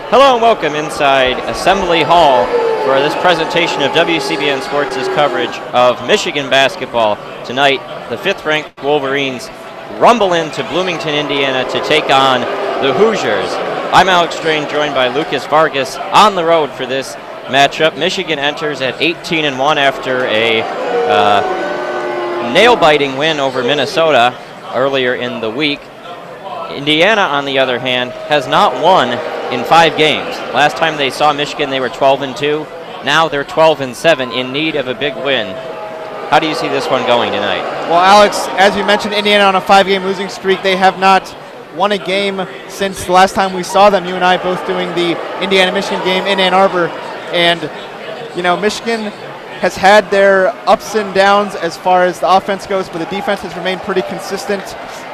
Hello and welcome inside Assembly Hall for this presentation of WCBN Sports' coverage of Michigan basketball. Tonight, the 5th-ranked Wolverines rumble into Bloomington, Indiana to take on the Hoosiers. I'm Alex Strain, joined by Lucas Vargas on the road for this matchup. Michigan enters at 18-1 after a nail-biting win over Minnesota earlier in the week. Indiana, on the other hand, has not won in 5 games. Last time they saw Michigan, they were 12-2. Now they're 12-7, in need of a big win. How do you see this one going tonight? Well, Alex, as you mentioned, Indiana on a 5-game losing streak. They have not won a game since the last time we saw them. You and I both doing the Indiana-Michigan game in Ann Arbor. And, you know, Michigan has had their ups and downs as far as the offense goes, but the defense has remained pretty consistent.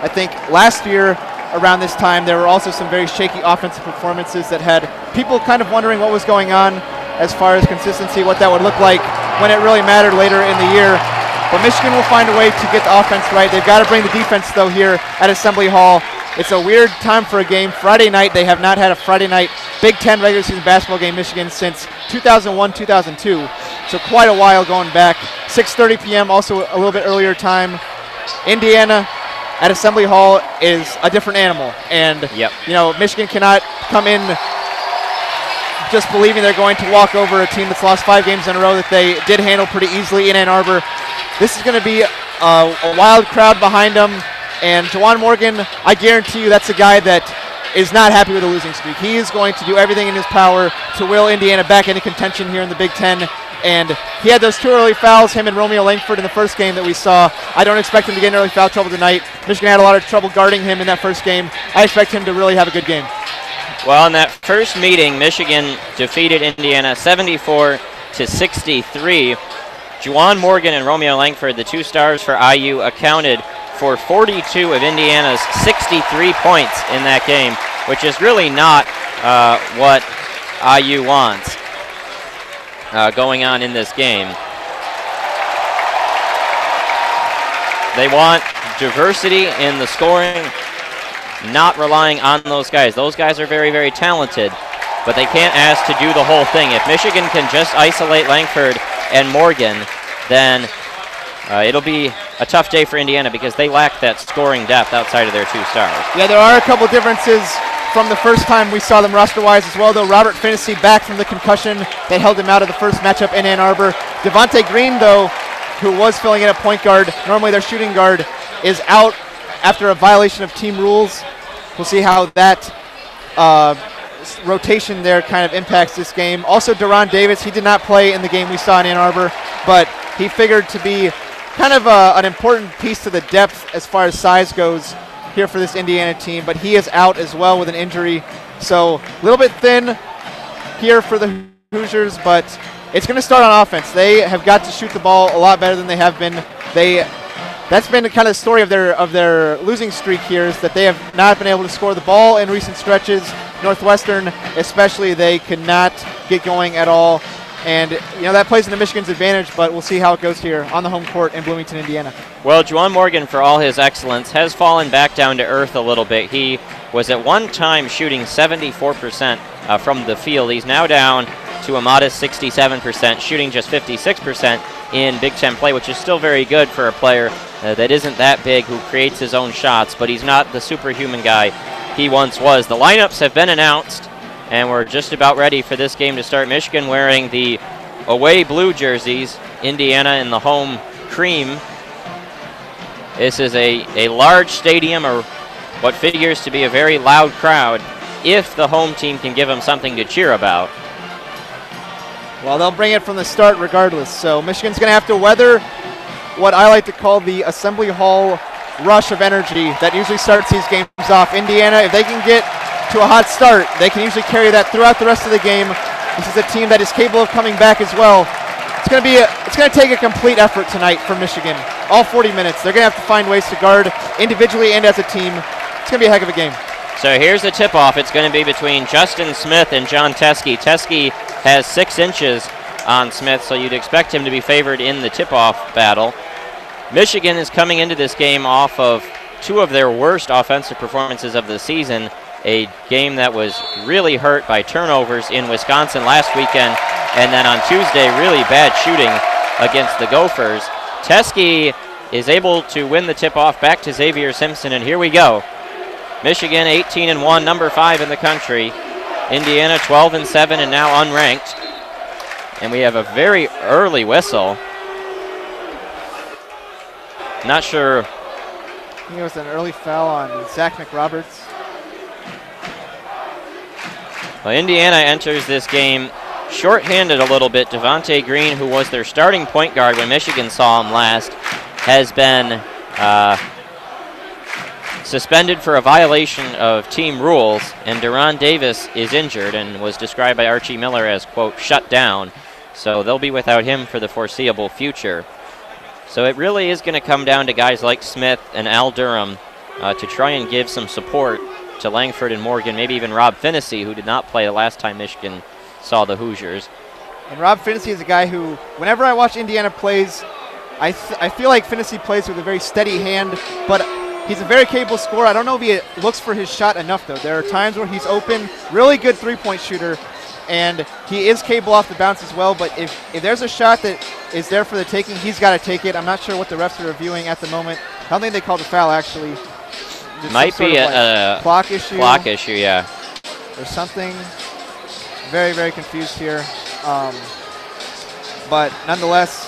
I think last year, around this time, there were also some very shaky offensive performances that had people kind of wondering what was going on as far as consistency, what that would look like when it really mattered later in the year. But Michigan will find a way to get the offense right. They've got to bring the defense, though, here at Assembly Hall. It's a weird time for a game. Friday night, they have not had a Friday night Big Ten regular season basketball game, Michigan, since 2001-2002. So quite a while going back. 6:30 p.m., also a little bit earlier time. Indiana at Assembly Hall is a different animal. And, you know, Michigan cannot come in just believing they're going to walk over a team that's lost 5 games in a row that they did handle pretty easily in Ann Arbor. This is going to be a wild crowd behind them. And Juwan Morgan, I guarantee you that's a guy that is not happy with a losing streak. He is going to do everything in his power to will Indiana back into contention here in the Big Ten. And he had those 2 early fouls, him and Romeo Langford, in the first game that we saw. I don't expect him to get in early foul trouble tonight. Michigan had a lot of trouble guarding him in that first game. I expect him to really have a good game. Well, in that first meeting, Michigan defeated Indiana 74-63. Juwan Morgan and Romeo Langford, the 2 stars for IU, accounted for 42 of Indiana's 63 points in that game, which is really not what IU wants going on in this game. They want diversity in the scoring, not relying on those guys. Those guys are very, very talented, but they can't ask to do the whole thing. If Michigan can just isolate Langford and Morgan, then it'll be a tough day for Indiana because they lack that scoring depth outside of their 2 stars. Yeah, there are a couple differences from the first time we saw them roster-wise as well, though. Robert Finney back from the concussion that held him out of the first matchup in Ann Arbor. Devontae Green, though, who was filling in at point guard, normally their shooting guard, is out after a violation of team rules. We'll see how that rotation there kind of impacts this game. Also, Deron Davis, he did not play in the game we saw in Ann Arbor, but he figured to be kind of an important piece to the depth as far as size goes here for this Indiana team, but he is out as well with an injury. So a little bit thin here for the Hoosiers, but it's going to start on offense. They have got to shoot the ball a lot better than they have been. That's been kind of the story of their losing streak here, is that they have not been able to score the ball in recent stretches. Northwestern especially, they could not get going at all. And, you know, that plays into Michigan's advantage, but we'll see how it goes here on the home court in Bloomington, Indiana. Well, Juwan Morgan, for all his excellence, has fallen back down to earth a little bit. He was at one time shooting 74% from the field. He's now down to a modest 67%, shooting just 56% in Big Ten play, which is still very good for a player that isn't that big, who creates his own shots, but he's not the superhuman guy he once was. The lineups have been announced, and we're just about ready for this game to start. Michigan wearing the away blue jerseys, Indiana in the home cream. This is a large stadium, or what figures to be a very loud crowd, if the home team can give them something to cheer about. Well, they'll bring it from the start regardless. So Michigan's going to have to weather what I like to call the Assembly Hall rush of energy that usually starts these games off. Indiana, if they can get to a hot start, they can usually carry that throughout the rest of the game. This is a team that is capable of coming back as well. It's going to take a complete effort tonight from Michigan. All 40 minutes. They're going to have to find ways to guard individually and as a team. It's going to be a heck of a game. So here's the tip-off. It's going to be between Justin Smith and John Teske. Teske has 6 inches on Smith, so you'd expect him to be favored in the tip-off battle. Michigan is coming into this game off of 2 of their worst offensive performances of the season a game that was really hurt by turnovers in Wisconsin last weekend, and then on Tuesday, really bad shooting against the Gophers. Teske is able to win the tip-off back to Xavier Simpson, and here we go. Michigan 18-1, number 5 in the country. Indiana 12-7 and now unranked. And we have a very early whistle. Not sure. I think it was an early foul on Zach McRoberts. Well, Indiana enters this game shorthanded a little bit. Devontae Green, who was their starting point guard when Michigan saw him last, has been suspended for a violation of team rules, and Deron Davis is injured and was described by Archie Miller as, quote, shut down. So they'll be without him for the foreseeable future. So it really is going to come down to guys like Smith and Al Durham to try and give some support to Langford and Morgan, maybe even Rob Finney, who did not play the last time Michigan saw the Hoosiers. And Rob Finney is a guy who, whenever I watch Indiana plays, I feel like Finney plays with a very steady hand, but he's a very capable scorer. I don't know if he looks for his shot enough, though. There are times where he's open, really good three-point shooter, and he is capable off the bounce as well, but if there's a shot that is there for the taking, he's got to take it. I'm not sure what the refs are reviewing at the moment. I don't think they called a foul, actually. There's might be a clock issue. Clock issue, yeah. There's something. Very, very confused here. But nonetheless,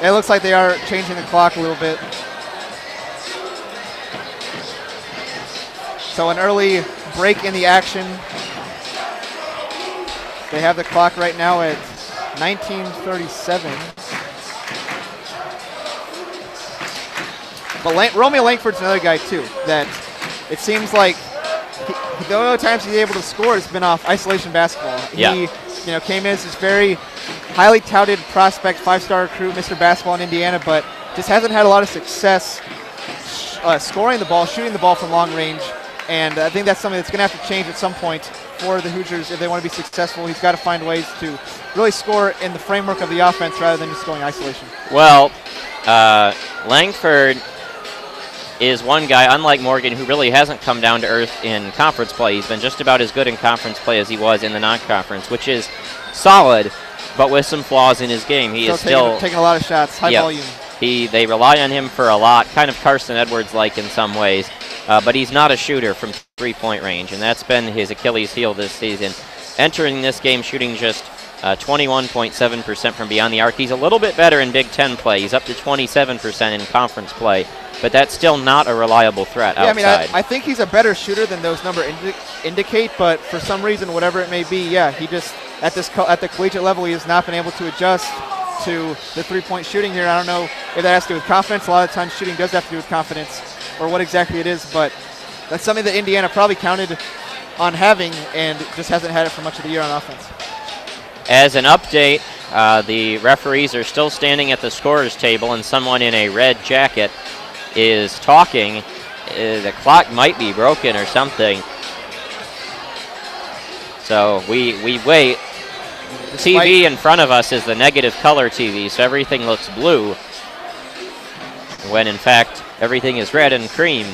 it looks like they are changing the clock a little bit. So an early break in the action. They have the clock right now at 19:37. But Romeo Langford's another guy, too, that it seems like the only times he's able to score has been off isolation basketball. Yeah. He came in as this very highly touted prospect, 5-star recruit, Mr. Basketball in Indiana, but just hasn't had a lot of success scoring the ball, shooting the ball from long range. And I think that's something that's going to have to change at some point for the Hoosiers if they want to be successful. He's got to find ways to really score in the framework of the offense rather than just going isolation. Well, Langford is one guy, unlike Morgan, who really hasn't come down to earth in conference play. He's been just about as good in conference play as he was in the non-conference, which is solid, but with some flaws in his game. He is still taking a lot of shots, high volume. They rely on him for a lot, kind of Carson Edwards-like in some ways, but he's not a shooter from three-point range, and that's been his Achilles heel this season. Entering this game shooting just 21.7% from beyond the arc. He's a little bit better in Big Ten play. He's up to 27% in conference play, but that's still not a reliable threat outside. I mean, I think he's a better shooter than those numbers indicate, but for some reason, whatever it may be, he just, at the collegiate level, he has not been able to adjust to the three-point shooting here. I don't know if that has to do with confidence. A lot of times shooting does have to do with confidence or what exactly it is, but that's something that Indiana probably counted on having and just hasn't had it for much of the year on offense. As an update, the referees are still standing at the scorer's table, and someone in a red jacket is talking. The clock might be broken or something. So we wait. The TV in front of us is the negative color TV, so everything looks blue, when in fact everything is red and cream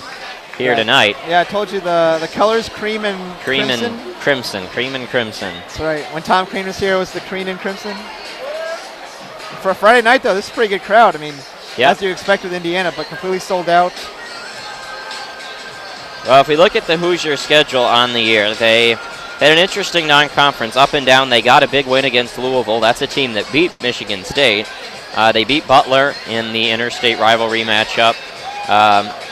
here tonight. Yeah, I told you the colors cream and crimson. Cream and crimson. That's right. When Tom Crean was here, it was the cream and crimson. For a Friday night, though, this is a pretty good crowd. I mean, as you expect with Indiana, but completely sold out. Well, if we look at the Hoosier schedule on the year, they had an interesting non-conference, up and down. They got a big win against Louisville. That's a team that beat Michigan State. They beat Butler in the interstate rivalry matchup.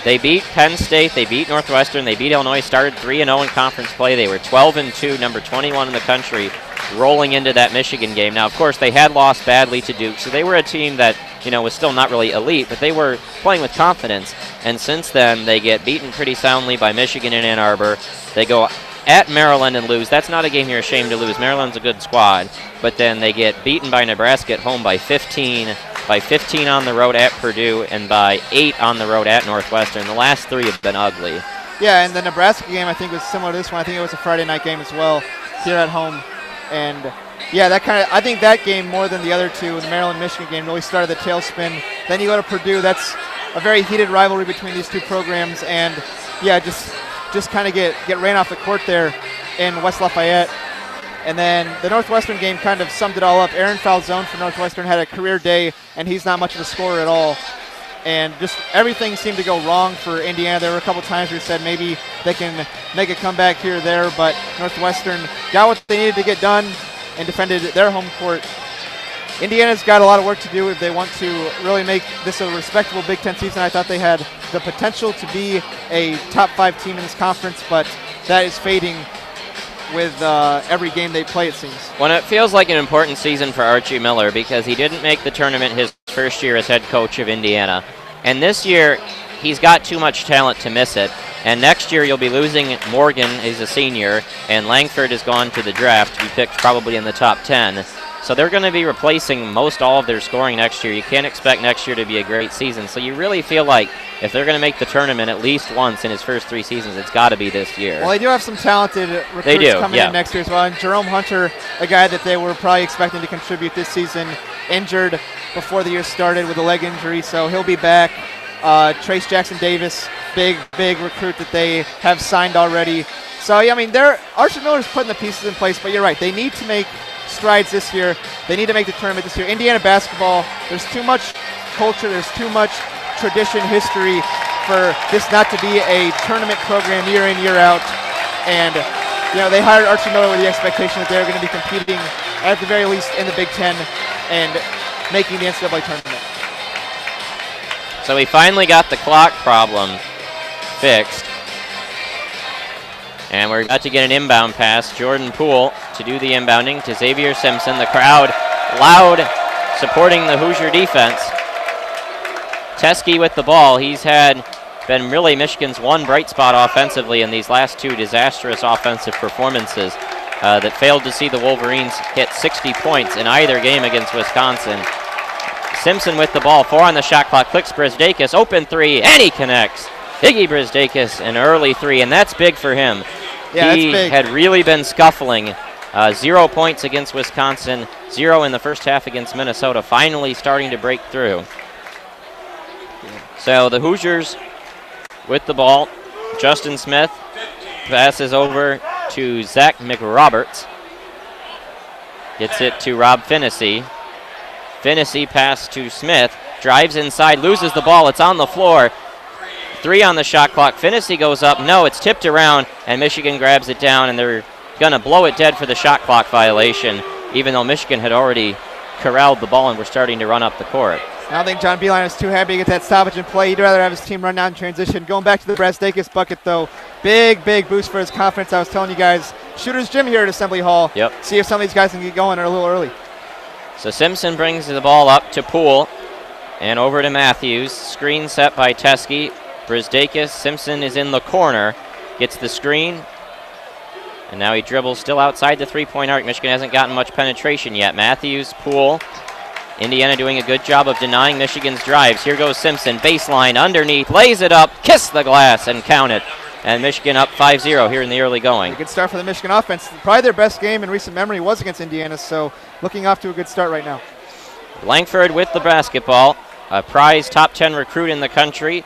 They beat Penn State. They beat Northwestern. They beat Illinois. Started 3-0 in conference play. They were 12-2, number 21 in the country, rolling into that Michigan game. Now, of course, they had lost badly to Duke, so they were a team that was still not really elite, but they were playing with confidence. And since then, they get beaten pretty soundly by Michigan in Ann Arbor. They go at Maryland and lose. That's not a game you're ashamed to lose. Maryland's a good squad. But then they get beaten by Nebraska at home by 15 on the road at Purdue, and by 8 on the road at Northwestern. The last 3 have been ugly. Yeah, and the Nebraska game, I think, was similar to this one. I think it was a Friday night game as well here at home. And, yeah, I think that game more than the other two, the Maryland-Michigan game, really started the tailspin. Then you go to Purdue. That's a very heated rivalry between these two programs. And, yeah, just just kind of get ran off the court there in West Lafayette. And then the Northwestern game kind of summed it all up. Aaron Falzone for Northwestern had a career day, and he's not much of a scorer at all. And just everything seemed to go wrong for Indiana. There were a couple times where we said maybe they can make a comeback here or there, but Northwestern got what they needed to get done and defended their home court. Indiana's got a lot of work to do if they want to really make this a respectable Big Ten season. I thought they had the potential to be a top 5 team in this conference, but that is fading with every game they play, it seems. Well, it feels like an important season for Archie Miller because he didn't make the tournament his first year as head coach of Indiana. And this year, he's got too much talent to miss it. And next year, you'll be losing Morgan, he's a senior, and Langford has gone to the draft to be picked probably in the top 10. So they're going to be replacing most all of their scoring next year. You can't expect next year to be a great season. So you really feel like if they're going to make the tournament at least once in his first 3 seasons, it's got to be this year. Well, they do have some talented recruits coming in next year as well. And Jerome Hunter, a guy that they were probably expecting to contribute this season, injured before the year started with a leg injury, so he'll be back. Trace Jackson Davis, big recruit that they have signed already. So, yeah, I mean, Archie Miller's putting the pieces in place, but you're right. They need to make strides this year. They need to make the tournament this year. Indiana basketball, there's too much culture, there's too much tradition, history for this not to be a tournament program year in, year out. And, you know, they hired Archie Miller with the expectation that they're going to be competing at the very least in the Big Ten and making the NCAA tournament. So we finally got the clock problem fixed. And we're about to get an inbound pass. Jordan Poole to do the inbounding to Xavier Simpson. The crowd loud supporting the Hoosier defense. Teskey with the ball. He's been really Michigan's one bright spot offensively in these last 2 disastrous offensive performances that failed to see the Wolverines hit 60 points in either game against Wisconsin. Simpson with the ball. 4 on the shot clock. Clicks Brisdakis. Open 3, and he connects. Iggy Brisdakis, an early 3, and that's big for him. Yeah, he that's big. Had really been scuffling. 0 points against Wisconsin, 0 in the first half against Minnesota, finally starting to break through. So the Hoosiers with the ball. Justin Smith passes over to Zach McRoberts. Gets it to Rob Finnessy. Finnessy pass to Smith. Drives inside, loses the ball. It's on the floor. 3 on the shot clock. Finnessy goes up. No, it's tipped around, and Michigan grabs it down, and they're going to blow it dead for the shot clock violation, even though Michigan had already corralled the ball and were starting to run up the court. I don't think John Beilein is too happy to get that stoppage in play. He'd rather have his team run down in transition. Going back to the Brisdakis bucket, though, big boost for his confidence. I was telling you guys, shooter's gym here at Assembly Hall. Yep. See if some of these guys can get going a little early. So Simpson brings the ball up to Poole and over to Matthews. Screen set by Teskey. Brisdakis, Simpson is in the corner, gets the screen, and now he dribbles still outside the 3-point arc. Michigan hasn't gotten much penetration yet. Matthews, Poole, Indiana doing a good job of denying Michigan's drives. Here goes Simpson, baseline, underneath, lays it up, kiss the glass, and count it. And Michigan up 5-0 here in the early going. A good start for the Michigan offense. Probably their best game in recent memory was against Indiana, so looking off to a good start right now. Langford with the basketball, a prize top 10 recruit in the country.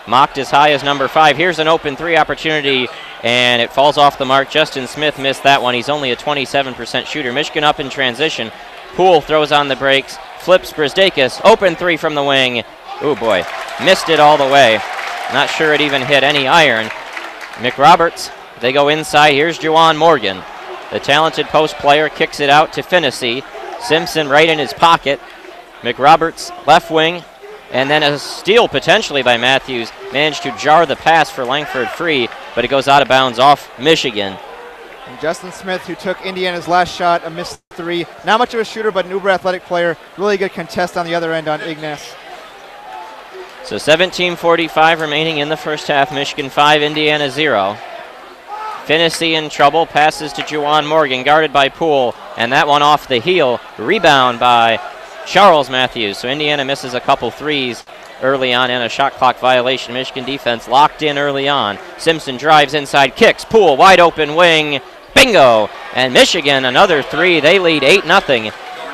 Mocked as high as number 5. Here's an open 3 opportunity, and it falls off the mark. Justin Smith missed that one. He's only a 27% shooter. Michigan up in transition. Poole throws on the brakes, flips Brisdakis. Open 3 from the wing. Oh boy, missed it all the way. Not sure it even hit any iron. McRoberts, they go inside. Here's Juwan Morgan. The talented post player kicks it out to Finnessy. Simpson right in his pocket. McRoberts left wing. And then a steal potentially by Matthews. Managed to jar the pass for Langford free, but it goes out of bounds off Michigan. And Justin Smith, who took Indiana's last shot, a missed 3. Not much of a shooter, but an uber athletic player. Really good contest on the other end on Ignace. So 17:45 remaining in the first half. Michigan 5, Indiana 0. Finnessy in trouble. Passes to Juwan Morgan, guarded by Poole. And that one off the heel. Rebound by Charles Matthews. So Indiana misses a couple threes early on and a shot clock violation. Michigan defense locked in early on. Simpson drives inside, kicks. Poole wide open wing. Bingo! And Michigan another 3. They lead 8-0.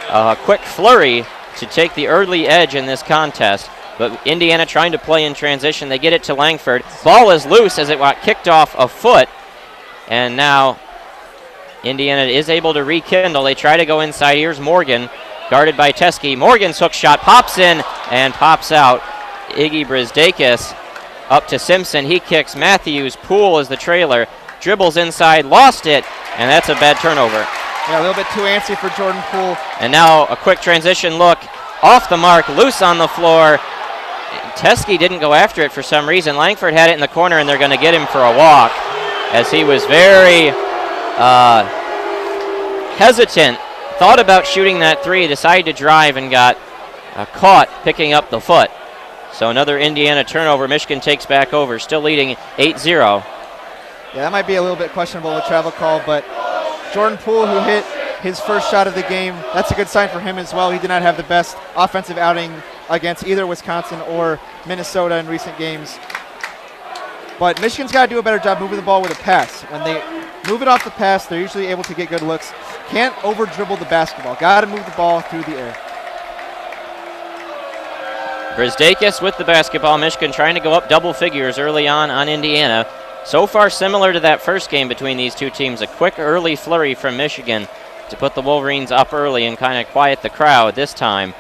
A quick flurry to take the early edge in this contest. But Indiana trying to play in transition. They get it to Langford. Ball is loose as it got kicked off a foot. And now Indiana is able to rekindle. They try to go inside. Here's Morgan, guarded by Teskey. Morgan's hook shot pops in and pops out. Iggy Brisdakis up to Simpson. He kicks. Matthews. Poole is the trailer. Dribbles inside. Lost it. And that's a bad turnover. Yeah, a little bit too antsy for Jordan Poole. And now a quick transition look. Off the mark. Loose on the floor. Teskey didn't go after it for some reason. Langford had it in the corner, and they're going to get him for a walk as he was very hesitant. Thought about shooting that three, decided to drive and got caught picking up the foot. So another Indiana turnover. Michigan takes back over, still leading 8-0. Yeah, that might be a little bit questionable with travel call, but Jordan Poole, who hit his first shot of the game, that's a good sign for him as well. He did not have the best offensive outing against either Wisconsin or Minnesota in recent games. But Michigan's got to do a better job moving the ball with a pass. When they move it off the pass, they're usually able to get good looks. Can't over-dribble the basketball. Got to move the ball through the air. Brisdakis with the basketball. Michigan trying to go up double figures early on Indiana. So far similar to that first game between these two teams. A quick early flurry from Michigan to put the Wolverines up early and kind of quiet the crowd this time.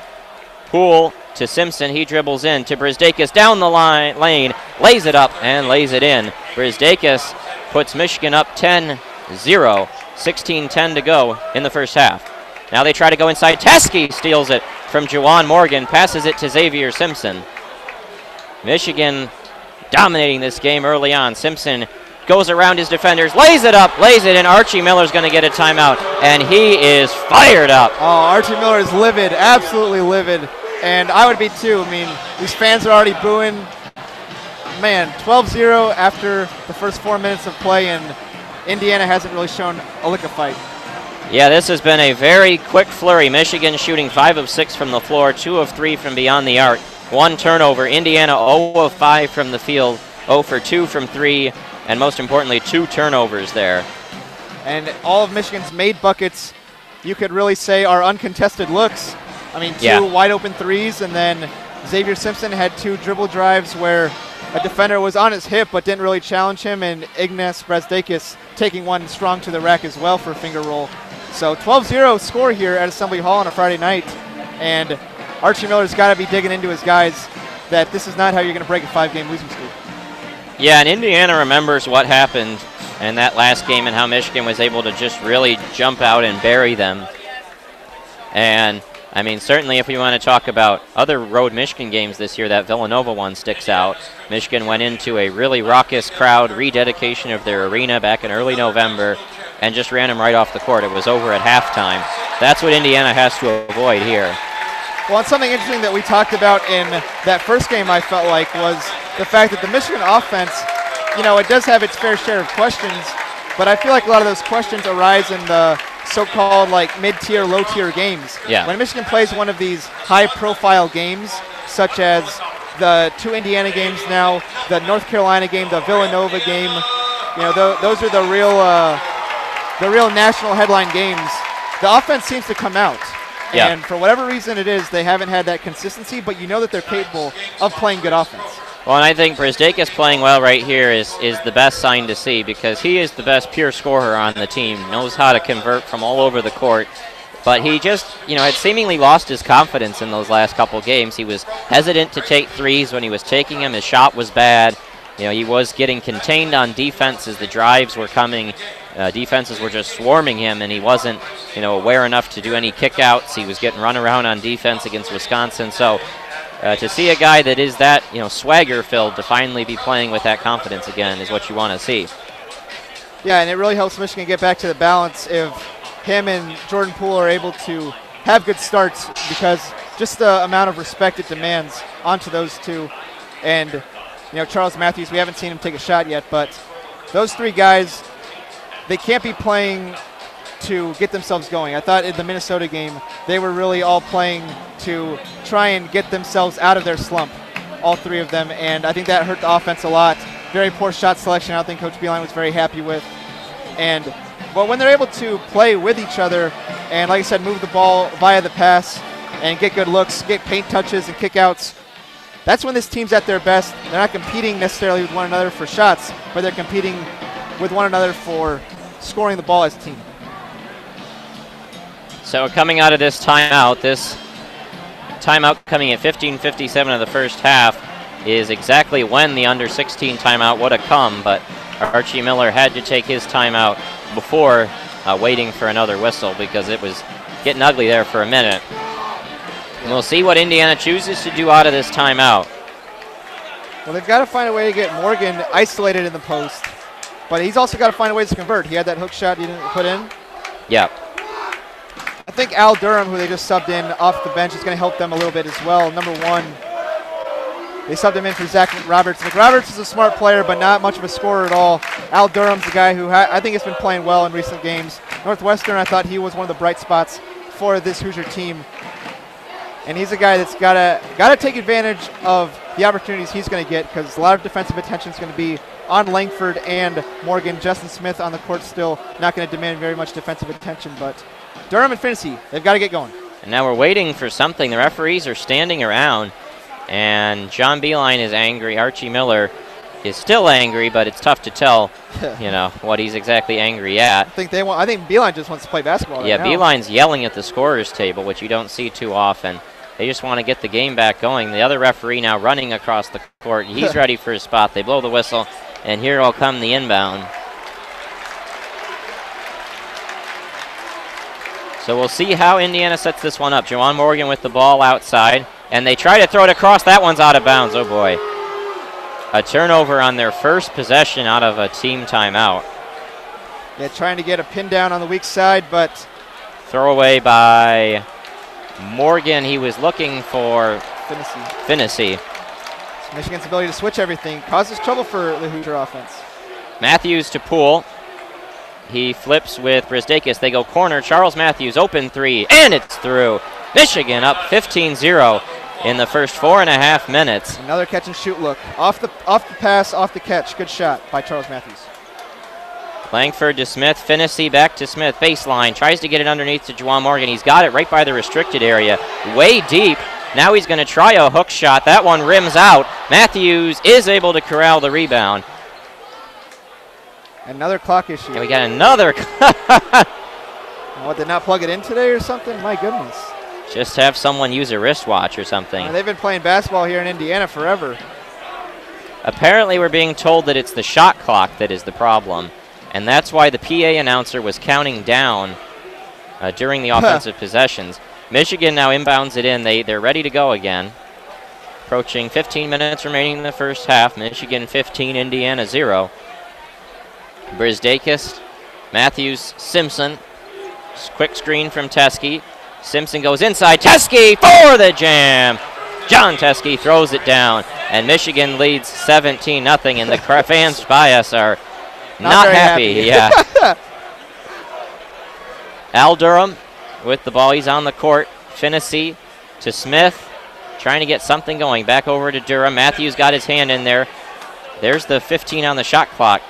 Poole to Simpson. He dribbles in to Brisdakis down the lane, lays it up and lays it in. Brisdakis puts Michigan up 10-0, 16-10 to go in the first half. Now they try to go inside. Teskey steals it from Juwan Morgan, passes it to Xavier Simpson. Michigan dominating this game early on. Simpson goes around his defenders, lays it up, lays it in. Archie Miller's going to get a timeout, and he is fired up. Oh, Archie Miller is livid, absolutely livid. And I would be too. I mean, these fans are already booing. Man, 12-0 after the first 4 minutes of play, and Indiana hasn't really shown a lick of fight. Yeah, this has been a very quick flurry. Michigan shooting 5 of 6 from the floor, 2 of 3 from beyond the arc. 1 turnover. Indiana 0 of 5 from the field, 0 for 2 from 3, and most importantly, 2 turnovers there. And all of Michigan's made buckets, you could really say, are uncontested looks. I mean, 2 wide open threes, and then Xavier Simpson had 2 dribble drives where a defender was on his hip but didn't really challenge him, and Ignas Brisdakis taking one strong to the rack as well for a finger roll. So 12-0 score here at Assembly Hall on a Friday night, and Archie Miller's got to be digging into his guys that this is not how you're going to break a 5-game losing streak. Yeah, and Indiana remembers what happened in that last game and how Michigan was able to just really jump out and bury them. And I mean, certainly if we want to talk about other road Michigan games this year, that Villanova one sticks out. Michigan went into a really raucous crowd rededication of their arena back in early November and just ran them right off the court. It was over at halftime. That's what Indiana has to avoid here. Well, and something interesting that we talked about in that first game, I felt like, was the fact that the Michigan offense, you know, it does have its fair share of questions, but I feel like a lot of those questions arise in the so-called like mid-tier, low-tier games. Yeah. When Michigan plays one of these high-profile games, such as the 2 Indiana games now, the North Carolina game, the Villanova game, you know, those are the real national headline games. The offense seems to come out. Yeah. And for whatever reason it is, they haven't had that consistency, but you know that they're capable of playing good offense. Well, and I think Brisdakis playing well right here is the best sign to see, because he is the best pure scorer on the team, knows how to convert from all over the court. But he just, you know, had seemingly lost his confidence in those last couple games. He was hesitant to take threes when he was taking them. His shot was bad. You know, he was getting contained on defense as the drives were coming. Defenses were just swarming him, and he wasn't, you know, aware enough to do any kickouts. He was getting run around on defense against Wisconsin. So to see a guy that is that, you know, swagger-filled to finally be playing with that confidence again is what you want to see. Yeah, and it really helps Michigan get back to the balance if him and Jordan Poole are able to have good starts, because just the amount of respect it demands onto those two. And, you know, Charles Matthews, we haven't seen him take a shot yet, but those 3 guys, they can't be playing to get themselves going. I thought in the Minnesota game, they were really all playing to try and get themselves out of their slump, all 3 of them, and I think that hurt the offense a lot. Very poor shot selection, I don't think Coach Beilein was very happy with. But when they're able to play with each other and, like I said, move the ball via the pass and get good looks, get paint touches and kickouts, That's when this team's at their best. They're not competing necessarily with one another for shots, but they're competing with one another for scoring the ball as a team. So coming out of this timeout coming at 15:57 of the first half is exactly when the under 16 timeout would have come, but Archie Miller had to take his timeout before waiting for another whistle because it was getting ugly there for a minute. And we'll see what Indiana chooses to do out of this timeout. Well, they've got to find a way to get Morgan isolated in the post, but he's also got to find a way to convert. He had that hook shot he didn't put in. Yeah. I think Al Durham, who they just subbed in off the bench, is going to help them a little bit as well. Number 1, they subbed him in for Zach McRoberts. McRoberts is a smart player, but not much of a scorer at all. Al Durham's the guy who I think has been playing well in recent games. Northwestern, I thought he was one of the bright spots for this Hoosier team. And he's a guy that's got to take advantage of the opportunities he's going to get because a lot of defensive attention is going to be on Langford and Morgan. Justin Smith on the court still not going to demand very much defensive attention, but Durham and Finney, they've got to get going. And now we're waiting for something. The referees are standing around, and John Beeline is angry. Archie Miller is still angry, but it's tough to tell, what he's exactly angry at. I think Beeline just wants to play basketball right now. Beeline's yelling at the scorer's table, which you don't see too often. They just want to get the game back going. The other referee now running across the court. He's ready for his spot. They blow the whistle, and here will come the inbound. So we'll see how Indiana sets this one up. Juwan Morgan with the ball outside, and they try to throw it across. That one's out of bounds. Oh, boy. A turnover on their first possession out of a team timeout. Yeah, trying to get a pin down on the weak side, but throwaway by Morgan. He was looking for Finney. Michigan's ability to switch everything causes trouble for the Hoosier offense. Matthews to Poole. He flips with Brisdakis. They go corner. Charles Matthews, open three, and it's through. Michigan up 15-0 in the first 4.5 minutes. Another catch and shoot look. Off the pass, off the catch. Good shot by Charles Matthews. Langford to Smith. Finney back to Smith. Baseline. Tries to get it underneath to Juwan Morgan. He's got it right by the restricted area. Way deep. Now he's going to try a hook shot. That one rims out. Matthews is able to corral the rebound. Another clock issue. And we got another. What, did not plug it in today or something? My goodness. Just have someone use a wristwatch or something. They've been playing basketball here in Indiana forever. Apparently we're being told that it's the shot clock that is the problem. And that's why the PA announcer was counting down during the offensive possessions. Michigan now inbounds it in. They're ready to go again. Approaching 15 minutes remaining in the first half. Michigan 15, Indiana 0. Brisdakis, Matthews, Simpson. Quick screen from Teskey. Simpson goes inside. Teskey for the jam. John Teskey throws it down. And Michigan leads 17-0. And the fans by us are not happy. Yeah. Al Durham with the ball. He's on the court. Finney to Smith. Trying to get something going. Back over to Durham. Matthews got his hand in there. There's the 15 on the shot clock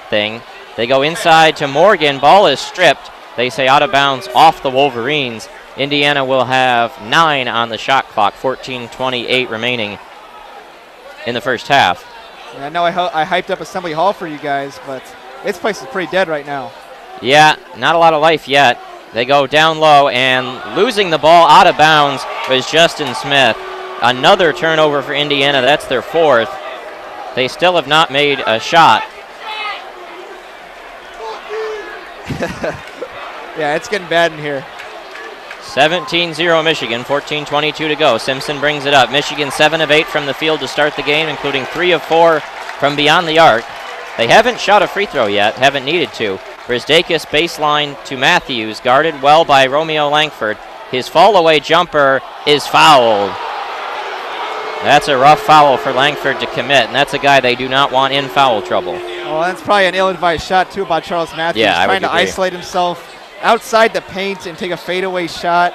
thing. They go inside to Morgan. Ball is stripped. They say out of bounds off the Wolverines. Indiana will have 9 on the shot clock. 14:28 remaining in the first half. And I know I hyped up Assembly Hall for you guys, but this place is pretty dead right now. Yeah, not a lot of life yet. They go down low, and losing the ball out of bounds was Justin Smith. Another turnover for Indiana. That's their 4th. They still have not made a shot. Yeah, it's getting bad in here. 17-0 Michigan, 14:22 to go. Simpson brings it up. Michigan 7 of 8 from the field to start the game, including 3 of 4 from beyond the arc. They haven't shot a free throw yet, haven't needed to. Brisdakis baseline to Matthews, guarded well by Romeo Langford. His fall-away jumper is fouled. That's a rough foul for Langford to commit, and that's a guy they do not want in foul trouble. Well, that's probably an ill-advised shot, too, by Charles Matthews. Yeah, trying to isolate himself outside the paint and take a fadeaway shot.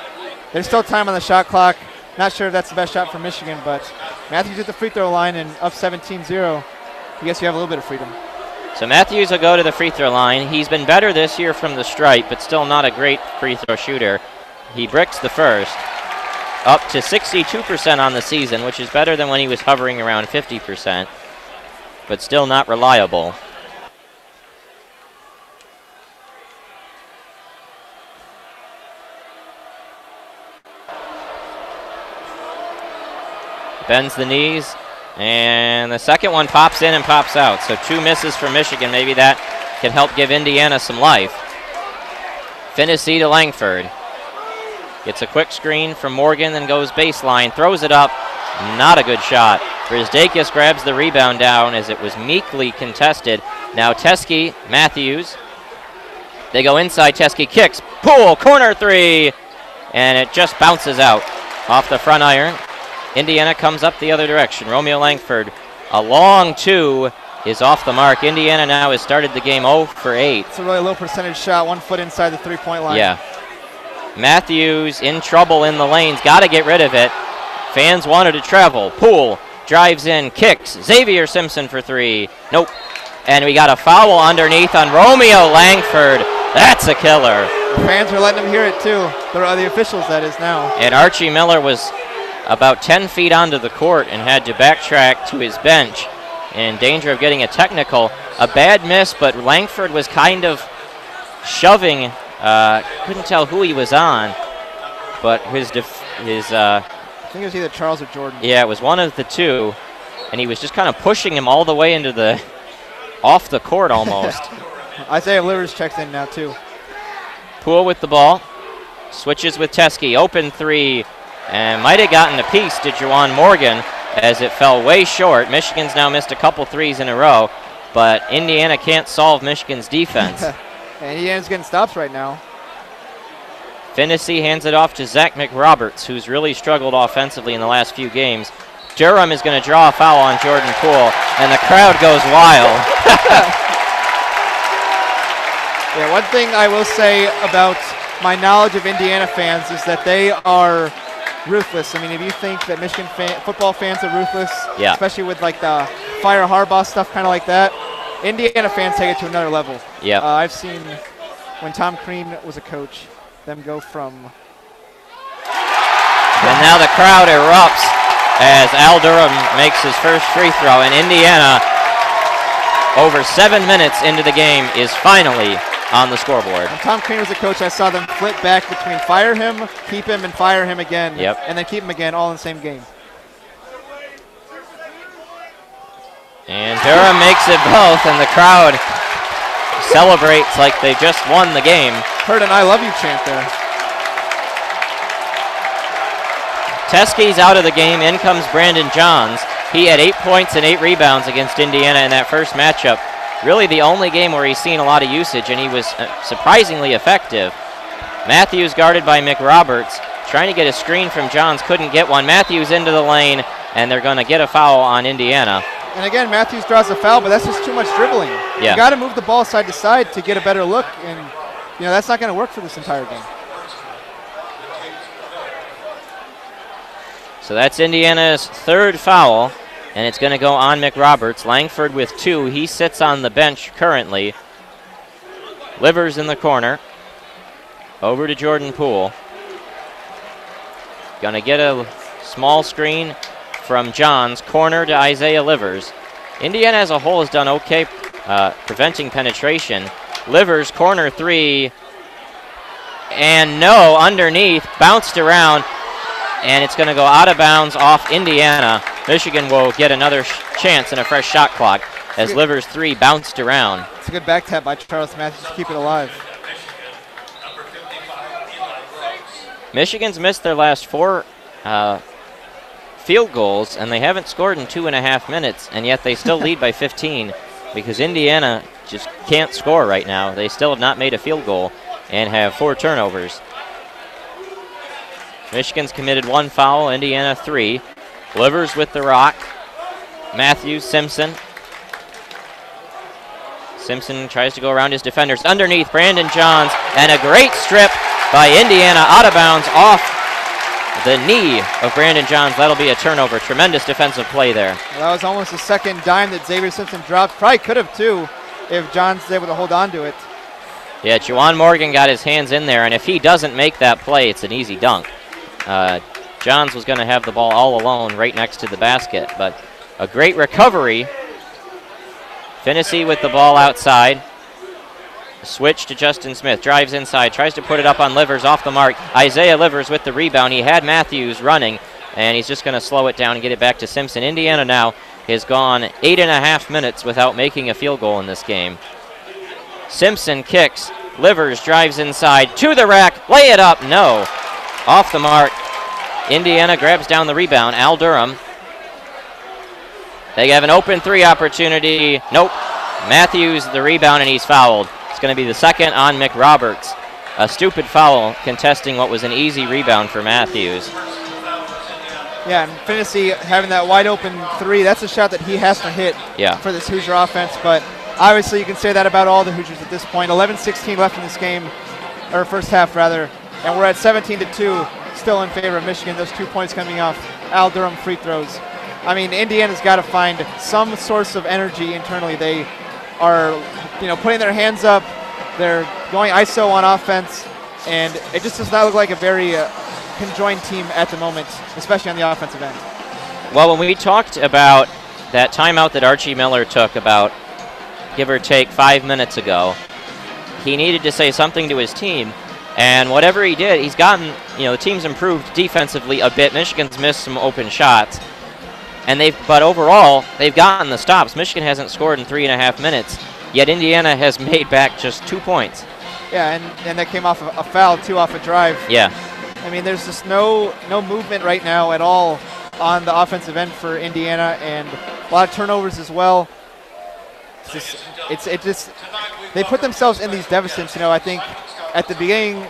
There's still time on the shot clock. Not sure if that's the best shot for Michigan, but Matthews at the free throw line and up 17-0. I guess you have a little bit of freedom. So Matthews will go to the free throw line. He's been better this year from the stripe, but still not a great free throw shooter. He bricks the first. up to 62% on the season, which is better than when he was hovering around 50%, but still not reliable. Bends the knees, and the second one pops in and pops out. So 2 misses for Michigan. Maybe that can help give Indiana some life. Finnessy to Langford. Gets a quick screen from Morgan, then goes baseline, throws it up. Not a good shot. Brisdakis grabs the rebound down as it was meekly contested. Now Teskey, Matthews. They go inside, Teskey kicks, Poole, corner 3, and it just bounces out off the front iron. Indiana comes up the other direction. Romeo Langford, a long 2 is off the mark. Indiana now has started the game 0 for 8. It's a really low percentage shot, 1 foot inside the 3-point line. Yeah. Matthews in trouble in the lanes, got to get rid of it. Fans wanted to travel. Poole drives in, kicks. Xavier Simpson for 3. Nope. And we got a foul underneath on Romeo Langford. That's a killer. The fans are letting them hear it too. The officials, that is now. And Archie Miller was about 10 feet onto the court and had to backtrack to his bench in danger of getting a technical. A bad miss, but Langford was kind of shoving. Couldn't tell who he was on, but I think it was either Charles or Jordan. Yeah, it was one of the two, and he was just kind of pushing him all the way into the off the court almost. Isaiah Livers checks in now too. Poole with the ball, switches with Teskey, open 3, and might have gotten a piece to Juwan Morgan as it fell way short. Michigan's now missed a couple 3s in a row, but Indiana can't solve Michigan's defense. And Indiana's getting stops right now. Finnessy hands it off to Zach McRoberts, who's really struggled offensively in the last few games. Durham is going to draw a foul on Jordan Poole, and the crowd goes wild. Yeah, one thing I will say about my knowledge of Indiana fans is that they are ruthless. I mean, if you think that Michigan football fans are ruthless, yeah, especially with like the fire Harbaugh stuff kind of like that, Indiana fans take it to another level. Yeah, I've seen when Tom Crean was a coach, them go from. And now the crowd erupts as Al Durham makes his first free throw, and Indiana, over 7 minutes into the game, is finally on the scoreboard. When Tom Crean was a coach, I saw them flip back between fire him, keep him, and fire him again, yep, and then keep him again, all in the same game. And Durham makes it both, and the crowd celebrates like they just won the game. Heard an I love you chant there. Teskey's out of the game. In comes Brandon Johns. He had 8 points and 8 rebounds against Indiana in that first matchup. Really the only game where he's seen a lot of usage, and he was surprisingly effective. Matthews guarded by McRoberts, trying to get a screen from Johns, couldn't get one. Matthews into the lane, and they're going to get a foul on Indiana. And again, Matthews draws a foul, but that's just too much dribbling. Yeah. You got to move the ball side to side to get a better look, and that's not going to work for this entire game. So that's Indiana's third foul, and it's going to go on McRoberts. Langford with 2. He sits on the bench currently. Livers in the corner. Over to Jordan Poole. Going to get a small screen from Johns. Corner to Isaiah Livers. Indiana as a whole has done okay preventing penetration. Livers, corner 3. And no, underneath, bounced around. And it's going to go out of bounds off Indiana. Michigan will get another chance and a fresh shot clock as Livers' 3 bounced around. It's a good back tap by Charles Matthews to keep it alive. Michigan's missed their last 4 field goals, and they haven't scored in 2.5 minutes, and yet they still lead by 15 because Indiana just can't score right now. They still have not made a field goal and have 4 turnovers. Michigan's committed 1 foul, Indiana 3. Livers with the rock. Matthews, Simpson. Simpson tries to go around his defenders. Underneath, Brandon Johns, and a great strip by Indiana out of bounds off the knee of Brandon Johns. That'll be a turnover. Tremendous defensive play there. Well, that was almost the second dime that Xavier Simpson dropped. Probably could have too if Johns was able to hold on to it. Yeah, Juwan Morgan got his hands in there, and if he doesn't make that play, it's an easy dunk. Johns was going to have the ball all alone right next to the basket, but a great recovery. Finney with the ball outside. Switch to Justin Smith, drives inside, tries to put it up on Livers, off the mark. Isaiah Livers with the rebound. He had Matthews running, and he's just going to slow it down and get it back to Simpson. Indiana now has gone 8.5 minutes without making a field goal in this game. Simpson kicks. Livers drives inside to the rack. Lay it up. No. Off the mark. Indiana grabs down the rebound. Al Durham. They have an open three opportunity. Nope. Matthews the rebound, and he's fouled. It's going to be the second on McRoberts. A stupid foul contesting what was an easy rebound for Matthews. Yeah, and Finney having that wide open three, that's a shot that he has to hit for this Hoosier offense. But obviously you can say that about all the Hoosiers at this point. 11-16 left in this game, or first half rather, and we're at 17-2, still in favor of Michigan. Those 2 points coming off Al Durham free throws. I mean, Indiana's got to find some source of energy internally. They are, putting their hands up. They're going ISO on offense, and it just does not look like a very conjoined team at the moment, especially on the offensive end. Well, when we talked about that timeout that Archie Miller took about, give or take, 5 minutes ago, he needed to say something to his team, and whatever he did, he's gotten, the team's improved defensively a bit. Michigan's missed some open shots, but overall, they've gotten the stops. Michigan hasn't scored in 3.5 minutes, yet Indiana has made back just 2 points. Yeah, and that came off a foul, too, off a drive. Yeah. I mean, there's just no movement right now at all on the offensive end for Indiana, and a lot of turnovers as well. They put themselves in these deficits. I think at the beginning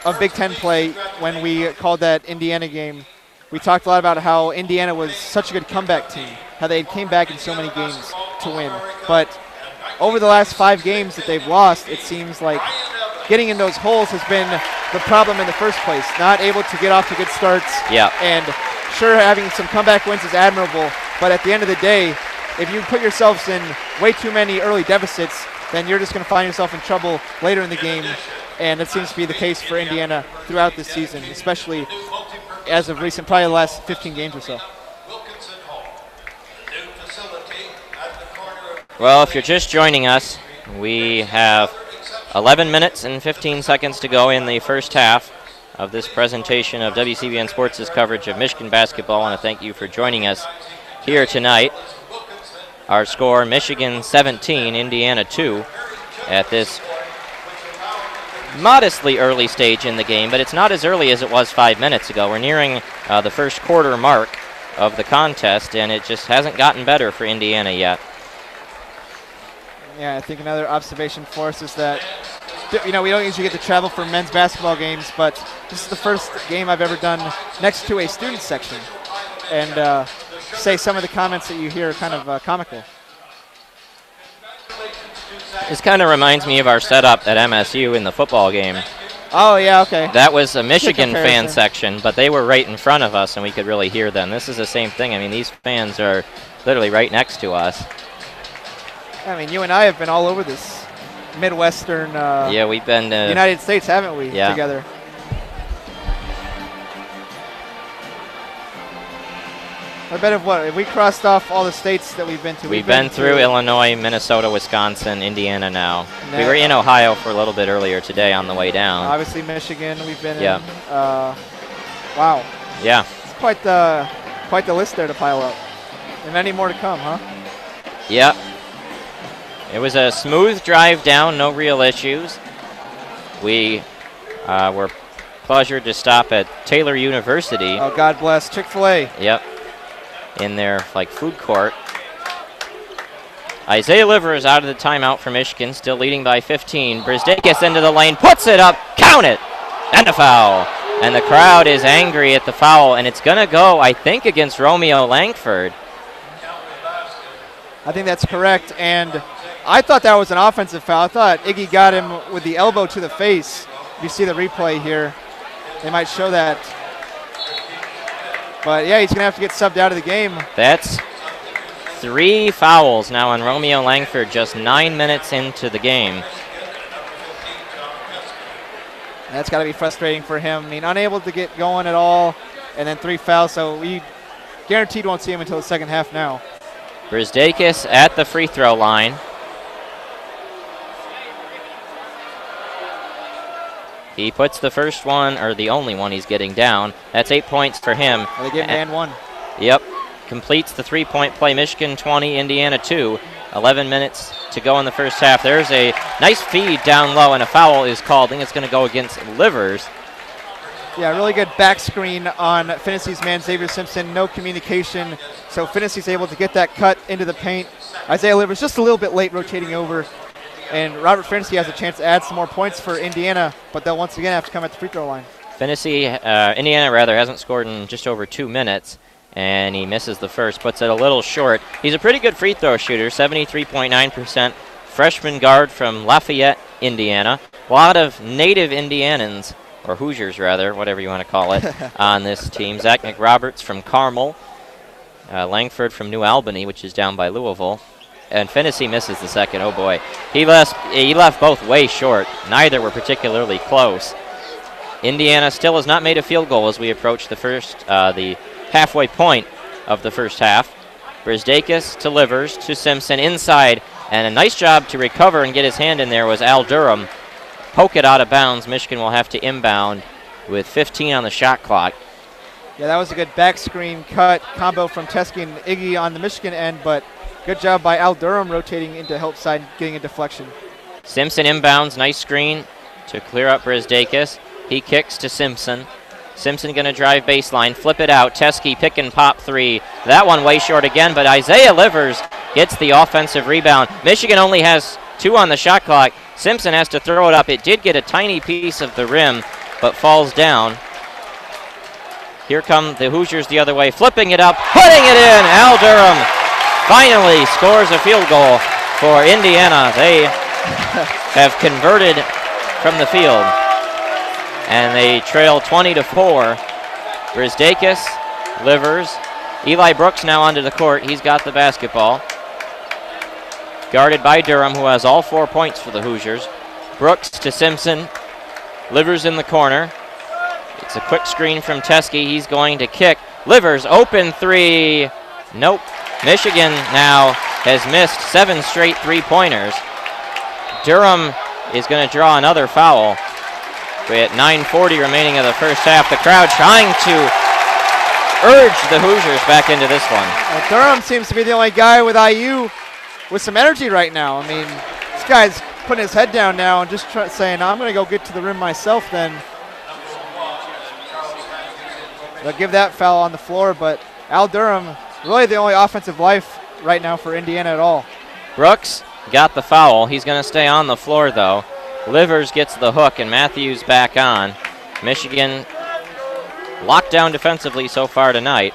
of Big Ten play, when we called that Indiana game, we talked a lot about how Indiana was such a good comeback team, how they came back in so many games to win. But over the last 5 games that they've lost, it seems like getting in those holes has been the problem in the first place. Not able to get off to good starts. Yeah. And sure, having some comeback wins is admirable, but at the end of the day, if you put yourselves in way too many early deficits, then you're just going to find yourself in trouble later in the game, and that seems to be the case for Indiana throughout this season, especially as of recent, probably the last 15 games or so. Well, if you're just joining us, we have 11 minutes and 15 seconds to go in the first half of this presentation of WCBN Sports' coverage of Michigan basketball. I want to thank you for joining us here tonight. Our score, Michigan 17, Indiana 2, at this modestly early stage in the game, but it's not as early as it was 5 minutes ago. We're nearing the first quarter mark of the contest, and it just hasn't gotten better for Indiana yet. Yeah, I think another observation for us is that, we don't usually get to travel for men's basketball games, but this is the first game I've ever done next to a student section. And say some of the comments that you hear are kind of comical. This kind of reminds me of our setup at MSU in the football game. Oh, yeah, okay. That was a Michigan fan section, but they were right in front of us, and we could really hear them. This is the same thing. I mean, these fans are literally right next to us. I mean, you and I have been all over this Midwestern yeah, we've been United States, haven't we, together? I bet if we crossed off all the states that we've been to. We've been through Illinois, Minnesota, Wisconsin, Indiana now. We were in Ohio for a little bit earlier today on the way down. Obviously Michigan, we've been in. Wow. Yeah. It's quite the list there to pile up. And many more to come, huh? Yeah. It was a smooth drive down, no real issues. We were pleasured to stop at Taylor University. Oh, God bless. Chick-fil-A. Yep. In their food court. Isaiah Livers out of the timeout for Michigan, still leading by 15. Brisdakis into the lane, puts it up, count it, and a foul. And the crowd is angry at the foul, and it's going to go, I think, against Romeo Langford. I think that's correct, and I thought that was an offensive foul. I thought Iggy got him with the elbow to the face. You see the replay here. They might show that. But, yeah, he's going to have to get subbed out of the game. That's 3 fouls now on Romeo Langford just 9 minutes into the game. That's got to be frustrating for him. I mean, unable to get going at all. and then 3 fouls, so we guaranteed won't see him until the second half now. Brzdakis at the free throw line. He puts the first one, or the only one he's getting down. That's 8 points for him. They give him and 1. Yep. Completes the 3-point play. Michigan 20, Indiana 2. 11 minutes to go in the first half. There's a nice feed down low, and a foul is called. I think it's going to go against Livers. Yeah, really good back screen on Finnessy's man, Xavier Simpson. No communication, so Finnessy's able to get that cut into the paint. Isaiah Livers just a little bit late rotating over, and Robert Finnessy has a chance to add some more points for Indiana, but they'll once again have to come at the free throw line. Indiana hasn't scored in just over 2 minutes, and he misses the first, puts it a little short. He's a pretty good free throw shooter, 73.9%. Freshman guard from Lafayette, Indiana. A lot of native Indianans, or Hoosiers rather, whatever you want to call it, on this team. Zach McRoberts from Carmel, Langford from New Albany, which is down by Louisville, and Finnessy misses the second. Oh boy, he left both way short. Neither were particularly close. Indiana still has not made a field goal as we approach the halfway point of the first half. Brzdakis to Livers to Simpson inside, and a nice job to recover and get his hand in there was Al Durham. Poke it out of bounds. Michigan will have to inbound with 15 on the shot clock. Yeah, that was a good back screen cut combo from Teskey and Iggy on the Michigan end, but good job by Al Durham rotating into help side and getting a deflection. Simpson inbounds, nice screen to clear up Brzdakis. He kicks to Simpson. Simpson going to drive baseline, flip it out. Teskey pick and pop 3. That one way short again, but Isaiah Livers gets the offensive rebound. Michigan only has 2 on the shot clock. Simpson has to throw it up. It did get a tiny piece of the rim, but falls down. Here come the Hoosiers the other way, flipping it up, putting it in. Al Durham finally scores a field goal for Indiana. They have converted from the field, and they trail 20-4. Brzdakis, Livers, Eli Brooks now onto the court. He's got the basketball. Guarded by Durham, who has all 4 points for the Hoosiers. Brooks to Simpson. Livers in the corner. It's a quick screen from Teskey. He's going to kick. Livers, open 3. Nope. Michigan now has missed 7 straight 3-pointers. Durham is going to draw another foul. With 9:40 remaining of the first half. The crowd trying to urge the Hoosiers back into this one. Durham seems to be the only guy with IU with some energy right now. I mean, this guy's putting his head down now and just saying, I'm going to go get to the rim myself then. They'll give that foul on the floor, but Al Durham, really the only offensive life right now for Indiana at all. Brooks got the foul. He's going to stay on the floor, though. Livers gets the hook, and Matthews back on. Michigan locked down defensively so far tonight.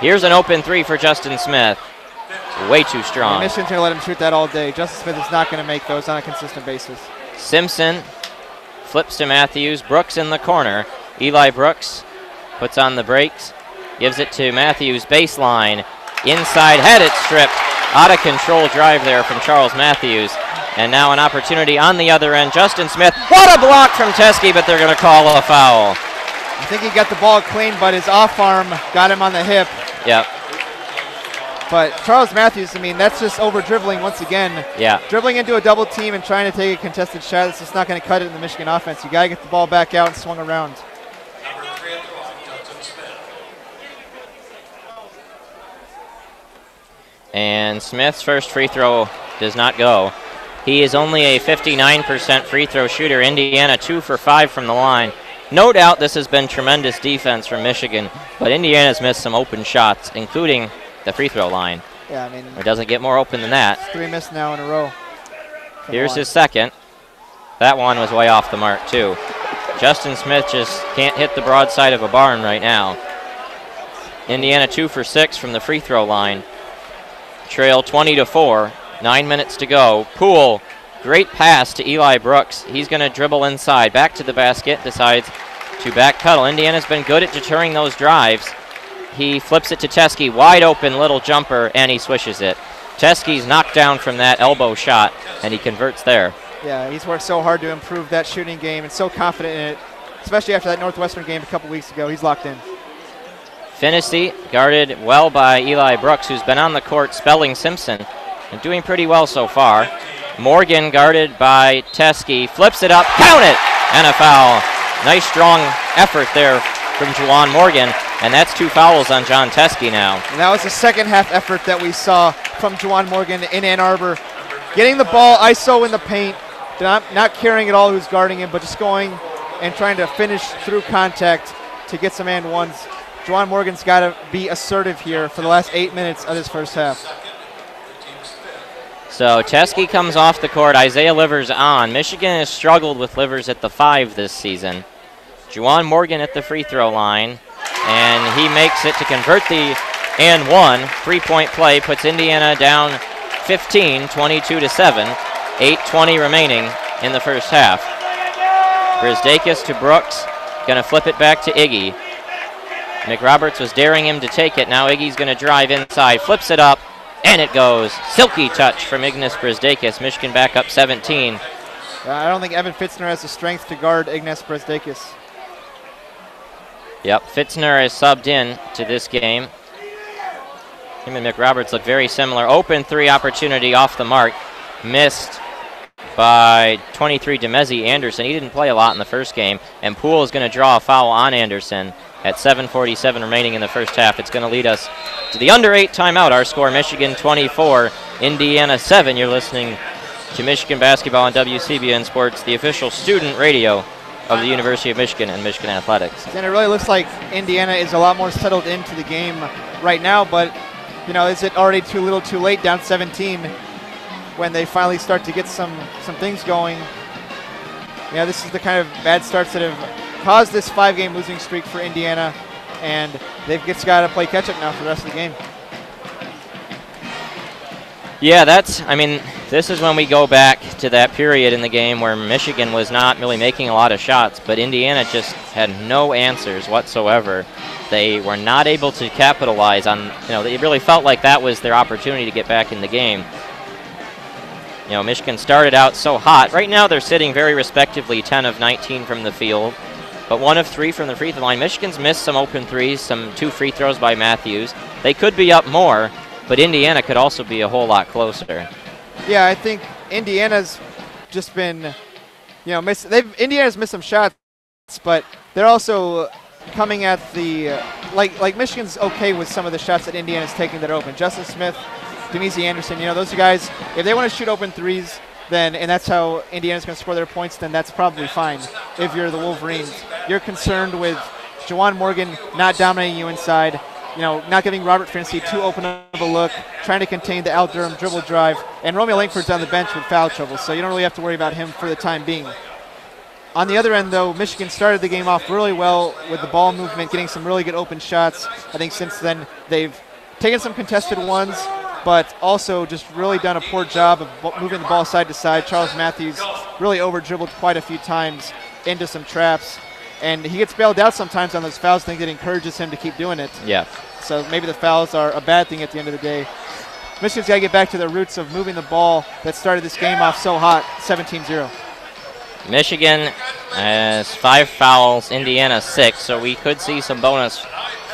Here's an open 3 for Justin Smith. Way too strong. Michigan's going to let him shoot that all day. Justin Smith is not going to make those on a consistent basis. Simpson flips to Matthews. Brooks in the corner. Eli Brooks puts on the brakes. Gives it to Matthews. Baseline. Inside. Had it stripped. Out of control drive there from Charles Matthews. And now an opportunity on the other end. Justin Smith. What a block from Teskey, but they're going to call a foul. I think he got the ball clean, but his off arm got him on the hip. Yep. But Charles Matthews, I mean, that's just over dribbling once again. Yeah. Dribbling into a double team and trying to take a contested shot. It's just not going to cut it in the Michigan offense. You got to get the ball back out and swung around. And Smith's first free throw does not go. He is only a 59% free throw shooter. Indiana 2 for 5 from the line. No doubt this has been tremendous defense from Michigan, but Indiana's missed some open shots, including the free throw line. Yeah, I mean, it doesn't get more open than that. 3 missed now in a row. Here's his second. That one was way off the mark, too. Justin Smith just can't hit the broadside of a barn right now. Indiana 2 for 6 from the free throw line. Trail 20-4. 9 minutes to go. Poole, great pass to Eli Brooks. He's going to dribble inside. Back to the basket. Decides to back pedal. Indiana's been good at deterring those drives. He flips it to Teskey. Wide open little jumper, and he swishes it. Teskey's knocked down from that elbow shot, and he converts there. Yeah, he's worked so hard to improve that shooting game and so confident in it, especially after that Northwestern game a couple weeks ago. He's locked in. Finney guarded well by Eli Brooks, who's been on the court spelling Simpson and doing pretty well so far. Morgan guarded by Teskey, flips it up, count it, and a foul. Nice strong effort there from Juwan Morgan, and that's 2 fouls on John Teskey now. And that was the second half effort that we saw from Juwan Morgan in Ann Arbor. Getting the ball ISO in the paint, not caring at all who's guarding him, but just going and trying to finish through contact to get some and ones. Juwan Morgan's got to be assertive here for the last 8 minutes of this first half. So Teskey comes off the court, Isaiah Livers on. Michigan has struggled with Livers at the 5 this season. Juwan Morgan at the free throw line, and he makes it to convert the and one. 3-point play puts Indiana down 15, 22-7. 8:20 remaining in the first half. Brisdakis to Brooks, gonna flip it back to Iggy. McRoberts was daring him to take it. Now Iggy's gonna drive inside, flips it up, and it goes. Silky touch from Ignas Brisdakis. Michigan back up 17. I don't think Evan Fitzner has the strength to guard Ignas Brisdakis. Yep, Fitzner is subbed in to this game. Him and McRoberts look very similar. Open 3 opportunity off the mark. Missed by 23 Demezi Anderson. He didn't play a lot in the first game, and Poole is going to draw a foul on Anderson at 7:47 remaining in the first half. It's going to lead us to the under 8 timeout. Our score, Michigan 24, Indiana 7. You're listening to Michigan Basketball on WCBN Sports, the official student radio of the University of Michigan and Michigan Athletics. And it really looks like Indiana is a lot more settled into the game right now, but you know, is it already too little too late, down 17, when they finally start to get some things going? You know, this is the kind of bad starts that have caused this 5-game losing streak for Indiana, and they've just got to play catch-up now for the rest of the game. Yeah, this is when we go back to that period in the game where Michigan was not really making a lot of shots, but Indiana just had no answers whatsoever. They were not able to capitalize on, they really felt like that was their opportunity to get back in the game. You know, Michigan started out so hot. Right now they're sitting very respectively 10 of 19 from the field, but 1 of 3 from the free throw line. Michigan's missed some open threes, 2 free throws by Matthews. They could be up more, but Indiana could also be a whole lot closer. Yeah, I think Indiana's just been, Indiana's missed some shots, but they're also coming at the, like Michigan's okay with some of the shots that Indiana's taking that are open. Justin Smith, Demezi Anderson, those guys, if they want to shoot open threes, then, and that's how Indiana's going to score their points, then that's probably fine. If you're the Wolverines, you're concerned with Juwan Morgan not dominating you inside, not giving Robert Finney too open of a look, trying to contain the Al Durham dribble drive, and Romeo Langford's on the bench with foul trouble, so you don't really have to worry about him for the time being. On the other end, though, Michigan started the game off really well with the ball movement, getting some really good open shots. I think since then they've taken some contested ones, but also just really done a poor job of moving the ball side to side. Charles Matthews really over-dribbled quite a few times into some traps, and he gets bailed out sometimes on those fouls. I think that encourages him to keep doing it. Yeah. So maybe the fouls are a bad thing at the end of the day. Michigan's got to get back to their roots of moving the ball that started this game off so hot, 17-0. Michigan has 5 fouls, Indiana 6, so we could see some bonus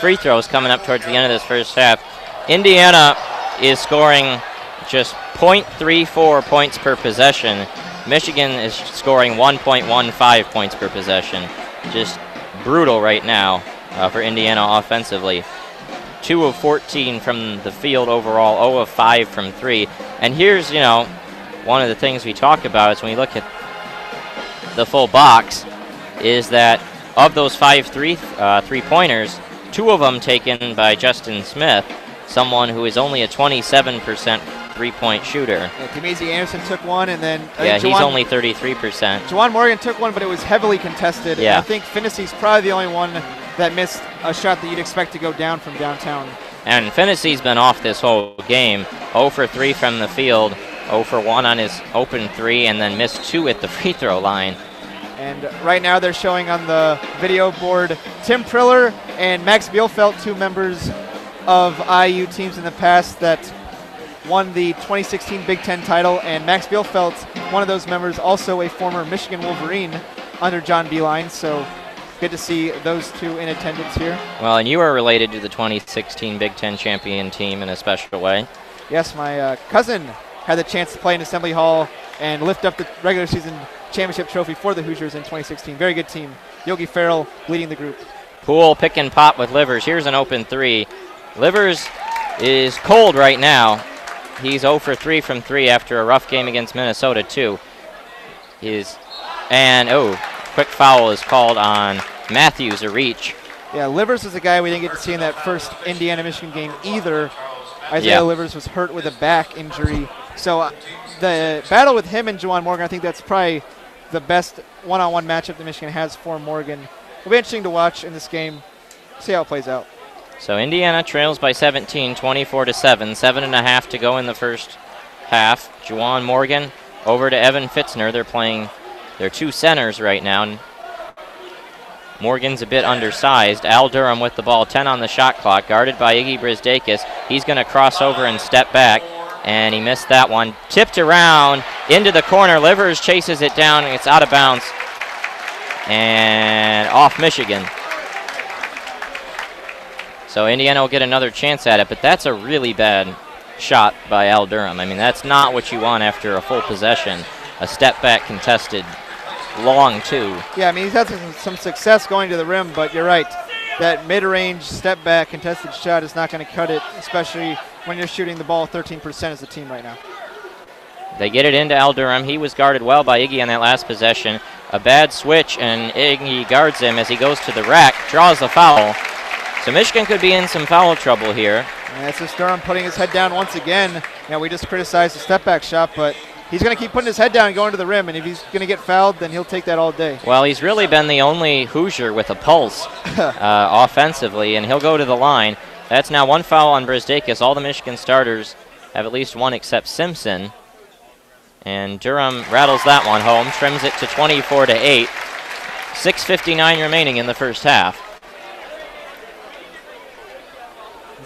free throws coming up towards the end of this first half. Indiana is scoring just .34 points per possession. Michigan is scoring 1.15 points per possession. Just brutal right now for Indiana offensively. 2 of 14 from the field overall, 0 of 5 from 3. And here's, one of the things we talk about is when we look at the full box, is that of those 5 three-pointers, 2 of them taken by Justin Smith, someone who is only a 27% three-point shooter. Yeah, Demezi Anderson took one, and then he's only 33%. Juwan Morgan took one, but it was heavily contested. Yeah. And I think Finney's probably the only one that missed a shot that you'd expect to go down from downtown. And Finney's been off this whole game. 0 for 3 from the field, 0 for 1 on his open 3, and then missed 2 at the free throw line. And right now they're showing on the video board Tim Priller and Max Bielfeldt, 2 members of IU teams in the past that won the 2016 Big Ten title. And Max Bielfeldt, one of those members, also a former Michigan Wolverine under John Beilein. So good to see those two in attendance here. Well, and you are related to the 2016 Big Ten champion team in a special way. Yes, my cousin had the chance to play in Assembly Hall and lift up the regular season championship trophy for the Hoosiers in 2016. Very good team. Yogi Farrell leading the group. Poole pick and pop with Livers. Here's an open three. Livers is cold right now. He's 0 for 3 from 3 after a rough game against Minnesota, too. Quick foul is called on Matthews, a reach. Yeah, Livers is a guy we didn't get to see in that first Indiana-Michigan game either. Isaiah Livers was hurt with a back injury. So the battle with him and Juwan Morgan, I think that's probably the best one-on-one matchup that Michigan has for Morgan. It'll be interesting to watch in this game, see how it plays out. So Indiana trails by 17, 24-7, 7.5 to go in the first half. Juwan Morgan over to Evan Fitzner. They're playing their two centers right now. Morgan's a bit undersized. Al Durham with the ball, 10 on the shot clock, guarded by Iggy Brisdakis. He's going to cross over and step back, and he missed that one. Tipped around into the corner. Livers chases it down, and it's out of bounds and off Michigan. So Indiana will get another chance at it, but that's a really bad shot by Al Durham. I mean, that's not what you want after a full possession. A step back contested long, too. Yeah, I mean, he's had some success going to the rim, but you're right. That mid-range step back contested shot is not going to cut it, especially when you're shooting the ball 13% as a team right now. They get it into Al Durham. He was guarded well by Iggy on that last possession. A bad switch, and Iggy guards him as he goes to the rack, draws the foul. So Michigan could be in some foul trouble here. And that's just Durham putting his head down once again. You know, we just criticized the step-back shot, but he's going to keep putting his head down and going to the rim, and if he's going to get fouled, then he'll take that all day. Well, he's really been the only Hoosier with a pulse offensively, and he'll go to the line. That's now one foul on Brisdakis. All the Michigan starters have at least one except Simpson. And Durham rattles that one home, trims it to 24-8. 6:59 remaining in the first half.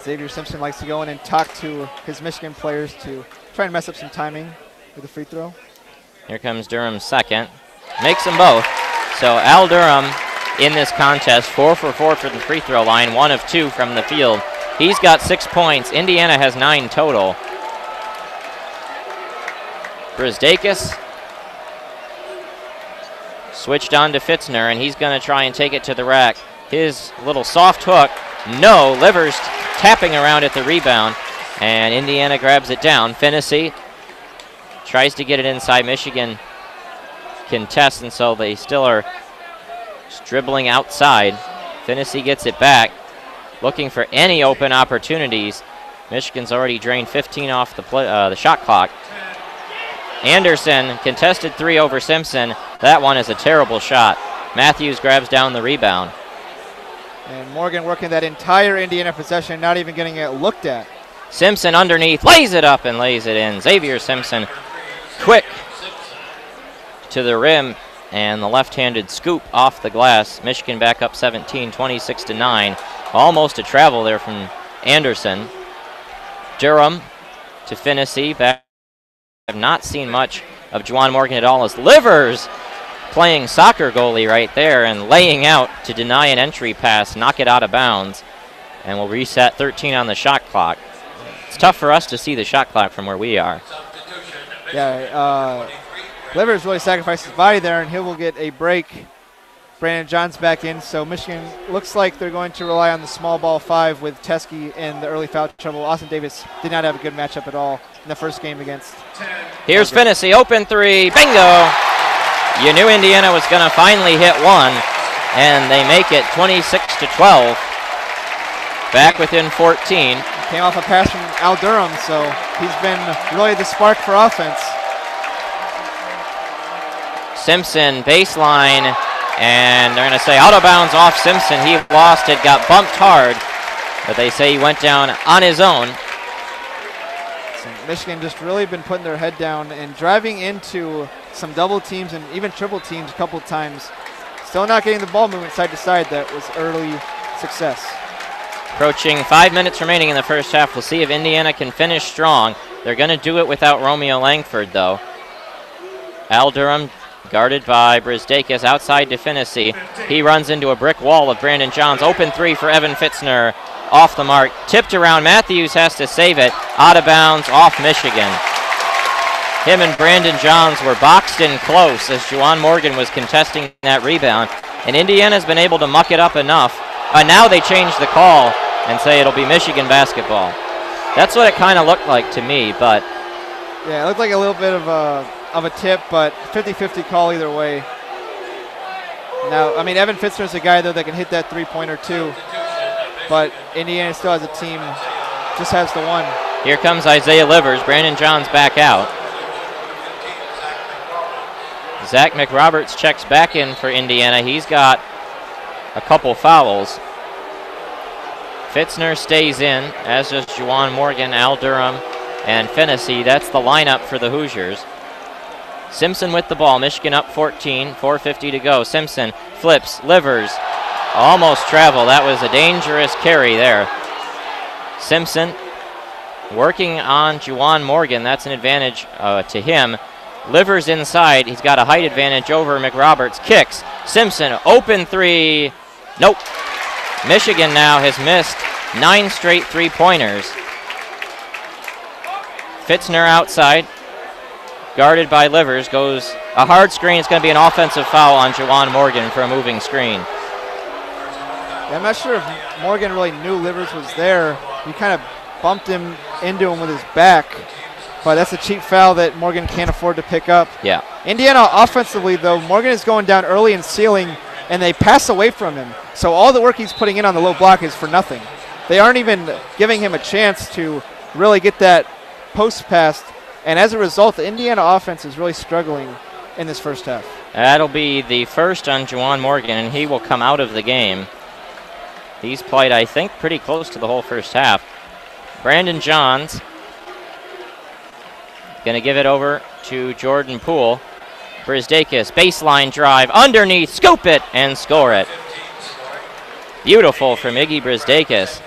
Xavier Simpson likes to go in and talk to his Michigan players to try and mess up some timing with the free throw. Here comes Durham's second. Makes them both. So Al Durham in this contest, 4 for 4 for the free throw line, 1 of 2 from the field. He's got 6 points. Indiana has 9 total. Brisdakis switched on to Fitzner, and he's going to try and take it to the rack. His little soft hook. No, Livers tapping around at the rebound, and Indiana grabs it down. Finnessy tries to get it inside. Michigan contests, and so they still are dribbling outside. Finnessy gets it back, looking for any open opportunities. Michigan's already drained 15 off the shot clock. Anderson, contested 3 over Simpson. That one is a terrible shot. Matthews grabs down the rebound. And Morgan working that entire Indiana possession, not even getting it looked at. Simpson underneath, lays it up and lays it in. Xavier Simpson, quick to the rim, and the left-handed scoop off the glass. Michigan back up 17, 26-9. Almost a travel there from Anderson. Durham to Finnessy. Back. I've not seen much of Juwan Morgan at all as Livers playing soccer goalie right there and laying out to deny an entry pass, knock it out of bounds, and we'll reset 13 on the shot clock. It's tough for us to see the shot clock from where we are. Yeah, Livers really sacrificed his body there, and he will get a break. Brandon John's back in, so Michigan looks like they're going to rely on the small ball 5 with Teskey in the early foul trouble. Austin Davis did not have a good matchup at all in the first game against. Here's Finnessy, open 3, bingo! You knew Indiana was going to finally hit one, and they make it 26-12. Back within 14. Came off a pass from Al Durham, so he's been really the spark for offense. Simpson, baseline, and they're going to say out of bounds off Simpson. He lost it, got bumped hard, but they say he went down on his own. So Michigan just really been putting their head down and driving into some double teams and even triple teams a couple times. Still not getting the ball movement side to side. That was early success. Approaching 5 minutes remaining in the first half. We'll see if Indiana can finish strong. They're going to do it without Romeo Langford, though. Al Durham Guarded by Brzdakis, outside to Finnessy. He runs into a brick wall of Brandon Johns. Open three for Evan Fitzner. Off the mark, tipped around. Matthews has to save it. Out of bounds, off Michigan. Him and Brandon Johns were boxed in close as Juwan Morgan was contesting that rebound. And Indiana's been able to muck it up enough. Now they change the call and say it'll be Michigan basketball. That's what it kind of looked like to me, but... Yeah, it looked like a little bit of a tip, but 50-50 call either way. Now, I mean, Evan Fitzner's a guy, though, that can hit that three-pointer, too. But Indiana still has a team, just has the one. Here comes Isaiah Livers. Brandon Johns back out. Zach McRoberts checks back in for Indiana. He's got a couple fouls. Fitzner stays in, as does Juwan Morgan, Al Durham, and Finnessy. That's the lineup for the Hoosiers. Simpson with the ball. Michigan up 14, 4:50 to go. Simpson flips, Livers, almost travel. That was a dangerous carry there. Simpson working on Juwan Morgan. That's an advantage to him. Livers inside. He's got a height advantage over McRoberts. Kicks. Simpson, open three. Nope. Michigan now has missed 9 straight three-pointers. Fitzner outside. Guarded by Livers. Goes a hard screen. It's going to be an offensive foul on Juwan Morgan for a moving screen. Yeah, I'm not sure if Morgan really knew Livers was there. He kind of bumped him into him with his back. But that's a cheap foul that Morgan can't afford to pick up. Yeah. Indiana offensively, though, Morgan is going down early and sealing, and they pass away from him. So all the work he's putting in on the low block is for nothing. They aren't even giving him a chance to really get that post passed. And as a result, the Indiana offense is really struggling in this first half. That'll be the first on Juwan Morgan, and he will come out of the game. He's played, I think, pretty close to the whole first half. Brandon Johns going to give it over to Jordan Poole. Brzdakis, baseline drive, underneath, scoop it, and score it. Beautiful from Iggy Brzdakis.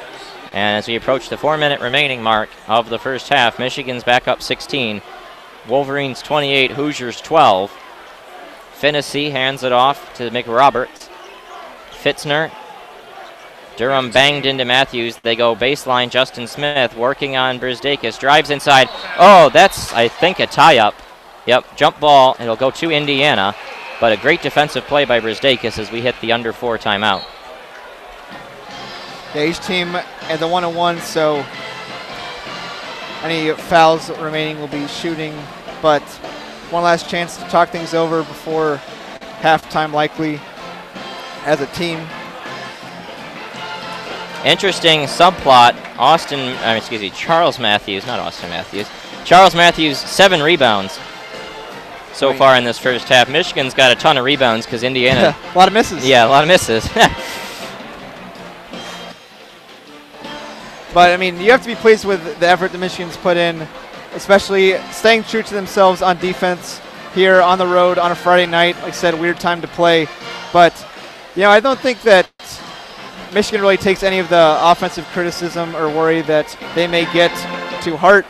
And as we approach the 4-minute remaining mark of the first half, Michigan's back up 16. Wolverines 28, Hoosiers 12. Finnessy hands it off to McRoberts. Fitzner. Durham banged into Matthews. They go baseline. Justin Smith working on Brzdakis. Drives inside. Oh, that's, I think, a tie-up. Yep, jump ball. It'll go to Indiana. But a great defensive play by Brzdakis as we hit the under 4 timeout. Yeah, each team at the 1-on-1, so any fouls remaining will be shooting. But one last chance to talk things over before halftime likely as a team. Interesting subplot. Charles Matthews, not Austin Matthews. Charles Matthews, 7 rebounds so far in this first half. Michigan's got a ton of rebounds because Indiana. A lot of misses. Yeah, a lot of misses. But, I mean, you have to be pleased with the effort the Michigan's put in, especially staying true to themselves on defense here on the road on a Friday night. Like I said, weird time to play. But, you know, I don't think that Michigan really takes any of the offensive criticism or worry that they may get to heart.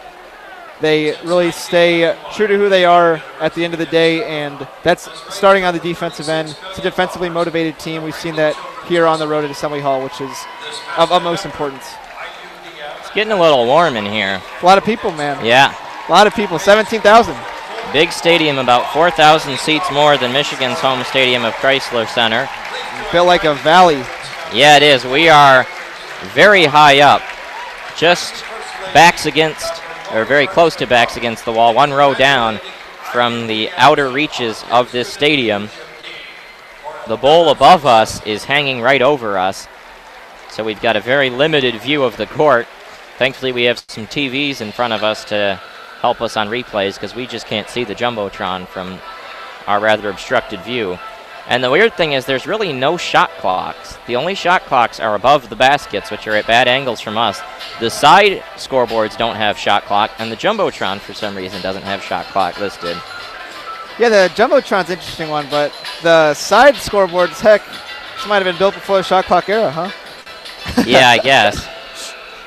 They really stay true to who they are at the end of the day, and that's starting on the defensive end. It's a defensively motivated team. We've seen that here on the road at Assembly Hall, which is of utmost importance. It's getting a little warm in here. A lot of people, man. Yeah. A lot of people, 17,000. Big stadium, about 4,000 seats more than Michigan's home stadium of Chrysler Center. Built like a valley. Yeah, it is. We are very high up, just backs against, or very close to backs against the wall, 1 row down from the outer reaches of this stadium. The bowl above us is hanging right over us, so we've got a very limited view of the court. Thankfully, we have some TVs in front of us to help us on replays because we just can't see the Jumbotron from our rather obstructed view. And the weird thing is there's really no shot clocks. The only shot clocks are above the baskets, which are at bad angles from us. The side scoreboards don't have shot clock, and the Jumbotron, for some reason, doesn't have shot clock listed. Yeah, the Jumbotron's an interesting one, but the side scoreboards, heck, this might have been built before the shot clock era, huh? Yeah, I guess.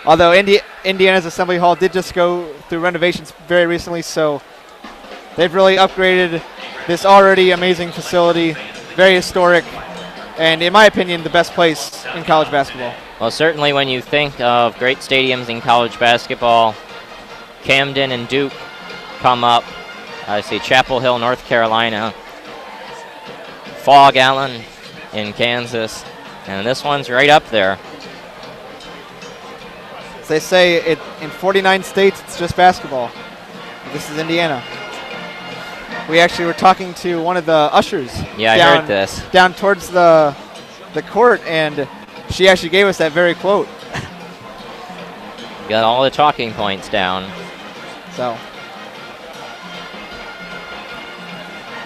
Although Indiana's Assembly Hall did just go through renovations very recently, so they've really upgraded this already amazing facility, very historic, and in my opinion, the best place in college basketball. Well, certainly when you think of great stadiums in college basketball, Camden and Duke come up. I see Chapel Hill, North Carolina, Fog Allen in Kansas, and this one's right up there. As they say, in 49 states, it's just basketball. This is Indiana. We actually were talking to one of the ushers. Yeah, I heard this. Down towards the court, and she actually gave us that very quote. Got all the talking points down. So.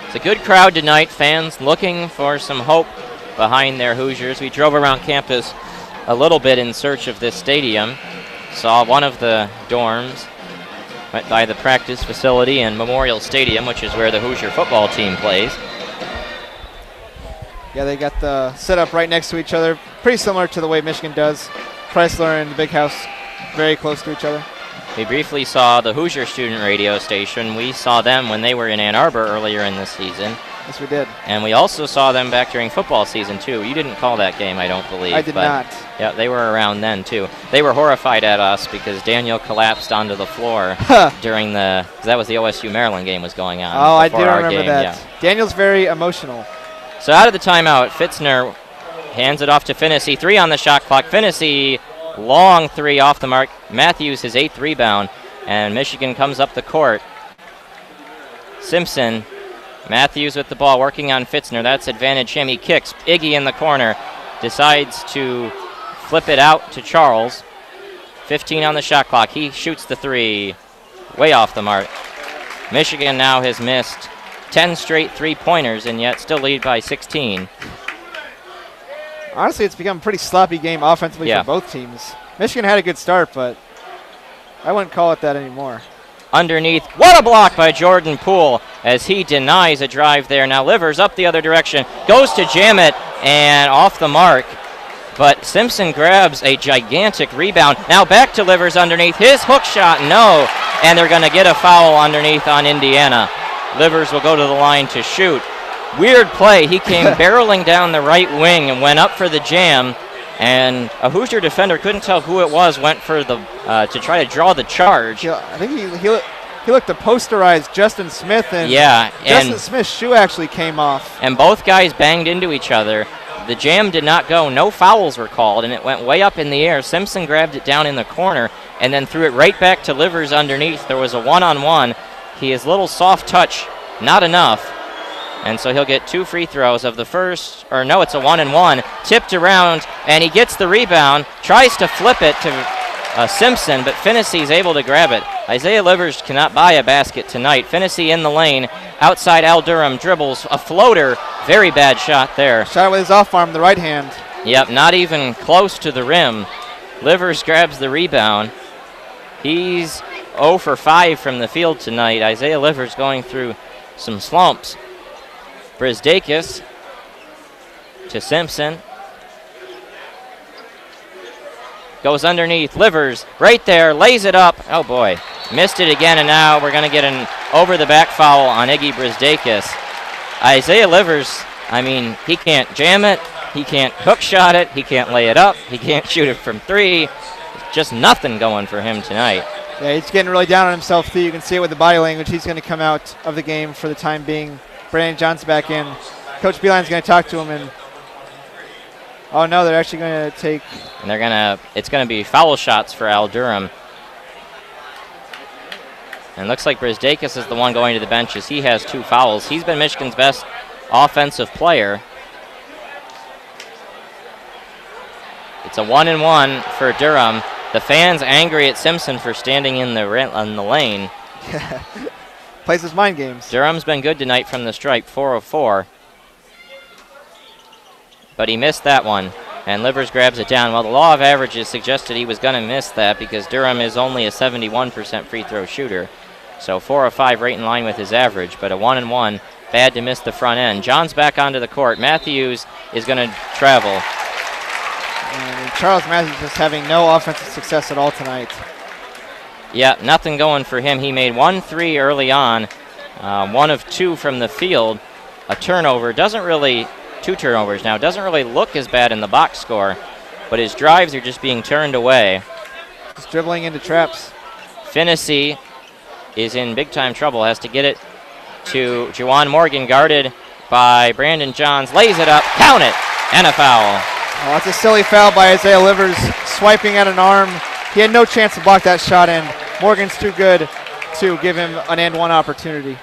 It's a good crowd tonight. Fans looking for some hope behind their Hoosiers. We drove around campus a little bit in search of this stadium. Saw one of the dorms. Went by the practice facility and Memorial Stadium, which is where the Hoosier football team plays. Yeah, they got the setup right next to each other. Pretty similar to the way Michigan does. Chrysler and the Big House very close to each other. We briefly saw the Hoosier student radio station. We saw them when they were in Ann Arbor earlier in the season. Yes, we did. And we also saw them back during football season, too. You didn't call that game, I don't believe. I did not. Yeah, they were around then, too. They were horrified at us because Daniel collapsed onto the floor during the, because that was the OSU-Maryland game was going on. Oh, I do remember game, that. Yeah. Daniel's very emotional. So out of the timeout, Fitzner hands it off to Finney. 3 on the shot clock. Finney, long 3 off the mark. Matthews, his 8th rebound. And Michigan comes up the court. Simpson, Matthews with the ball, working on Fitzner. That's advantage him. He kicks. Iggy in the corner. Decides to flip it out to Charles. 15 on the shot clock. He shoots the 3. Way off the mark. Michigan now has missed 10 straight 3-pointers and yet still lead by 16. Honestly, it's become a pretty sloppy game offensively for both teams. Michigan had a good start, but I wouldn't call it that anymore. Underneath, what a block by Jordan Poole as he denies a drive there. Now Livers up the other direction, goes to jam it, and off the mark. But Simpson grabs a gigantic rebound. Now back to Livers underneath. His hook shot, no. And they're going to get a foul underneath on Indiana. Livers will go to the line to shoot. Weird play. He came barreling down the right wing and went up for the jam. And a Hoosier defender, couldn't tell who it was, went for the to try to draw the charge. Yeah, I think he looked to posterize Justin Smith, and Justin Smith's shoe actually came off. And both guys banged into each other. The jam did not go. No fouls were called, and it went way up in the air. Simpson grabbed it down in the corner and then threw it right back to Livers underneath. There was a one-on-one. His little soft touch, not enough. And so he'll get 2 free throws of the first, or no, it's a 1-and-1. Tipped around, and he gets the rebound, tries to flip it to Simpson, but Finney's able to grab it. Isaiah Livers cannot buy a basket tonight. Finney in the lane, outside Al Durham, dribbles a floater. Very bad shot there. Shot with his off arm, the right hand. Yep, not even close to the rim. Livers grabs the rebound. He's 0 for 5 from the field tonight. Isaiah Livers going through some slumps. Brisdakis to Simpson. Goes underneath. Livers right there, lays it up. Oh boy, missed it again, and now we're going to get an over-the-back foul on Iggy Brisdakis. Isaiah Livers, I mean, he can't jam it, he can't hook shot it, he can't lay it up, he can't shoot it from 3. Just nothing going for him tonight. Yeah, he's getting really down on himself, too. You can see it with the body language. He's going to come out of the game for the time being. Brandon Johnson back in. Coach Beeline's going to talk to him, and oh no, they're actually going to take. And it's going to be foul shots for Al Durham. And looks like Brisdakis is the one going to the bench as he has 2 fouls. He's been Michigan's best offensive player. It's a 1-and-1 for Durham. The fans angry at Simpson for standing in the lane. Plays his mind games. Durham's been good tonight from the stripe, 4 of 4. But he missed that one, and Livers grabs it down. Well, the law of averages suggested he was going to miss that because Durham is only a 71% free throw shooter. So 4 of 5 right in line with his average, but a 1-and-1. Bad to miss the front end. John's back onto the court. Matthews is going to travel. And Charles Matthews is having no offensive success at all tonight. Yeah, nothing going for him. He made 1 3 early on, 1 of 2 from the field. A turnover. Doesn't really, 2 turnovers now. Doesn't really look as bad in the box score, but his drives are just being turned away. He's dribbling into traps. Finney is in big time trouble. Has to get it to Juwan Morgan, guarded by Brandon Johns. Lays it up. Count it. And a foul. Oh, that's a silly foul by Isaiah Livers, swiping at an arm. He had no chance to block that shot, and Morgan's too good to give him an and one opportunity.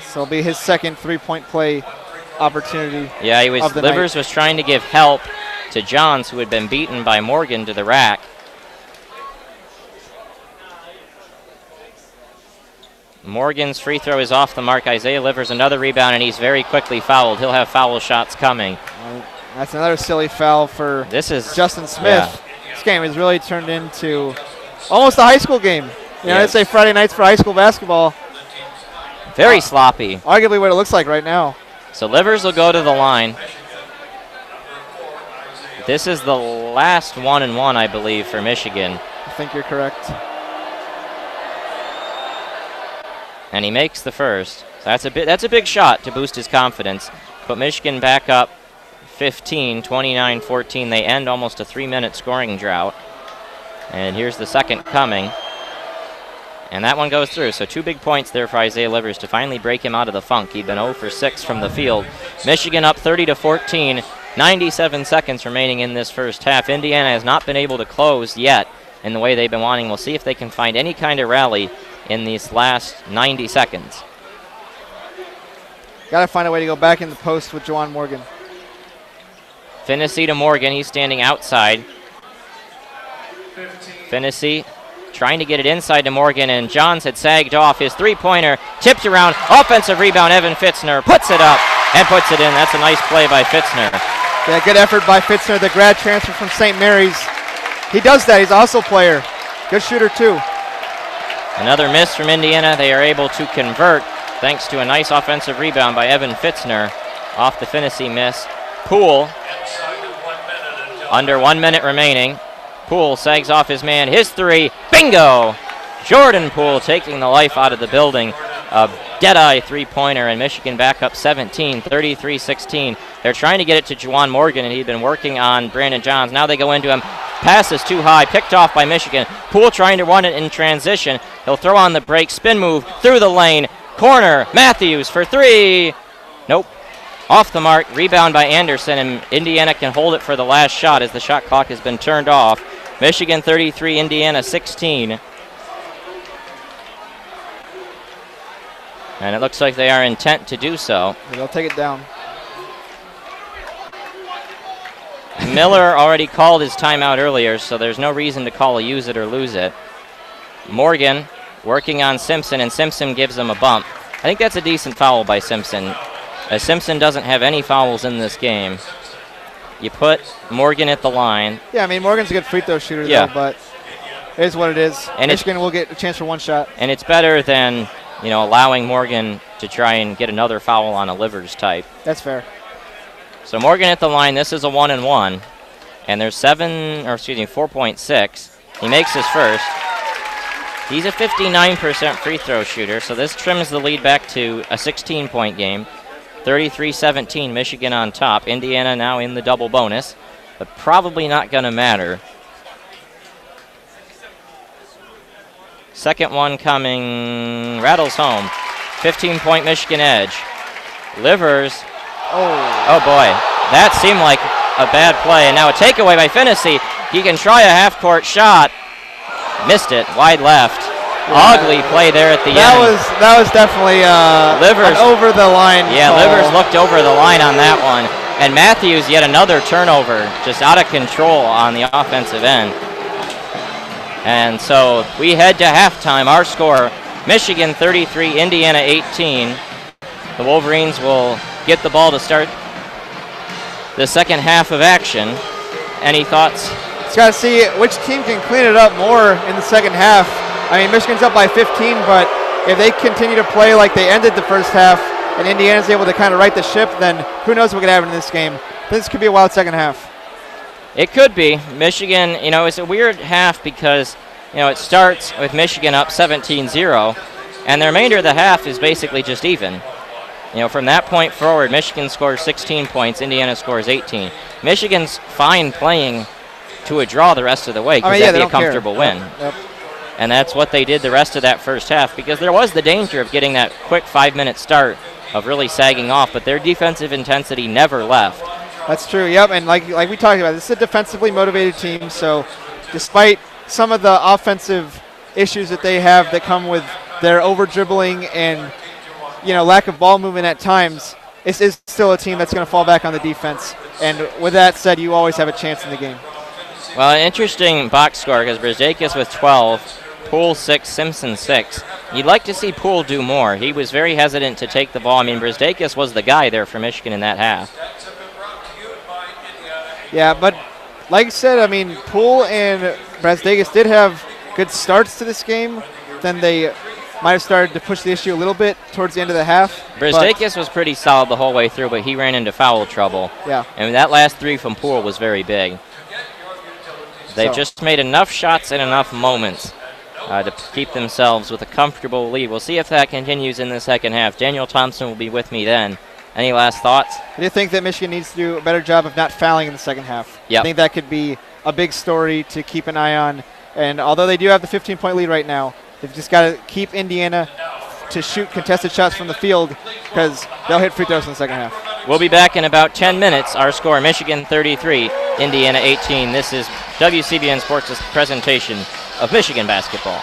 So it'll be his second three-point play opportunity. Yeah, Livers was trying to give help to Johns, who had been beaten by Morgan to the rack. Morgan's free throw is off the mark. Isaiah Livers another rebound, and he's very quickly fouled. He'll have foul shots coming. That's another silly foul for Justin Smith. Yeah. This game has really turned into almost a high school game. You know, I'd say Friday nights for high school basketball. Very sloppy. Arguably what it looks like right now. So Livers will go to the line. This is the last 1-and-1, I believe, for Michigan. I think you're correct. And he makes the first. So that's a big shot to boost his confidence. Put Michigan back up 15, 29-14. They end almost a 3-minute scoring drought. And here's the second coming. And that one goes through. So 2 big points there for Isaiah Livers to finally break him out of the funk. He'd been 0 for 6 from the field. Michigan up 30-14. 97 seconds remaining in this first half. Indiana has not been able to close yet in the way they've been wanting. We'll see if they can find any kind of rally in these last 90 seconds. Got to find a way to go back in the post with Juwan Morgan. Finney to Morgan. He's standing outside. Finney trying to get it inside to Morgan, and Johns had sagged off. His three-pointer tipped around. Offensive rebound. Evan Fitzner puts it up and puts it in. That's a nice play by Fitzner. Yeah, good effort by Fitzner, the grad transfer from St. Mary's. He does that. He's also a player. Good shooter, too. Another miss from Indiana. They are able to convert thanks to a nice offensive rebound by Evan Fitzner off the Finney miss. Poole, under 1 minute remaining. Poole sags off his man. His three. Bingo! Jordan Poole taking the life out of the building. A dead-eye three-pointer, and Michigan back up 17, 33-16. They're trying to get it to Juwan Morgan, and he'd been working on Brandon Johns. Now they go into him. Pass is too high, picked off by Michigan. Poole trying to run it in transition. He'll throw on the break, spin move through the lane. Corner, Matthews for 3. Nope. Off the mark, rebound by Anderson, and Indiana can hold it for the last shot as the shot clock has been turned off. Michigan 33, Indiana 16. And it looks like they are intent to do so. They'll take it down. Miller already called his timeout earlier, so there's no reason to call a use it or lose it. Morgan working on Simpson, and Simpson gives him a bump. I think that's a decent foul by Simpson, as Simpson doesn't have any fouls in this game. You put Morgan at the line. Yeah, I mean, Morgan's a good free throw shooter, though, but it is what it is. And Michigan will get a chance for one shot. And it's better than, you know, allowing Morgan to try and get another foul on a Livers type. That's fair. So Morgan at the line. This is a 1-and-1. And there's 4.6. He makes his first. He's a 59% free throw shooter, so this trims the lead back to a 16-point game. 33-17, Michigan on top. Indiana now in the double bonus, but probably not going to matter. Second one coming, rattles home. 15-point Michigan edge. Livers. Oh boy, that seemed like a bad play. And now a takeaway by Finney. He can try a half-court shot. Missed it, wide left. Ugly play there at the end. That was definitely Livers over the line. Yeah, Livers looked over the line on that one. And Matthews, yet another turnover, just out of control on the offensive end. And so we head to halftime. Our score, Michigan 33, Indiana 18. The Wolverines will get the ball to start the second half of action. Any thoughts? It's got to see which team can clean it up more in the second half. I mean, Michigan's up by 15, but if they continue to play like they ended the first half and Indiana's able to kind of right the ship, then who knows what could happen in this game. This could be a wild second half. It could be. Michigan, you know, it's a weird half because, you know, it starts with Michigan up 17-0, And the remainder of the half is basically just even. You know, from that point forward, Michigan scores 16 points, Indiana scores 18. Michigan's fine playing to a draw the rest of the way because that'd be a comfortable win. Yep. And that's what they did the rest of that first half, because there was the danger of getting that quick 5-minute start of really sagging off, but their defensive intensity never left. That's true, yep, and like we talked about, this is a defensively motivated team, so despite some of the offensive issues that they have that come with their over-dribbling and, you know, lack of ball movement at times, this is still a team that's going to fall back on the defense. And with that said, you always have a chance in the game. Well, an interesting box score because Brzezinski with 12, Poole 6, Simpson 6. You'd like to see Poole do more. He was very hesitant to take the ball. I mean, Brzezinski was the guy there for Michigan in that half. Yeah, but like I said, I mean, Poole and Brzezinski did have good starts to this game. Then they might have started to push the issue a little bit towards the end of the half. Brzezinski was pretty solid the whole way through, but he ran into foul trouble. Yeah. And that last three from Poole was very big. They just made enough shots in enough moments to keep themselves with a comfortable lead. We'll see if that continues in the second half. Daniel Thompson will be with me then. Any last thoughts? I do think that Michigan needs to do a better job of not fouling in the second half. Yep. I think that could be a big story to keep an eye on. And although they do have the 15-point lead right now, they've just got to keep Indiana to shoot contested shots from the field because they'll hit free throws in the second half. We'll be back in about 10 minutes. Our score, Michigan 33, Indiana 18. This is WCBN Sports' presentation of Michigan basketball.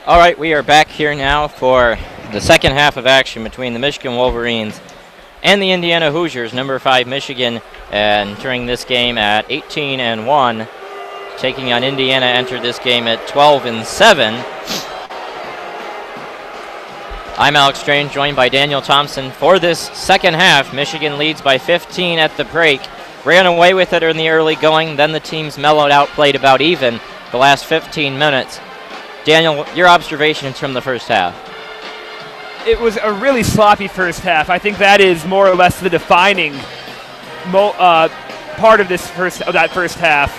All right, we are back here now for the second half of action between the Michigan Wolverines and the Indiana Hoosiers. Number 5 Michigan entering this game at 18-1. Taking on Indiana, entered this game at 12-7. I'm Alex Strange, joined by Daniel Thompson. For this second half, Michigan leads by 15 at the break. Ran away with it in the early going, then the teams mellowed out, played about even the last 15 minutes. Daniel, your observations from the first half. It was a really sloppy first half. I think that is more or less the defining part of that first half.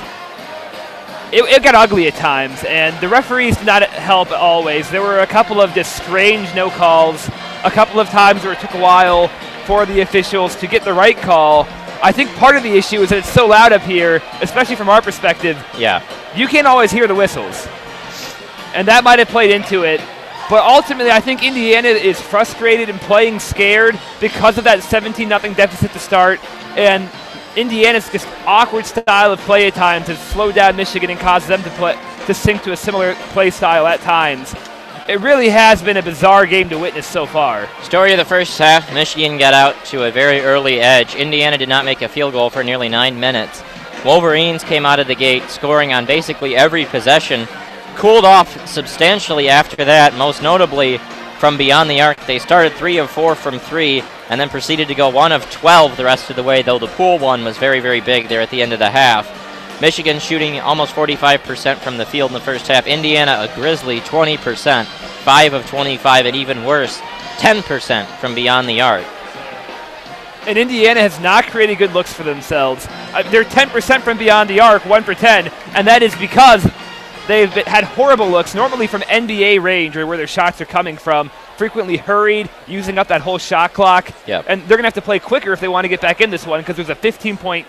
It got ugly at times, and the referees did not help always. There were a couple of just strange no calls, a couple of times where it took a while for the officials to get the right call. I think part of the issue is that it's so loud up here, especially from our perspective. Yeah. You can't always hear the whistles, and that might have played into it. But ultimately, I think Indiana is frustrated and playing scared because of that 17-0 deficit to start, and Indiana's just awkward style of play at times has slowed down Michigan and caused them to sink to a similar play style at times. It really has been a bizarre game to witness so far. Story of the first half, Michigan got out to a very early edge. Indiana did not make a field goal for nearly 9 minutes. Wolverines came out of the gate scoring on basically every possession. Cooled off substantially after that, most notably from beyond the arc. They started 3 of 4 from 3 and then proceeded to go 1 of 12 the rest of the way, though the pool one was very, very big there at the end of the half. Michigan shooting almost 45% from the field in the first half. Indiana, a grisly 20%, 5 of 25, and even worse, 10% from beyond the arc. And Indiana has not created good looks for themselves. They're 10% from beyond the arc, 1 for 10, and that is because they've had horrible looks, normally from NBA range or where their shots are coming from, frequently hurried, using up that whole shot clock. Yep. And they're going to have to play quicker if they want to get back in this one because there's a 15-point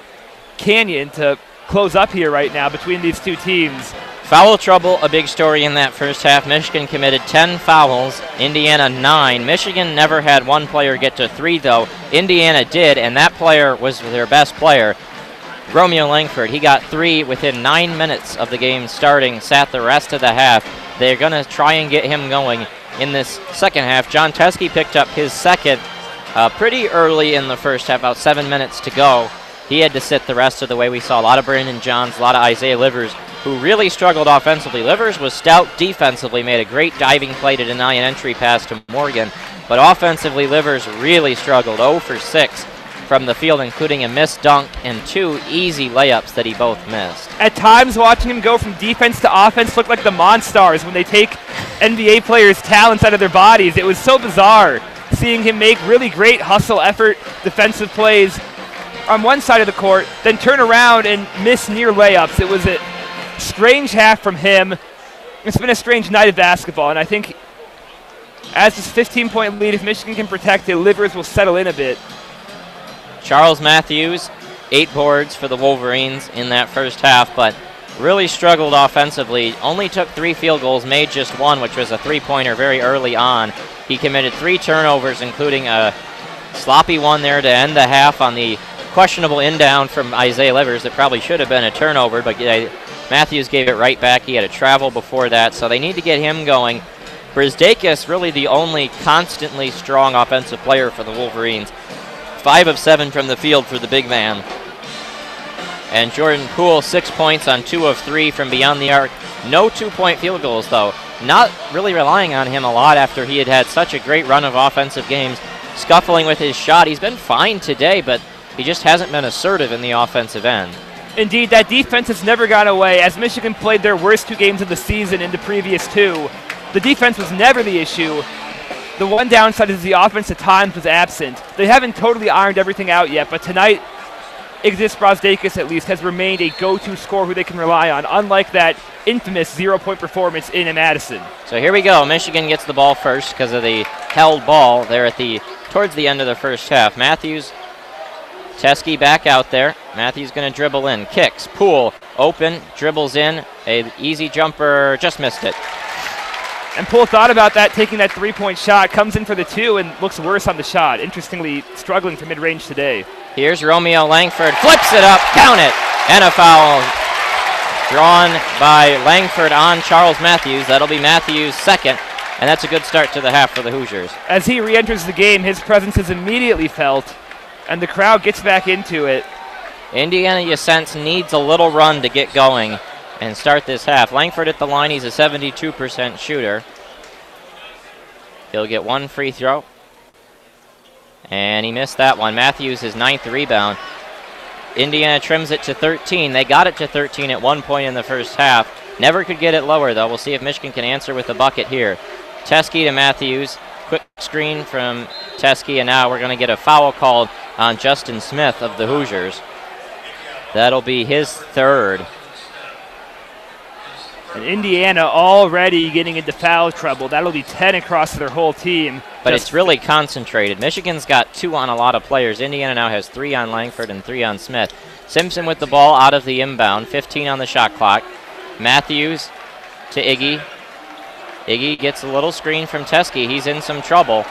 canyon to close up here right now between these two teams. Foul trouble, a big story in that first half. Michigan committed 10 fouls, Indiana 9. Michigan never had one player get to 3, though. Indiana did, and that player was their best player. Romeo Langford, he got 3 within 9 minutes of the game starting, sat the rest of the half. They're going to try and get him going in this second half. John Teske picked up his second pretty early in the first half, about 7 minutes to go. He had to sit the rest of the way. We saw a lot of Brandon Johns, a lot of Isaiah Livers, who really struggled offensively. Livers was stout defensively, made a great diving play to deny an entry pass to Morgan. But offensively, Livers really struggled, 0 for 6 from the field, including a missed dunk and 2 easy layups that he both missed. At times, watching him go from defense to offense looked like the Monstars when they take NBA players' talents out of their bodies. It was so bizarre seeing him make really great hustle effort defensive plays on one side of the court, then turn around and miss near layups. It was a strange half from him. It's been a strange night of basketball, and I think as this 15-point lead, if Michigan can protect it, Livers will settle in a bit. Charles Matthews, 8 boards for the Wolverines in that first half, but really struggled offensively. Only took 3 field goals, made just 1, which was a 3-pointer very early on. He committed 3 turnovers, including a sloppy one there to end the half on the questionable in-down from Isaiah Livers that probably should have been a turnover, but Matthews gave it right back. He had a travel before that, so they need to get him going. Brizdeikis, really the only constantly strong offensive player for the Wolverines. 5 of 7 from the field for the big man. And Jordan Poole, 6 points on 2 of 3 from beyond the arc. No 2-point field goals, though. Not really relying on him a lot after he had had such a great run of offensive games. Scuffling with his shot. He's been fine today, but he just hasn't been assertive in the offensive end. Indeed, that defense has never gone away. As Michigan played their worst 2 games of the season in the previous 2, the defense was never the issue. The one downside is the offense at times was absent. They haven't totally ironed everything out yet, but tonight, Ignas Brazdeikis at least has remained a go-to scorer who they can rely on, unlike that infamous 0-point performance in Madison. So here we go. Michigan gets the ball first because of the held ball there towards the end of the first half. Matthews, Teske back out there. Matthews going to dribble in, kicks, Poole, open, dribbles in, a easy jumper, just missed it. And Poole thought about that, taking that 3-point shot, comes in for the 2 and looks worse on the shot. Interestingly, struggling from mid-range today. Here's Romeo Langford, flips it up, count it, and a foul. drawn by Langford on Charles Matthews. That'll be Matthews' second, and that's a good start to the half for the Hoosiers. As he re-enters the game, his presence is immediately felt, and the crowd gets back into it. Indiana, you sense, needs a little run to get going and start this half. Langford at the line, he's a 72% shooter. He'll get one free throw. And he missed that one. Matthews, his 9th rebound. Indiana trims it to 13. They got it to 13 at one point in the first half. Never could get it lower, though. We'll see if Michigan can answer with a bucket here. Teskey to Matthews. Quick screen from Teskey, and now we're going to get a foul called on Justin Smith of the Hoosiers. That'll be his third. And Indiana already getting into foul trouble. That'll be 10 across their whole team. But it's really concentrated. Michigan's got 2 on a lot of players. Indiana now has 3 on Langford and 3 on Smith. Simpson with the ball out of the inbound, 15 on the shot clock. Matthews to Iggy. Iggy gets a little screen from Teskey. He's in some trouble.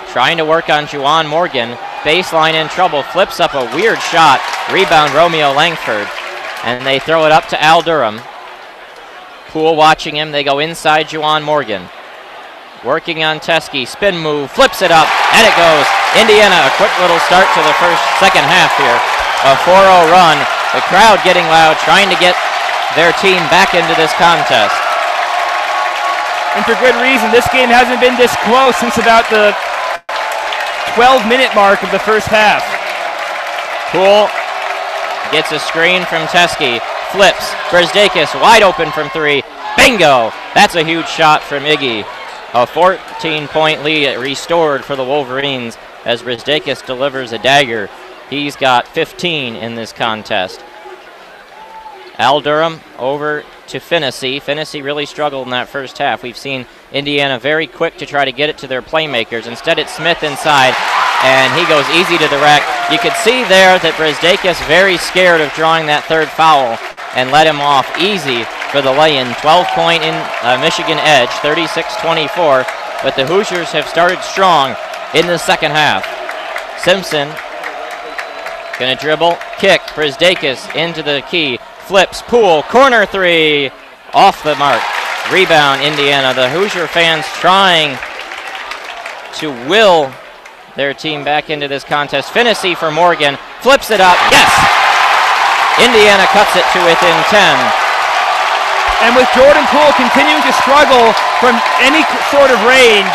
Trying to work on Juwan Morgan. Baseline in trouble. Flips up a weird shot. Rebound Romeo Langford. And they throw it up to Al Durham. Poole watching him. They go inside Juwan Morgan. Working on Teskey. Spin move. Flips it up. And it goes. Indiana, a quick little start to the second half here. A 4-0 run. The crowd getting loud, trying to get their team back into this contest. And for good reason. This game hasn't been this close since about the 12-minute mark of the first half. Poole gets a screen from Teskey. Flips. Brzdakis wide open from 3. Bingo! That's a huge shot from Iggy. A 14-point lead restored for the Wolverines as Brzdakis delivers a dagger. He's got 15 in this contest. Al Durham over to Finnessy. Finnessy really struggled in that first half. We've seen Indiana very quick to try to get it to their playmakers. Instead, it's Smith inside, and he goes easy to the rack. You could see there that Brzdakis very scared of drawing that third foul and let him off easy for the lay-in. 12-point in Michigan edge, 36-24. But the Hoosiers have started strong in the second half. Simpson gonna dribble, kick. Brzdakis into the key. Flips, Poole, corner 3, off the mark. Rebound, Indiana. The Hoosier fans trying to will their team back into this contest. Finnessy for Morgan, flips it up, yes! Indiana cuts it to within 10. And with Jordan Poole continuing to struggle from any sort of range,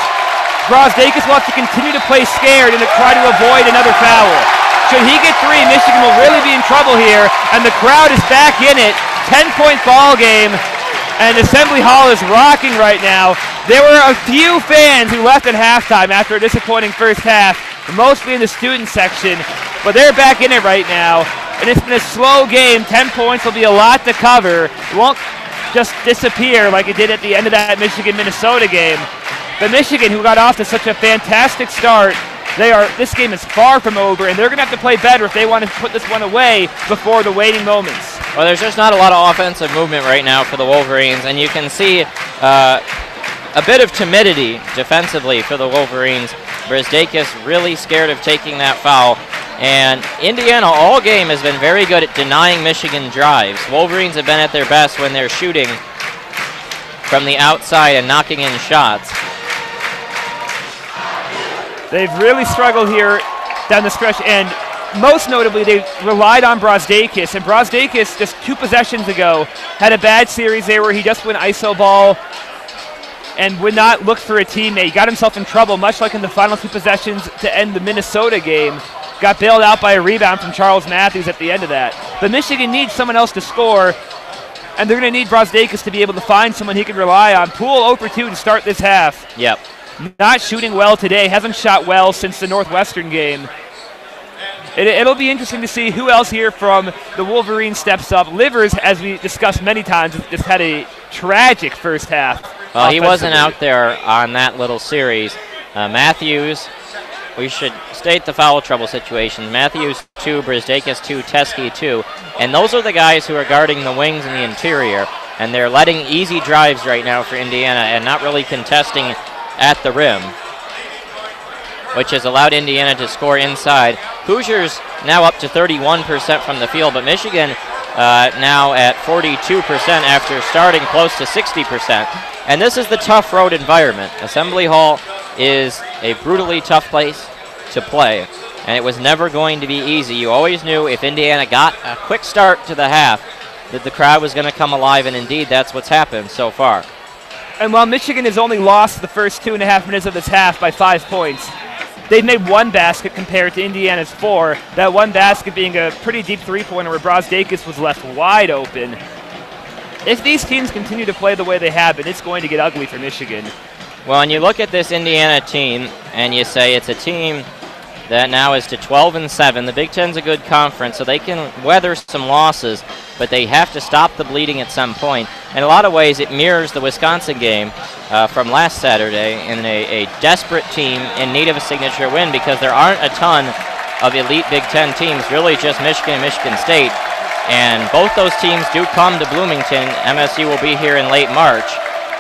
Brzdakis will have to continue to play scared and to try to avoid another foul. Should he get 3, Michigan will really be in trouble here, and the crowd is back in it. 10-point ball game, and Assembly Hall is rocking right now. There were a few fans who left at halftime after a disappointing first half, mostly in the student section, but they're back in it right now, and it's been a slow game. 10 points will be a lot to cover. It won't just disappear like it did at the end of that Michigan-Minnesota game. But Michigan, who got off to such a fantastic start, this game is far from over, and they're going to have to play better if they want to put this one away before the waiting moments. Well, there's just not a lot of offensive movement right now for the Wolverines, and you can see a bit of timidity defensively for the Wolverines. Brzdakis really scared of taking that foul, and Indiana all game has been very good at denying Michigan drives. Wolverines have been at their best when they're shooting from the outside and knocking in shots. They've really struggled here down the stretch, and most notably, they relied on Brzdakis. And Brzdakis, just 2 possessions ago, had a bad series there where he just went iso ball and would not look for a teammate. He got himself in trouble, much like in the final 2 possessions to end the Minnesota game. Got bailed out by a rebound from Charles Matthews at the end of that. But Michigan needs someone else to score, and they're going to need Brzdakis to be able to find someone he can rely on. Poole 0 for 2 to start this half. Yep. Not shooting well today, hasn't shot well since the Northwestern game. It'll be interesting to see who else here from the Wolverines steps up. Livers, as we discussed many times, just had a tragic first half. Well, he wasn't out there on that little series. Matthews, we should state the foul trouble situation. Matthews 2, Brzdakis 2, Teskey 2. And those are the guys who are guarding the wings and the interior. And they're letting easy drives right now for Indiana and not really contesting at the rim, which has allowed Indiana to score inside. Hoosiers now up to 31% from the field, but Michigan now at 42% after starting close to 60%. And this is the tough road environment. Assembly Hall is a brutally tough place to play, and it was never going to be easy. You always knew if Indiana got a quick start to the half that the crowd was going to come alive, and indeed that's what's happened so far. And while Michigan has only lost the first 2.5 minutes of this half by 5 points, they've made one basket compared to Indiana's 4, that one basket being a pretty deep three-pointer where Brazdeikis was left wide open. If these teams continue to play the way they have been, it's going to get ugly for Michigan. Well, and you look at this Indiana team, and you say it's a team that now is to 12-7. The Big Ten's a good conference, so they can weather some losses, but they have to stop the bleeding at some point. In a lot of ways, it mirrors the Wisconsin game from last Saturday in a desperate team in need of a signature win, because there aren't a ton of elite Big Ten teams, really just Michigan and Michigan State. And both those teams do come to Bloomington. MSU will be here in late March,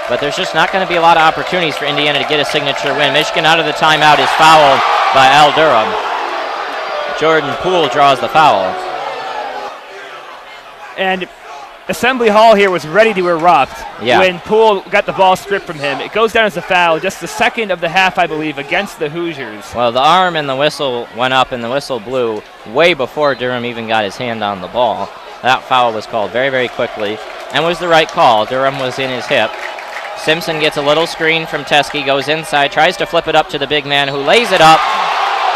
but there's just not going to be a lot of opportunities for Indiana to get a signature win. Michigan out of the timeout is fouled by Al Durham. Jordan Poole draws the foul. And Assembly Hall here was ready to erupt when Poole got the ball stripped from him. It goes down as a foul, just the second of the half, I believe, against the Hoosiers. Well, the arm and the whistle went up, and the whistle blew way before Durham even got his hand on the ball. That foul was called very, very quickly and was the right call. Durham was in his hip. Simpson gets a little screen from Teskey, goes inside, tries to flip it up to the big man, who lays it up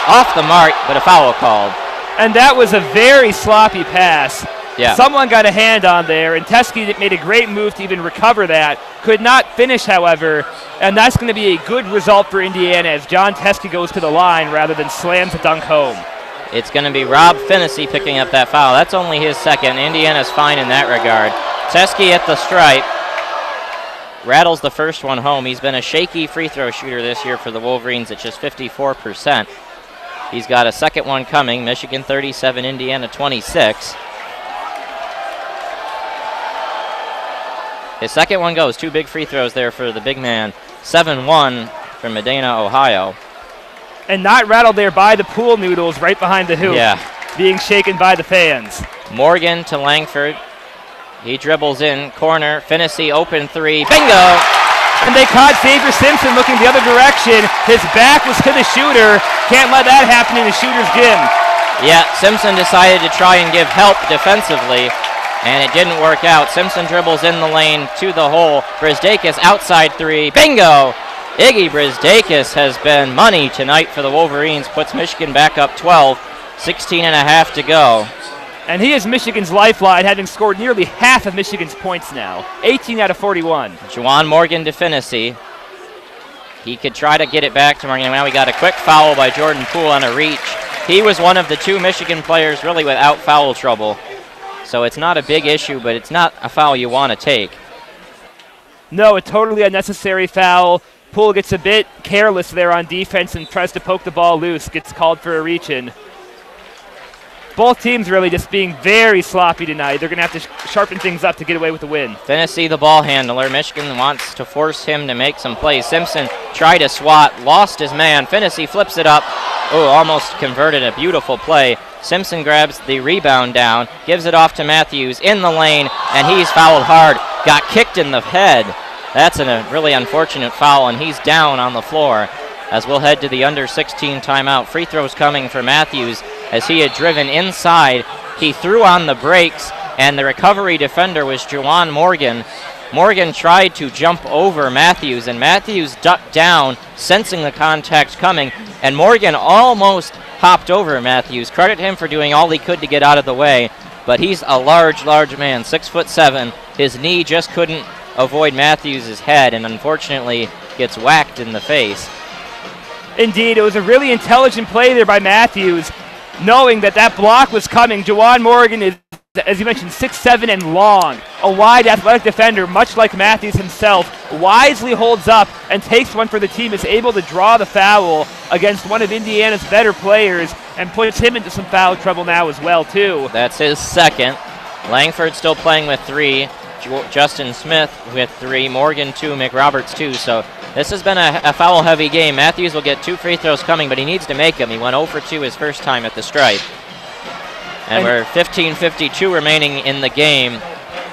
off the mark, but a foul called. And that was a very sloppy pass. Yeah. Someone got a hand on there, and Teskey made a great move to even recover that. Could not finish, however, and that's going to be a good result for Indiana as John Teskey goes to the line rather than slams the dunk home. It's going to be Rob Finnessy picking up that foul. That's only his second. Indiana's fine in that regard. Teskey at the stripe. Rattles the first one home. He's been a shaky free throw shooter this year for the Wolverines at just 54%. He's got a second one coming. Michigan 37, Indiana 26. His second one goes. 2 big free throws there for the big man. 7-1 from Medina, Ohio. And not rattled there by the Pool Noodles right behind the hoop. Yeah. Being shaken by the fans. Morgan to Langford. He dribbles in, corner, Finnessy, open three, bingo! And they caught Xavier Simpson looking the other direction. His back was to the shooter. Can't let that happen in the shooter's gym. Yeah, Simpson decided to try and give help defensively, and it didn't work out. Simpson dribbles in the lane to the hole. Brazdeikis outside three, bingo! Iggy Brazdeikis has been money tonight for the Wolverines, puts Michigan back up 12, 16.5 to go. And he is Michigan's lifeline, having scored nearly half of Michigan's points now. 18 out of 41. Juwan Morgan to Finnessy. He could try to get it back to Morgan. Now we got a quick foul by Jordan Poole on a reach. He was one of the 2 Michigan players really without foul trouble. So it's not a big issue, but it's not a foul you want to take. No, a totally unnecessary foul. Poole gets a bit careless there on defense and tries to poke the ball loose. Gets called for a reach-in. Both teams really just being very sloppy tonight. They're going to have to sharpen things up to get away with the win. Finnessy, the ball handler. Michigan wants to force him to make some plays. Simpson tried to swat, lost his man. Finnessy flips it up. Oh, almost converted a beautiful play. Simpson grabs the rebound down, gives it off to Matthews in the lane, and he's fouled hard. Got kicked in the head. That's a really unfortunate foul, and he's down on the floor as we'll head to the under 16 timeout. Free throws coming for Matthews as he had driven inside. He threw on the brakes, and the recovery defender was Juwan Morgan. Morgan tried to jump over Matthews, and Matthews ducked down, sensing the contact coming, and Morgan almost hopped over Matthews. Credit him for doing all he could to get out of the way, but he's a large man, 6'7". His knee just couldn't avoid Matthews' head, and unfortunately gets whacked in the face. Indeed, it was a really intelligent play there by Matthews, knowing that that block was coming. Juwan Morgan is, as you mentioned, 6'7" and long. A wide, athletic defender, much like Matthews himself, wisely holds up and takes one for the team, is able to draw the foul against one of Indiana's better players and puts him into some foul trouble now as well, too. That's his second. Langford still playing with 3. Justin Smith with 3. Morgan 2. McRoberts 2. So this has been a foul-heavy game. Matthews will get 2 free throws coming, but he needs to make them. He went 0 for 2 his first time at the stripe. And we're 15:52 remaining in the game.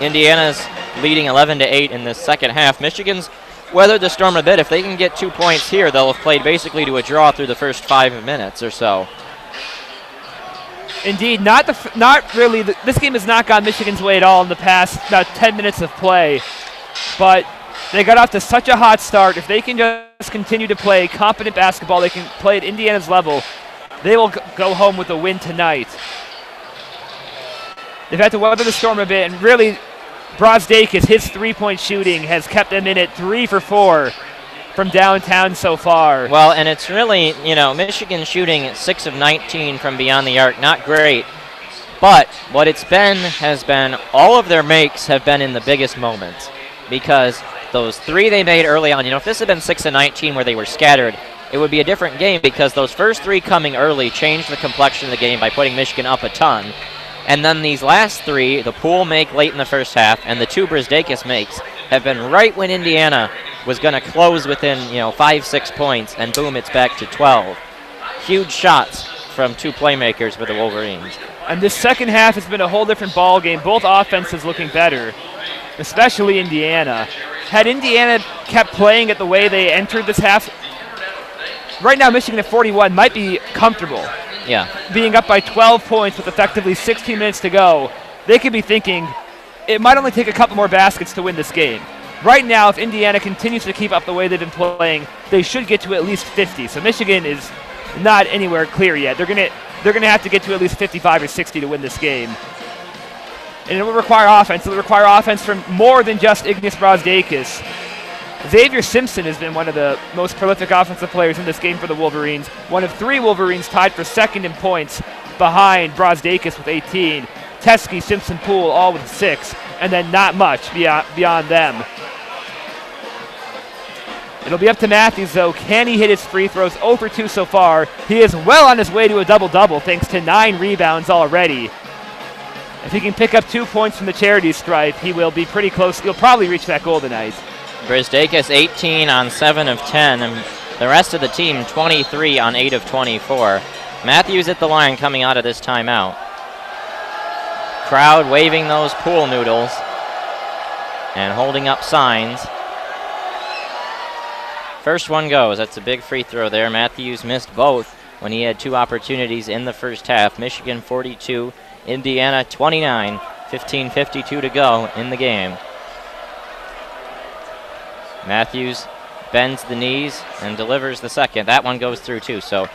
Indiana's leading 11-8 in this second half. Michigan's weathered the storm a bit. If they can get 2 points here, they'll have played basically to a draw through the first 5 minutes or so. Indeed, not really. This game has not gone Michigan's way at all in the past about 10 minutes of play. But they got off to such a hot start. If they can just continue to play competent basketball, they can play at Indiana's level, they will go home with a win tonight. They've had to weather the storm a bit, and really, Brazdeikis, his three-point shooting has kept them in at 3 for 4 from downtown so far. Well, and it's really, Michigan shooting at 6 of 19 from beyond the arc, not great. But what it's been has been all of their makes have been in the biggest moments, because those 3 they made early on, if this had been 6 of 19 where they were scattered, it would be a different game, because those first 3 coming early changed the complexion of the game by putting Michigan up a ton. And then these last 3, the Poole make late in the first half, and the 2 Brazdeikis makes, have been right when Indiana was going to close within 5-6 points, and boom, it's back to 12. Huge shots from 2 playmakers for the Wolverines. And this second half has been a whole different ball game. Both offenses looking better, especially Indiana. Had Indiana kept playing it the way they entered this half, right now Michigan at 41 might be comfortable. Yeah. Being up by 12 points with effectively 16 minutes to go, they could be thinking it might only take a couple more baskets to win this game. Right now, if Indiana continues to keep up the way they've been playing, they should get to at least 50. So Michigan is not anywhere clear yet. They're gonna have to get to at least 55 or 60 to win this game. And it will require offense. It will require offense from more than just Ignas Brazdeikis. Xavier Simpson has been one of the most prolific offensive players in this game for the Wolverines. One of 3 Wolverines tied for second in points behind Brazdeikis with 18. Teskey, Simpson, Poole all with 6, and then not much beyond them. It'll be up to Matthews, though. Can he hit his free throws? 0 for 2 so far. He is well on his way to a double-double thanks to 9 rebounds already. If he can pick up 2 points from the charity stripe, he will be pretty close. He'll probably reach that goal tonight. Brazdeikis 18 on 7 of 10, and the rest of the team 23 on 8 of 24. Matthews at the line coming out of this timeout. Crowd waving those pool noodles and holding up signs. First one goes. That's a big free throw there. Matthews missed both when he had 2 opportunities in the first half. Michigan 42, Indiana 29, 15:52 to go in the game. Matthews bends the knees and delivers the second. That one goes through too. So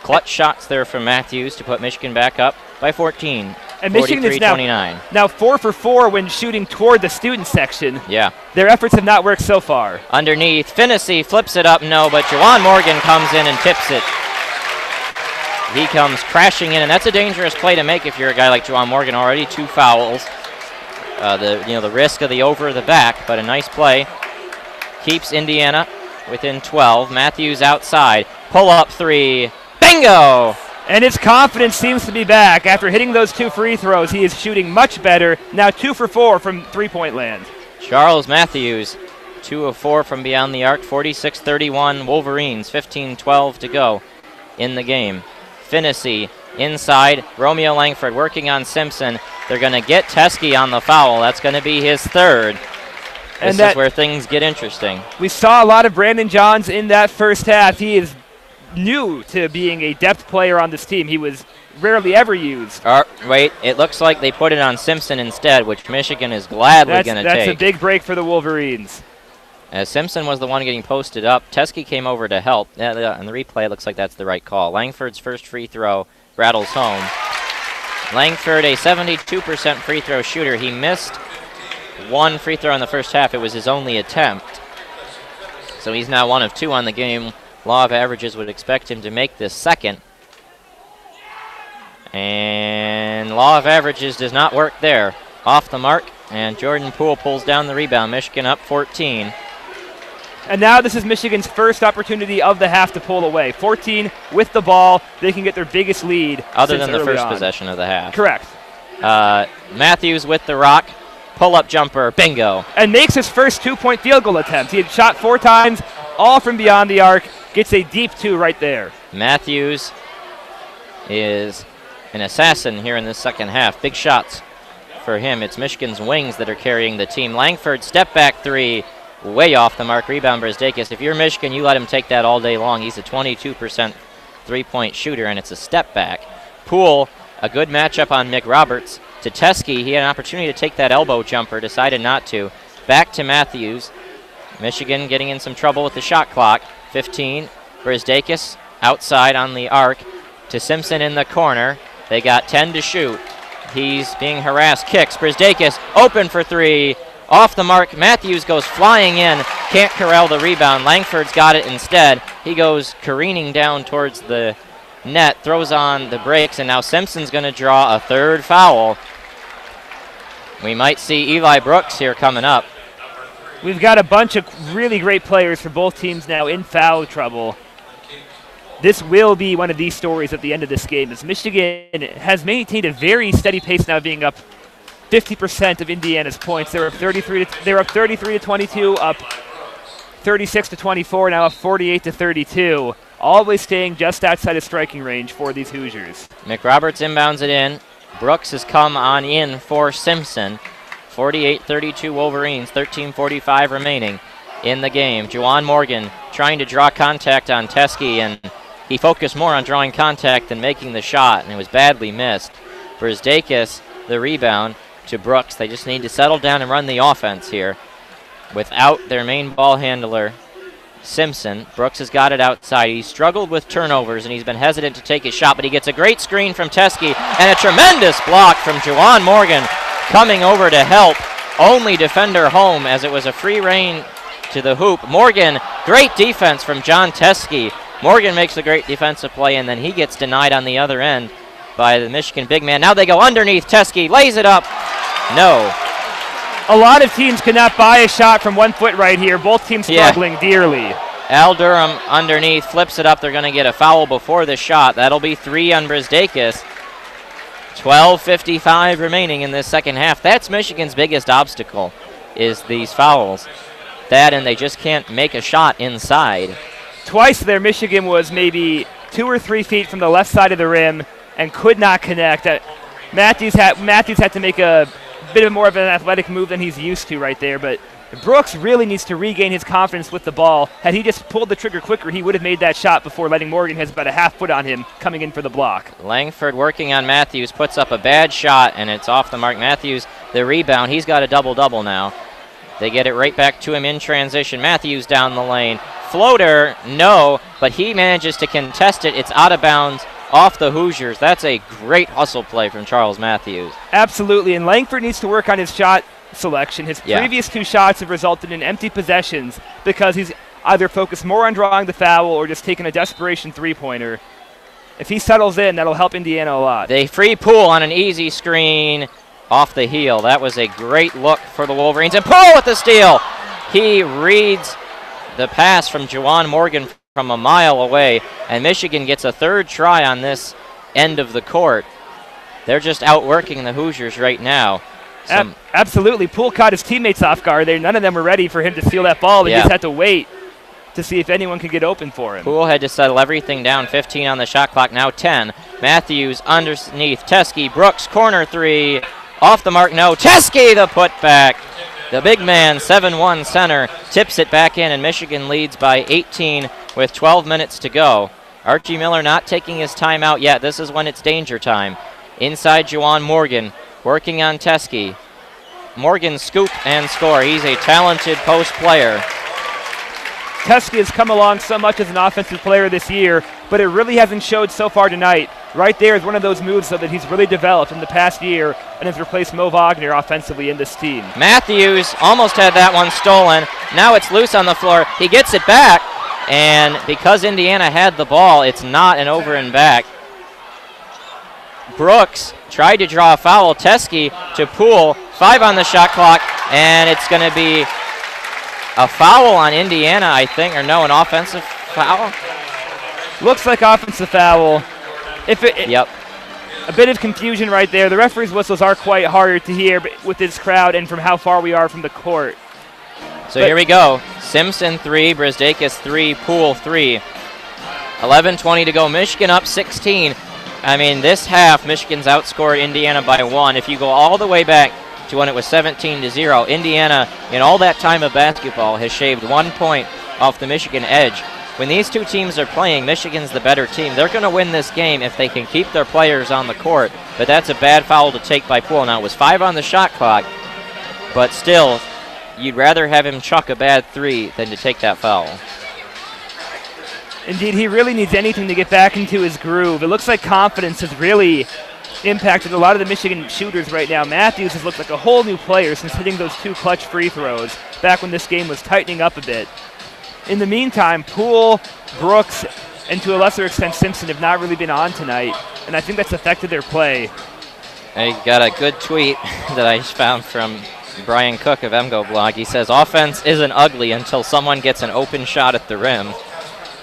clutch shots there from Matthews to put Michigan back up by 14. And Michigan is now 4 for 4 when shooting toward the student section. Yeah. Their efforts have not worked so far. Underneath, Finnessy flips it up, no, but Juwan Morgan comes in and tips it. He comes crashing in, and that's a dangerous play to make if you're a guy like Juwan Morgan. Already 2 fouls. The risk of the over the back, but a nice play. Keeps Indiana within 12. Matthews outside. Pull up 3. Bingo! And his confidence seems to be back. After hitting those 2 free throws, he is shooting much better. Now 2 for 4 from three-point land. Charles Matthews, 2 of 4 from beyond the arc. 46-31 Wolverines. 15:12 to go in the game. Finnessy inside. Romeo Langford working on Simpson. They're going to get Teskey on the foul. That's going to be his 3rd. This is where things get interesting. We saw a lot of Brandon Johns in that first half. He is new to being a depth player on this team. He was rarely ever used. Wait, it looks like they put it on Simpson instead, which Michigan is gladly going to take. That's a big break for the Wolverines. As Simpson was the one getting posted up, Teskey came over to help. On the replay, it looks like that's the right call. Langford's first free throw rattles home. Langford, a 72% free throw shooter. He missed 1 free throw in the first half. It was his only attempt. So he's now 1 of 2 on the game. Law of averages would expect him to make this second. And law of averages does not work there. Off the mark, and Jordan Poole pulls down the rebound. Michigan up 14. And now this is Michigan's first opportunity of the half to pull away. 14 with the ball. They can get their biggest lead. Other than the first possession of the half. Correct. Matthews with the rock. Pull-up jumper. Bingo. And makes his first 2-point field goal attempt. He had shot 4 times, all from beyond the arc. Gets a deep 2 right there. Matthews is an assassin here in this second half. Big shots for him. It's Michigan's wings that are carrying the team. Langford, step back three, way off the mark. Rebound, Brzdakis. If you're Michigan, you let him take that all day long. He's a 22% three-point shooter, and it's a step back. Poole, a good matchup on Mick Roberts. To Teskey, he had an opportunity to take that elbow jumper, decided not to. Back to Matthews. Michigan getting in some trouble with the shot clock. 15, Brzdakis outside on the arc to Simpson in the corner. They got 10 to shoot. He's being harassed. Kicks. Brzdakis open for three. Off the mark. Matthews goes flying in. Can't corral the rebound. Langford's got it instead. He goes careening down towards the net. Throws on the brakes. And now Simpson's going to draw a third foul. We might see Eli Brooks here coming up. We've got a bunch of really great players for both teams now in foul trouble. This will be one of these stories at the end of this game, as Michigan has maintained a very steady pace now, being up 50% of Indiana's points. They're up 33 to 22, up 36 to 24, now up 48 to 32. Always staying just outside of striking range for these Hoosiers. McRoberts inbounds it in. Brooks has come on in for Simpson. 48-32 Wolverines, 13:45 remaining in the game. Juwan Morgan trying to draw contact on Teskey, and he focused more on drawing contact than making the shot, and it was badly missed. Brzdakis, the rebound to Brooks. They just need to settle down and run the offense here. Without their main ball handler, Simpson, Brooks has got it outside. He struggled with turnovers, and he's been hesitant to take his shot, but he gets a great screen from Teskey, and a tremendous block from Juwan Morgan coming over to help. Only defender home, as it was a free rein to the hoop. Morgan, great defense from John Teskey. Morgan makes a great defensive play, and then he gets denied on the other end by the Michigan big man. Now they go underneath. Teskey lays it up. No. A lot of teams cannot buy a shot from 1 foot right here. Both teams struggling dearly. Al Durham underneath, flips it up. They're going to get a foul before the shot. That'll be 3 on Brzdakis. 12:55 remaining in this second half. That's Michigan's biggest obstacle, is these fouls. That, and they just can't make a shot inside. Twice there, Michigan was maybe 2 or 3 feet from the left side of the rim and could not connect. Matthews had to make a bit more of an athletic move than he's used to right there, but Brooks really needs to regain his confidence with the ball. Had he just pulled the trigger quicker, he would have made that shot before letting Morgan has about a half foot on him coming in for the block. Langford working on Matthews, puts up a bad shot, and it's off the mark. Matthews, the rebound. He's got a double-double now. They get it right back to him in transition. Matthews down the lane. Floater, no, but he manages to contest it. It's out of bounds off the Hoosiers. That's a great hustle play from Charles Matthews. Absolutely, and Langford needs to work on his shot selection. His previous 2 shots have resulted in empty possessions because he's either focused more on drawing the foul or just taking a desperation three-pointer. If he settles in, that'll help Indiana a lot. They free Poole on an easy screen off the heel. That was a great look for the Wolverines. And Poole with the steal. He reads the pass from Juwan Morgan from a mile away, and Michigan gets a third try on this end of the court. They're just outworking the Hoosiers right now. Absolutely. Poole caught his teammates off guard there. None of them were ready for him to steal that ball. They just had to wait to see if anyone could get open for him. Poole had to settle everything down. 15 on the shot clock, now 10. Matthews underneath. Teskey, Brooks, corner 3. Off the mark, no. Teskey, the putback. The big man, 7'1" center, tips it back in, and Michigan leads by 18 with 12 minutes to go. Archie Miller not taking his timeout yet. This is when it's danger time. Inside Juwan Morgan, working on Teskey. Morgan scoop and score. He's a talented post player. Teskey has come along so much as an offensive player this year, but it really hasn't showed so far tonight. Right there is one of those moves so that he's really developed in the past year and has replaced Mo Wagner offensively in this team. Matthews almost had that one stolen. Now it's loose on the floor. He gets it back, and because Indiana had the ball, it's not an over and back. Brooks tried to draw a foul. Teskey to Poole. 5 on the shot clock, and it's going to be a foul on Indiana, I think, or no, an offensive foul? Looks like offensive foul. Yep. A bit of confusion right there. The referee's whistles are quite harder to hear with this crowd and from how far we are from the court. So here we go. Simpson 3, Brzdakis 3, Poole 3. 11:20 to go. Michigan up 16. I mean, this half, Michigan's outscored Indiana by 1. If you go all the way back to when it was 17-0, Indiana, in all that time of basketball, has shaved 1 point off the Michigan edge. When these two teams are playing, Michigan's the better team. They're going to win this game if they can keep their players on the court, but that's a bad foul to take by Poole. Now, it was 5 on the shot clock, but still, you'd rather have him chuck a bad 3 than to take that foul. Indeed, he really needs anything to get back into his groove. It looks like confidence has really impacted a lot of the Michigan shooters right now. Matthews has looked like a whole new player since hitting those 2 clutch free throws back when this game was tightening up a bit. In the meantime, Poole, Brooks, and to a lesser extent Simpson have not really been on tonight, and I think that's affected their play. I got a good tweet that I just found from Brian Cook of MGO Blog. He says, offense isn't ugly until someone gets an open shot at the rim.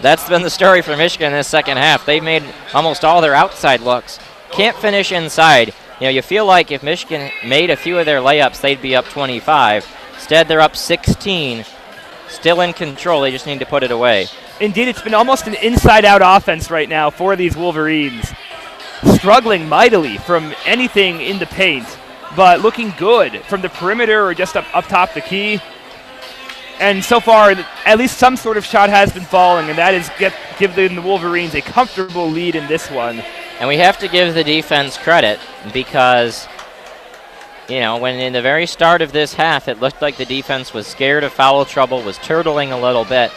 That's been the story for Michigan in this second half. They've made almost all their outside looks. Can't finish inside. You know, you feel like if Michigan made a few of their layups, they'd be up 25. Instead, they're up 16. Still in control. They just need to put it away. Indeed, it's been almost an inside-out offense right now for these Wolverines. Struggling mightily from anything in the paint, but looking good from the perimeter or just up top the key. And so far, at least some sort of shot has been falling, and that is giving the Wolverines a comfortable lead in this one. And we have to give the defense credit because, you know, when in the very start of this half, it looked like the defense was scared of foul trouble, was turtling a little bit.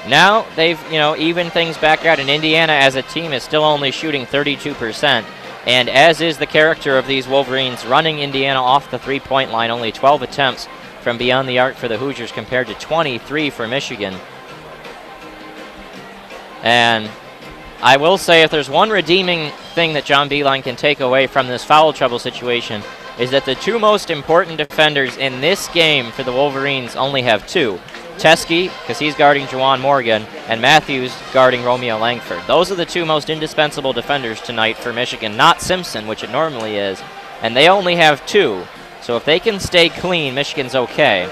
Now they've, you know, evened things back out, and Indiana as a team is still only shooting 32%. And as is the character of these Wolverines, running Indiana off the three-point line, only 12 attempts from beyond the arc for the Hoosiers compared to 23 for Michigan. And I will say if there's one redeeming thing that John Beilein can take away from this foul trouble situation is that the 2 most important defenders in this game for the Wolverines only have 2. Teskey, because he's guarding Juwan Morgan, and Matthews guarding Romeo Langford. Those are the 2 most indispensable defenders tonight for Michigan, not Simpson, which it normally is, and they only have 2. So if they can stay clean, Michigan's okay.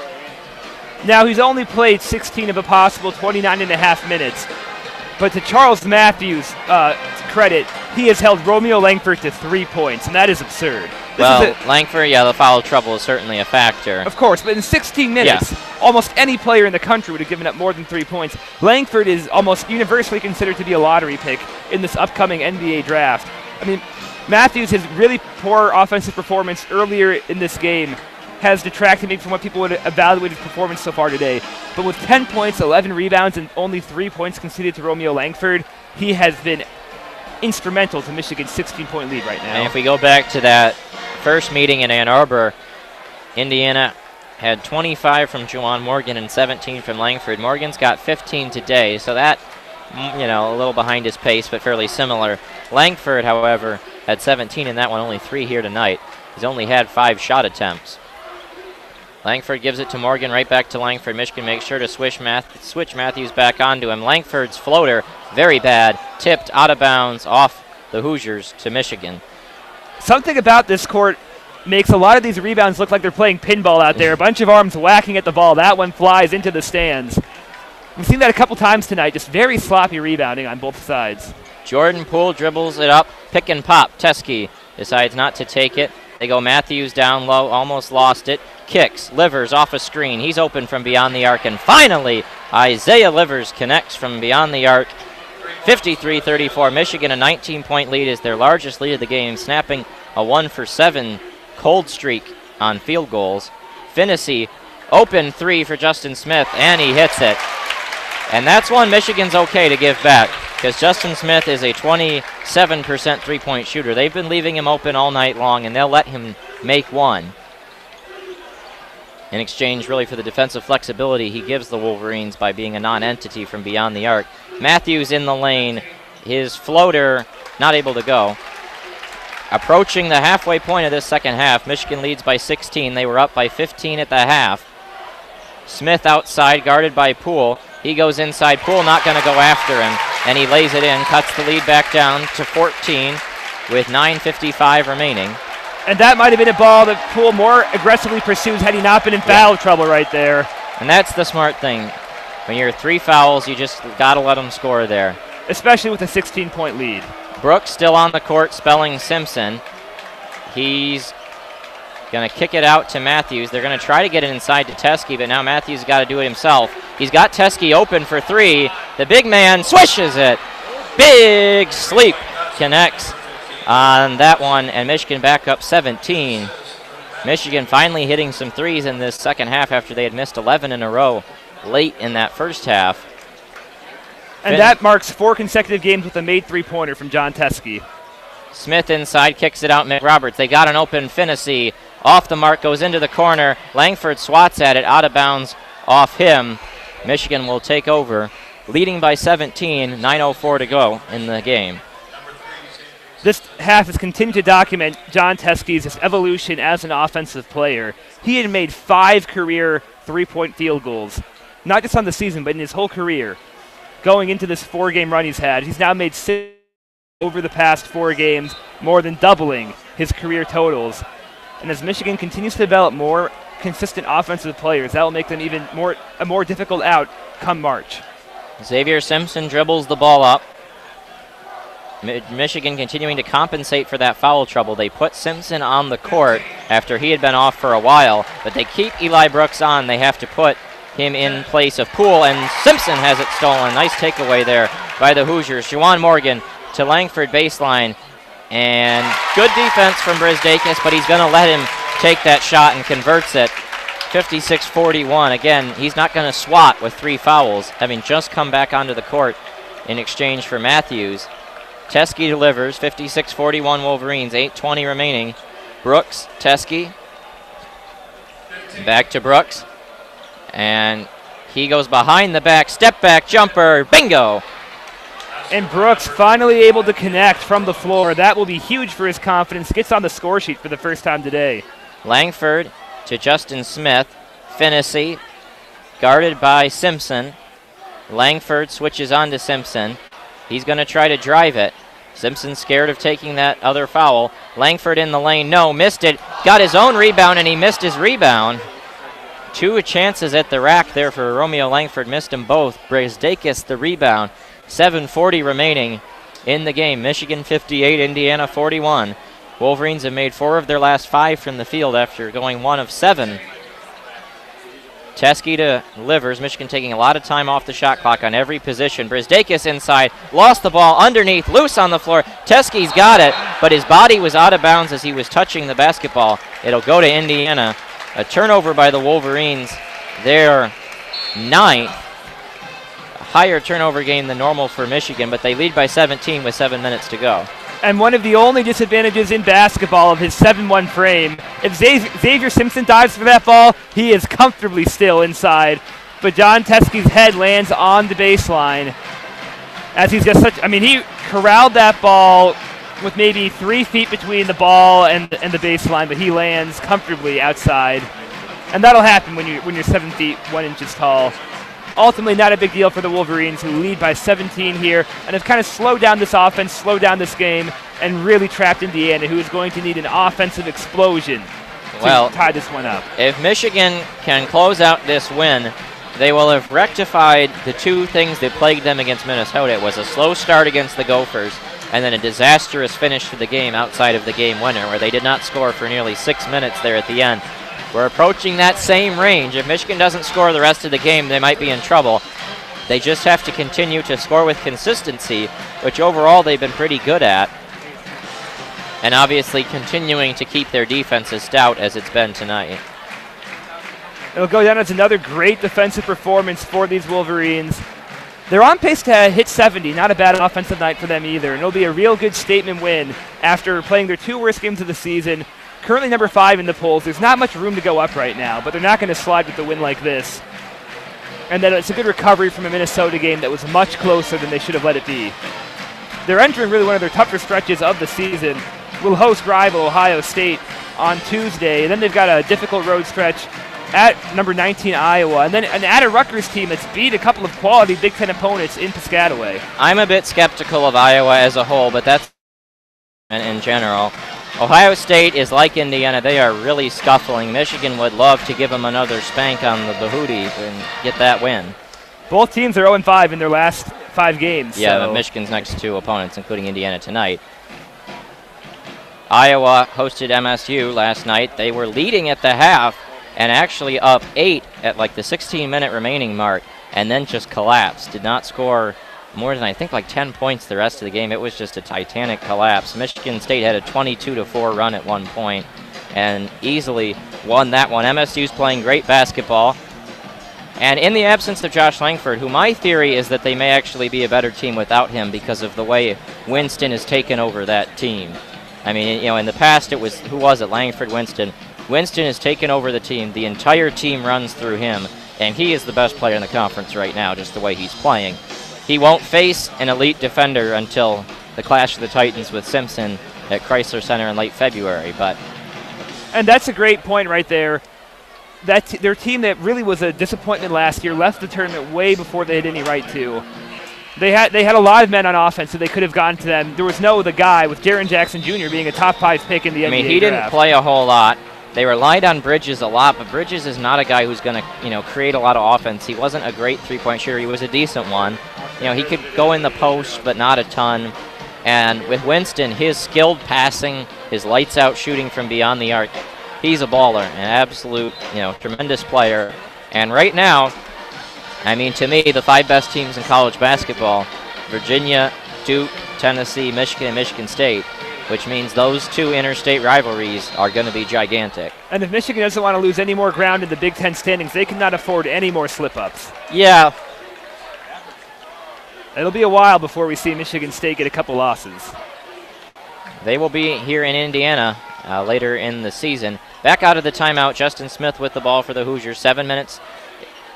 Now, he's only played 16 of a possible 29.5 minutes. But to Charles Matthews' credit, he has held Romeo Langford to 3 points, and that is absurd. Langford, yeah, the foul trouble is certainly a factor. Of course, but in 16 minutes, almost any player in the country would have given up more than 3 points. Langford is almost universally considered to be a lottery pick in this upcoming NBA draft. I mean, Matthews, his really poor offensive performance earlier in this game has detracted me from what people would evaluate his performance so far today. But with 10 points, 11 rebounds, and only 3 points conceded to Romeo Langford, he has been instrumental to Michigan's 16-point lead right now. And if we go back to that first meeting in Ann Arbor, Indiana had 25 from Juwan Morgan and 17 from Langford. Morgan's got 15 today, so that, you know, a little behind his pace, but fairly similar. Langford, however, had 17 in that one, only 3 here tonight. He's only had 5 shot attempts. Langford gives it to Morgan, right back to Langford. Michigan makes sure to switch Matthews back onto him. Langford's floater, very bad, tipped out of bounds off the Hoosiers to Michigan. Something about this court makes a lot of these rebounds look like they're playing pinball out there. A bunch of arms whacking at the ball. That one flies into the stands. We've seen that a couple times tonight, just very sloppy rebounding on both sides. Jordan Poole dribbles it up, pick and pop. Teskey decides not to take it. They go Matthews down low, almost lost it. Kicks, Livers off a screen. He's open from beyond the arc. And finally, Isaiah Livers connects from beyond the arc. 53-34. Michigan, a 19-point lead, is their largest lead of the game, snapping a 1-for-7 cold streak on field goals. Finney, open 3 for Justin Smith, and he hits it. And that's one Michigan's okay to give back, because Justin Smith is a 27% three-point shooter. They've been leaving him open all night long, and they'll let him make one. In exchange, really, for the defensive flexibility he gives the Wolverines by being a non-entity from beyond the arc. Matthews in the lane. His floater not able to go. Approaching the halfway point of this second half, Michigan leads by 16. They were up by 15 at the half. Smith outside, guarded by Poole. He goes inside. Poole not going to go after him, and he lays it in, cuts the lead back down to 14 with 9:55 remaining. And that might have been a ball that Poole more aggressively pursues had he not been in foul trouble right there. And that's the smart thing. When you're 3 fouls, you just got to let them score there. Especially with a 16-point lead. Brooks still on the court, spelling Simpson. He's going to kick it out to Matthews. They're going to try to get it inside to Teskey, but now Matthews has got to do it himself. He's got Teskey open for three. The big man swishes it. Big sleep connects on that one, and Michigan back up 17. Michigan finally hitting some threes in this second half after they had missed 11 in a row late in that first half. And that marks 4 consecutive games with a made three-pointer from John Teskey. Smith inside, kicks it out, McRoberts. They got an open Finnessy. Off the mark, goes into the corner. Langford swats at it, out of bounds off him. Michigan will take over, leading by 17, 9:04 to go in the game. This half has continued to document John Teskey's evolution as an offensive player. He had made 5 career three-point field goals, not just on the season, but in his whole career. Going into this 4-game run he's had, he's now made 6 over the past 4 games, more than doubling his career totals. And as Michigan continues to develop more consistent offensive players, that will make them even a more difficult out come March. Xavier Simpson dribbles the ball up. Michigan continuing to compensate for that foul trouble. They put Simpson on the court after he had been off for a while, but they keep Eli Brooks on. They have to put him in place of Poole, and Simpson has it stolen. Nice takeaway there by the Hoosiers. Juwan Morgan to Langford baseline, and good defense from Brisdakis, but he's going to let him take that shot and converts it. 56-41. Again, he's not going to swat with 3 fouls, having just come back onto the court in exchange for Matthews. Teskey delivers, 56-41 Wolverines, 8:20 remaining. Brooks, Teskey, back to Brooks, and he goes behind the back, step back jumper, bingo! And Brooks finally able to connect from the floor. That will be huge for his confidence. Gets on the score sheet for the first time today. Langford to Justin Smith. Finnessy guarded by Simpson. Langford switches on to Simpson. He's going to try to drive it. Simpson's scared of taking that other foul. Langford in the lane. No, missed it. Got his own rebound, and he missed his rebound. 2 chances at the rack there for Romeo Langford. Missed them both. Brisdakis the rebound. 7:40 remaining in the game. Michigan 58, Indiana 41. Wolverines have made 4 of their last 5 from the field after going 1 of 7. Teskey delivers. Michigan taking a lot of time off the shot clock on every position. Brisdakis inside, lost the ball underneath, loose on the floor. Teskey's got it, but his body was out of bounds as he was touching the basketball. It'll go to Indiana. A turnover by the Wolverines. Their 9th. Higher turnover game than normal for Michigan, but they lead by 17 with 7 minutes to go. And one of the only disadvantages in basketball of his 7-1 frame, if Xavier Simpson dives for that ball, he is comfortably still inside. But John Teskey's head lands on the baseline. As he's got he corralled that ball with maybe 3 feet between the ball and the baseline, but he lands comfortably outside. And that'll happen when you're 7 feet 1 inches tall. Ultimately, not a big deal for the Wolverines, who lead by 17 here and have kind of slowed down this offense, slowed down this game, and really trapped Indiana, who is going to need an offensive explosion to tie this one up. If Michigan can close out this win, they will have rectified the 2 things that plagued them against Minnesota. It was a slow start against the Gophers, and then a disastrous finish to the game outside of the game winner, where they did not score for nearly 6 minutes there at the end. We're approaching that same range. If Michigan doesn't score the rest of the game, they might be in trouble. They just have to continue to score with consistency, which overall they've been pretty good at. And obviously continuing to keep their defense as stout as it's been tonight. It'll go down as another great defensive performance for these Wolverines. They're on pace to hit 70, not a bad offensive night for them either. And it'll be a real good statement win after playing their 2 worst games of the season. Currently number 5 in the polls. There's not much room to go up right now, but they're not going to slide with a win like this. And then it's a good recovery from a Minnesota game that was much closer than they should have let it be. They're entering really one of their tougher stretches of the season. Will host rival Ohio State on Tuesday, and then they've got a difficult road stretch at number 19 Iowa, and then at a Rutgers team that's beat a couple of quality Big Ten opponents in Piscataway. I'm a bit skeptical of Iowa as a whole, but that's in general. Ohio State is like Indiana. They are really scuffling. Michigan would love to give them another spank on the Behooties and get that win. Both teams are 0-5 in their last 5 games. Yeah, so. Michigan's next 2 opponents, including Indiana tonight. Iowa hosted MSU last night. They were leading at the half and actually up 8 at like the 16-minute remaining mark, and then just collapsed. Did not score more than, I think, like 10 points the rest of the game. It was just a titanic collapse. Michigan State had a 22-4 run at one point and easily won that one. MSU's playing great basketball. And in the absence of Josh Langford, who my theory is that they may actually be a better team without him because of the way Winston has taken over that team. I mean, you know, in the past it was, who was it, Langford, Winston. Winston has taken over the team. The entire team runs through him, and he is the best player in the conference right now, just the way he's playing. He won't face an elite defender until the clash of the Titans with Simpson at Chrysler Center in late February. And that's a great point right there. Their team that really was a disappointment last year left the tournament way before they had any right to. They had a lot of men on offense, so they could have gone to them. There was the guy with Jaren Jackson Jr. being a top 5 pick in the NBA I mean, he draft. didn't play a whole lot. They relied on Bridges a lot, but Bridges is not a guy who's going to, create a lot of offense. He wasn't a great three-point shooter. He was a decent one. He could go in the post, but not a ton. And with Winston, his skilled passing, his lights-out shooting from beyond the arc, he's a baller, an absolute, tremendous player. And right now, I mean, to me, the 5 best teams in college basketball, Virginia, Duke, Tennessee, Michigan, and Michigan State, which means those 2 interstate rivalries are going to be gigantic. And if Michigan doesn't want to lose any more ground in the Big Ten standings, they cannot afford any more slip-ups. Yeah. It'll be a while before we see Michigan State get a couple losses. They will be here in Indiana later in the season. Back out of the timeout, Justin Smith with the ball for the Hoosiers. 7 minutes.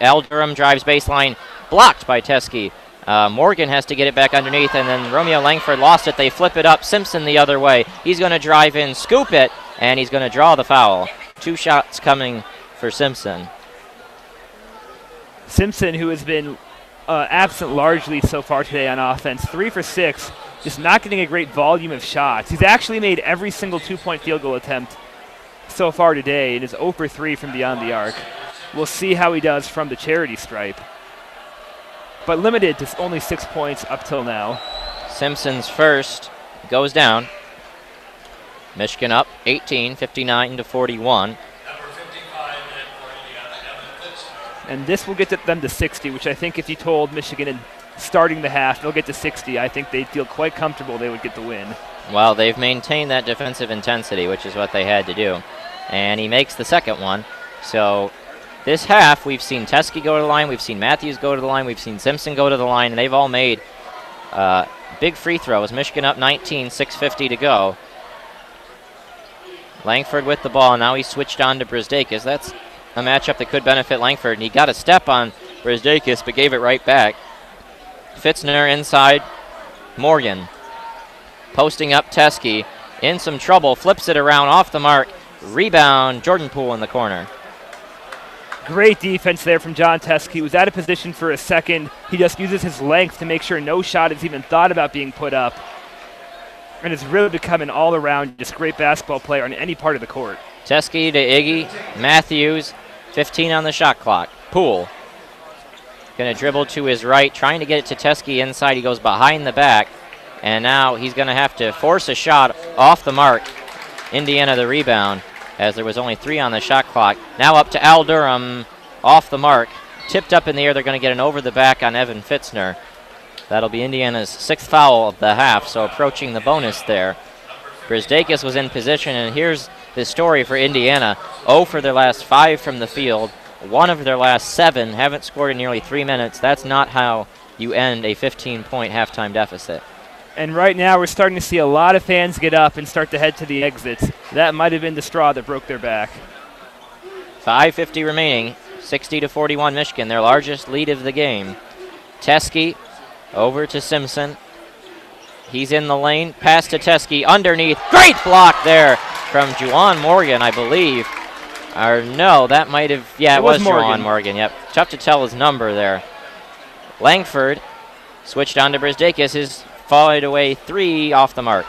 Al Durham drives baseline, blocked by Teskey. Morgan has to get it back underneath, and then Romeo Langford lost it. They flip it up. Simpson the other way. He's going to drive in, scoop it, and he's going to draw the foul. 2 shots coming for Simpson. Simpson, who has been absent largely so far today on offense, 3 for 6, just not getting a great volume of shots. He's actually made every single 2-point field goal attempt so far today and is 0 for 3 from beyond the arc. We'll see how he does from the charity stripe, but limited to only 6 points up till now. Simpson's first goes down. Michigan up 18, 59-41. And this will get them to 60, which I think if you told Michigan in starting the half they'll get to 60, I think they'd feel quite comfortable they would get the win. Well, they've maintained that defensive intensity, which is what they had to do. And he makes the second one. So this half, we've seen Teskey go to the line, we've seen Matthews go to the line, we've seen Simpson go to the line, and they've all made big free throws. Michigan up 19, 6:50 to go. Langford with the ball. Now he's switched on to Brisdakis. That's a matchup that could benefit Langford, and he got a step on Brisdakis, but gave it right back. Fitzner inside. Morgan posting up Teskey. In some trouble, flips it around off the mark. Rebound, Jordan Poole in the corner. Great defense there from John Teskey. He was out of position for a second. He just uses his length to make sure no shot is even thought about being put up. And has really become an all-around just great basketball player on any part of the court. Teskey to Iggy. Matthews, 15 on the shot clock. Poole going to dribble to his right, trying to get it to Teskey inside. He goes behind the back, and now he's going to have to force a shot off the mark. Indiana the rebound, as there was only 3 on the shot clock. Now up to Al Durham, off the mark. Tipped up in the air. They're going to get an over the back on Evan Fitzner. That'll be Indiana's 6th foul of the half, so approaching the bonus there. Brisdakis was in position, and here's the story for Indiana. 0 for their last 5 from the field. 1 of their last 7. Haven't scored in nearly 3 minutes. That's not how you end a 15-point halftime deficit. And right now we're starting to see a lot of fans get up and start to head to the exits. That might have been the straw that broke their back. 5:50 remaining. 60-41 Michigan, their largest lead of the game. Teskey over to Simpson. He's in the lane. Pass to Teskey underneath. Great block there from Juwan Morgan, I believe. Or no, that might have, yeah, it was Juwan Morgan. Yep, tough to tell his number there. Langford switched on to Brisdakis. His followed away 3 off the mark.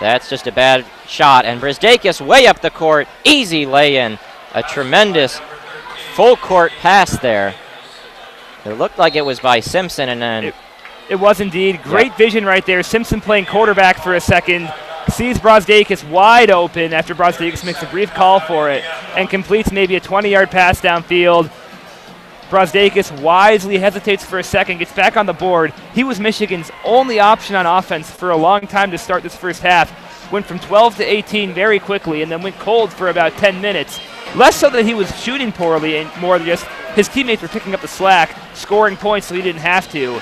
That's just a bad shot, and Brisdakis way up the court. Easy lay-in. A tremendous full court pass there. It looked like it was by Simpson, and then it was indeed. Great vision right there. Simpson playing quarterback for a second. Sees Brosdakis wide open after Brosdakis makes a brief call for it and completes maybe a 20-yard pass downfield. Brosdakis wisely hesitates for a second, gets back on the board. He was Michigan's only option on offense for a long time to start this first half. Went from 12 to 18 very quickly and then went cold for about 10 minutes. Less so that he was shooting poorly and more just his teammates were picking up the slack, scoring points so he didn't have to.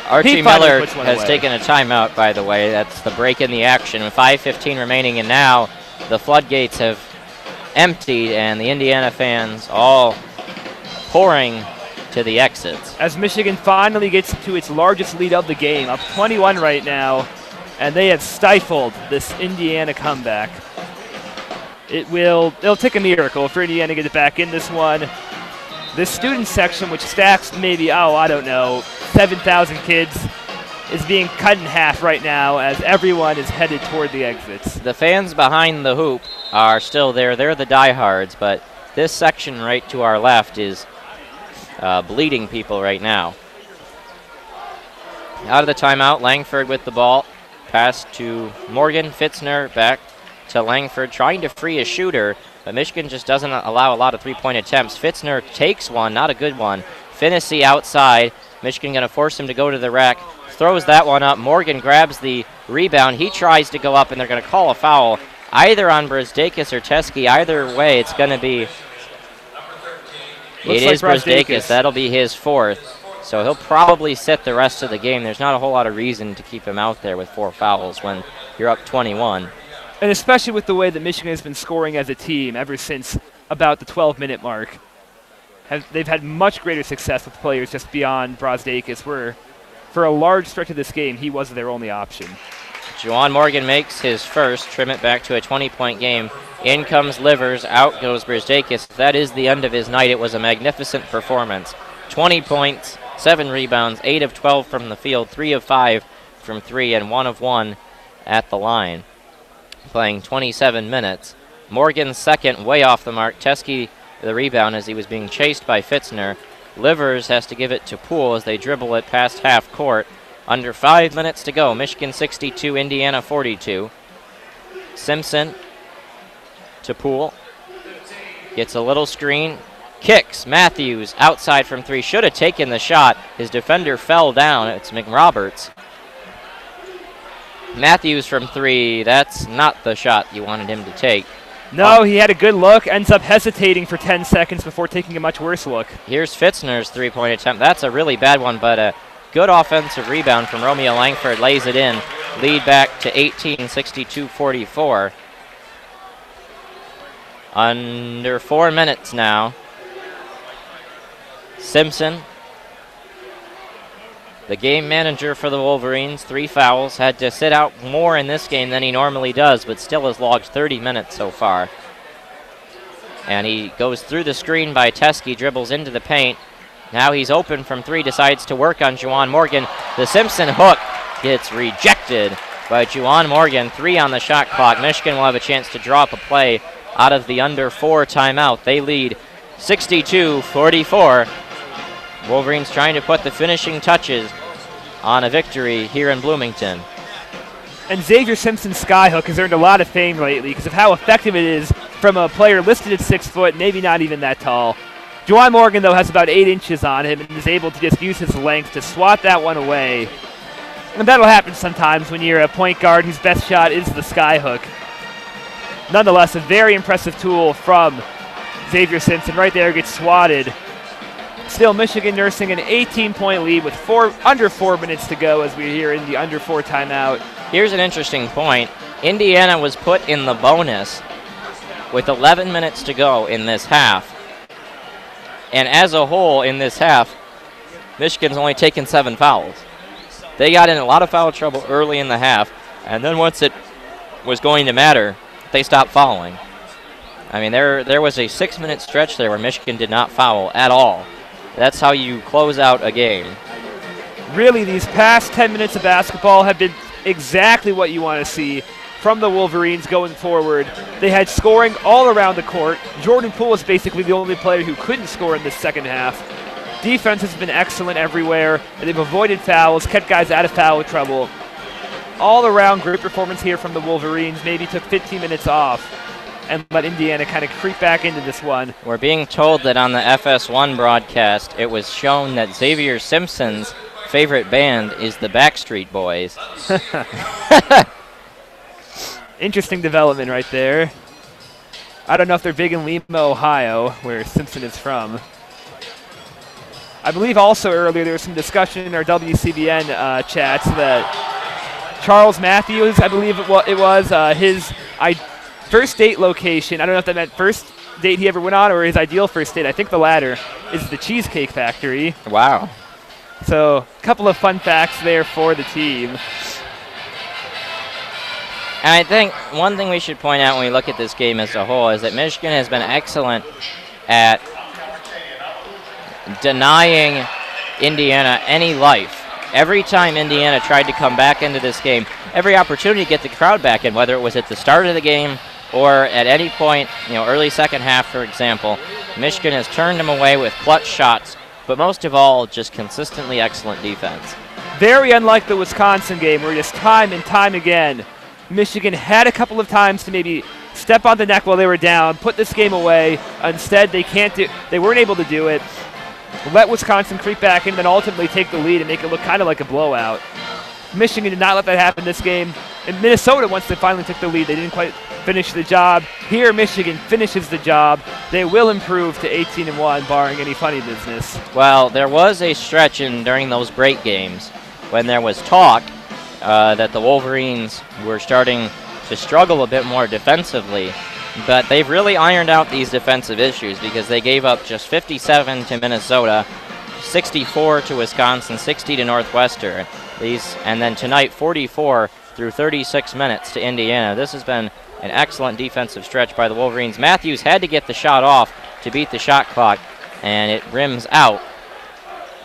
Archie Miller has taken a timeout, by the way. That's the break in the action with 5:15 remaining, and now the floodgates have emptied and the Indiana fans all pouring to the exits. As Michigan finally gets to its largest lead of the game, up 21 right now, and they have stifled this Indiana comeback. It'll take a miracle for Indiana to get it back in this one. This student section, which stacks maybe, I don't know, 7,000 kids, is being cut in half right now as everyone is headed toward the exits. The fans behind the hoop are still there. They're the diehards, but this section right to our left is bleeding people right now. Out of the timeout, Langford with the ball. Pass to Morgan. Fitzner back to Langford, trying to free a shooter, but Michigan just doesn't allow a lot of three-point attempts. Fitzner takes one, not a good one. Finnessy outside. Michigan going to force him to go to the rack. Throws that one up. Morgan grabs the rebound. He tries to go up, and they're going to call a foul either on Brosdakis or Teske. Either way, it's going to be... It is Brosdakis. That'll be his fourth. So he'll probably sit the rest of the game. There's not a whole lot of reason to keep him out there with 4 fouls when you're up 21. And especially with the way that Michigan has been scoring as a team ever since about the 12-minute mark. They've had much greater success with players just beyond Brosdakis, where for a large stretch of this game, he was their only option. Juwan Morgan makes his first, trim it back to a 20-point game. In comes Livers, out goes Brosdakis. That is the end of his night. It was a magnificent performance. 20 points, 7 rebounds, 8 of 12 from the field, 3 of 5 from 3, and 1 of 1 at the line. Playing 27 minutes. Morgan's second, way off the mark. Teske, the rebound as he was being chased by Fitzner. Livers has to give it to Poole as they dribble it past half court. Under 5 minutes to go. Michigan 62, Indiana 42. Simpson to Poole. Gets a little screen. Kicks. Matthews outside from 3. Should have taken the shot. His defender fell down. It's McRoberts. Matthews from 3. That's not the shot you wanted him to take. No, he had a good look. Ends up hesitating for 10 seconds before taking a much worse look. Here's Fitzner's three-point attempt. That's a really bad one, but a good offensive rebound from Romeo Langford. Lays it in. Lead back to 18, 62-44. Under 4 minutes now. Simpson, the game manager for the Wolverines, 3 fouls, had to sit out more in this game than he normally does, but still has logged 30 minutes so far. And he goes through the screen by Teske, dribbles into the paint. Now he's open from 3, decides to work on Juwan Morgan. The Simpson hook gets rejected by Juwan Morgan. 3 on the shot clock. Michigan will have a chance to draw up a play out of the under 4 timeout. They lead 62-44. Wolverines trying to put the finishing touches on a victory here in Bloomington. And Xavier Simpson's skyhook has earned a lot of fame lately because of how effective it is from a player listed at 6 foot, maybe not even that tall. Juwan Morgan, though, has about 8 inches on him and is able to just use his length to swat that one away. And that'll happen sometimes when you're a point guard whose best shot is the skyhook. Nonetheless, a very impressive tool from Xavier Simpson. Right there, gets swatted. Still, Michigan nursing an 18-point lead with under 4 minutes to go as we're here in the under 4 timeout. Here's an interesting point. Indiana was put in the bonus with 11 minutes to go in this half. And as a whole in this half, Michigan's only taken 7 fouls. They got in a lot of foul trouble early in the half, and then once it was going to matter, they stopped fouling. I mean, there was a 6-minute stretch there where Michigan did not foul at all. That's how you close out a game. Really, these past 10 minutes of basketball have been exactly what you want to see from the Wolverines going forward. They had scoring all around the court. Jordan Poole was basically the only player who couldn't score in the second half. Defense has been excellent everywhere. They've avoided fouls, kept guys out of foul trouble. All around great performance here from the Wolverines. Maybe took 15 minutes off and let Indiana kind of creep back into this one. We're being told that on the FS1 broadcast, it was shown that Xavier Simpson's favorite band is the Backstreet Boys. Interesting development right there. I don't know if they're big in Lima, Ohio, where Simpson is from. I believe also earlier there was some discussion in our WCBN chats that Charles Matthews, I believe it was his first date location. I don't know if that meant first date he ever went on or his ideal first date. I think the latter is the Cheesecake Factory. Wow. So a couple of fun facts there for the team. And I think one thing we should point out when we look at this game as a whole is that Michigan has been excellent at denying Indiana any life. Every time Indiana tried to come back into this game, every opportunity to get the crowd back in, whether it was at the start of the game or at any point, early second half, for example, Michigan has turned them away with clutch shots, but most of all, just consistently excellent defense. Very unlike the Wisconsin game, where just time and time again, Michigan had a couple of times to maybe step on the neck while they were down, put this game away. Instead, they weren't able to do it. Let Wisconsin creep back in, and then ultimately take the lead and make it look kind of like a blowout. Michigan did not let that happen this game. In Minnesota, once they finally took the lead, they didn't quite finish the job. Here, Michigan finishes the job. They will improve to 18-1, barring any funny business. Well, there was a stretch during those break games when there was talk that the Wolverines were starting to struggle a bit more defensively, but they've really ironed out these defensive issues because they gave up just 57 to Minnesota, 64 to Wisconsin, 60 to Northwestern. And then tonight, 44 through 36 minutes to Indiana. This has been an excellent defensive stretch by the Wolverines. Matthews had to get the shot off to beat the shot clock, and it rims out.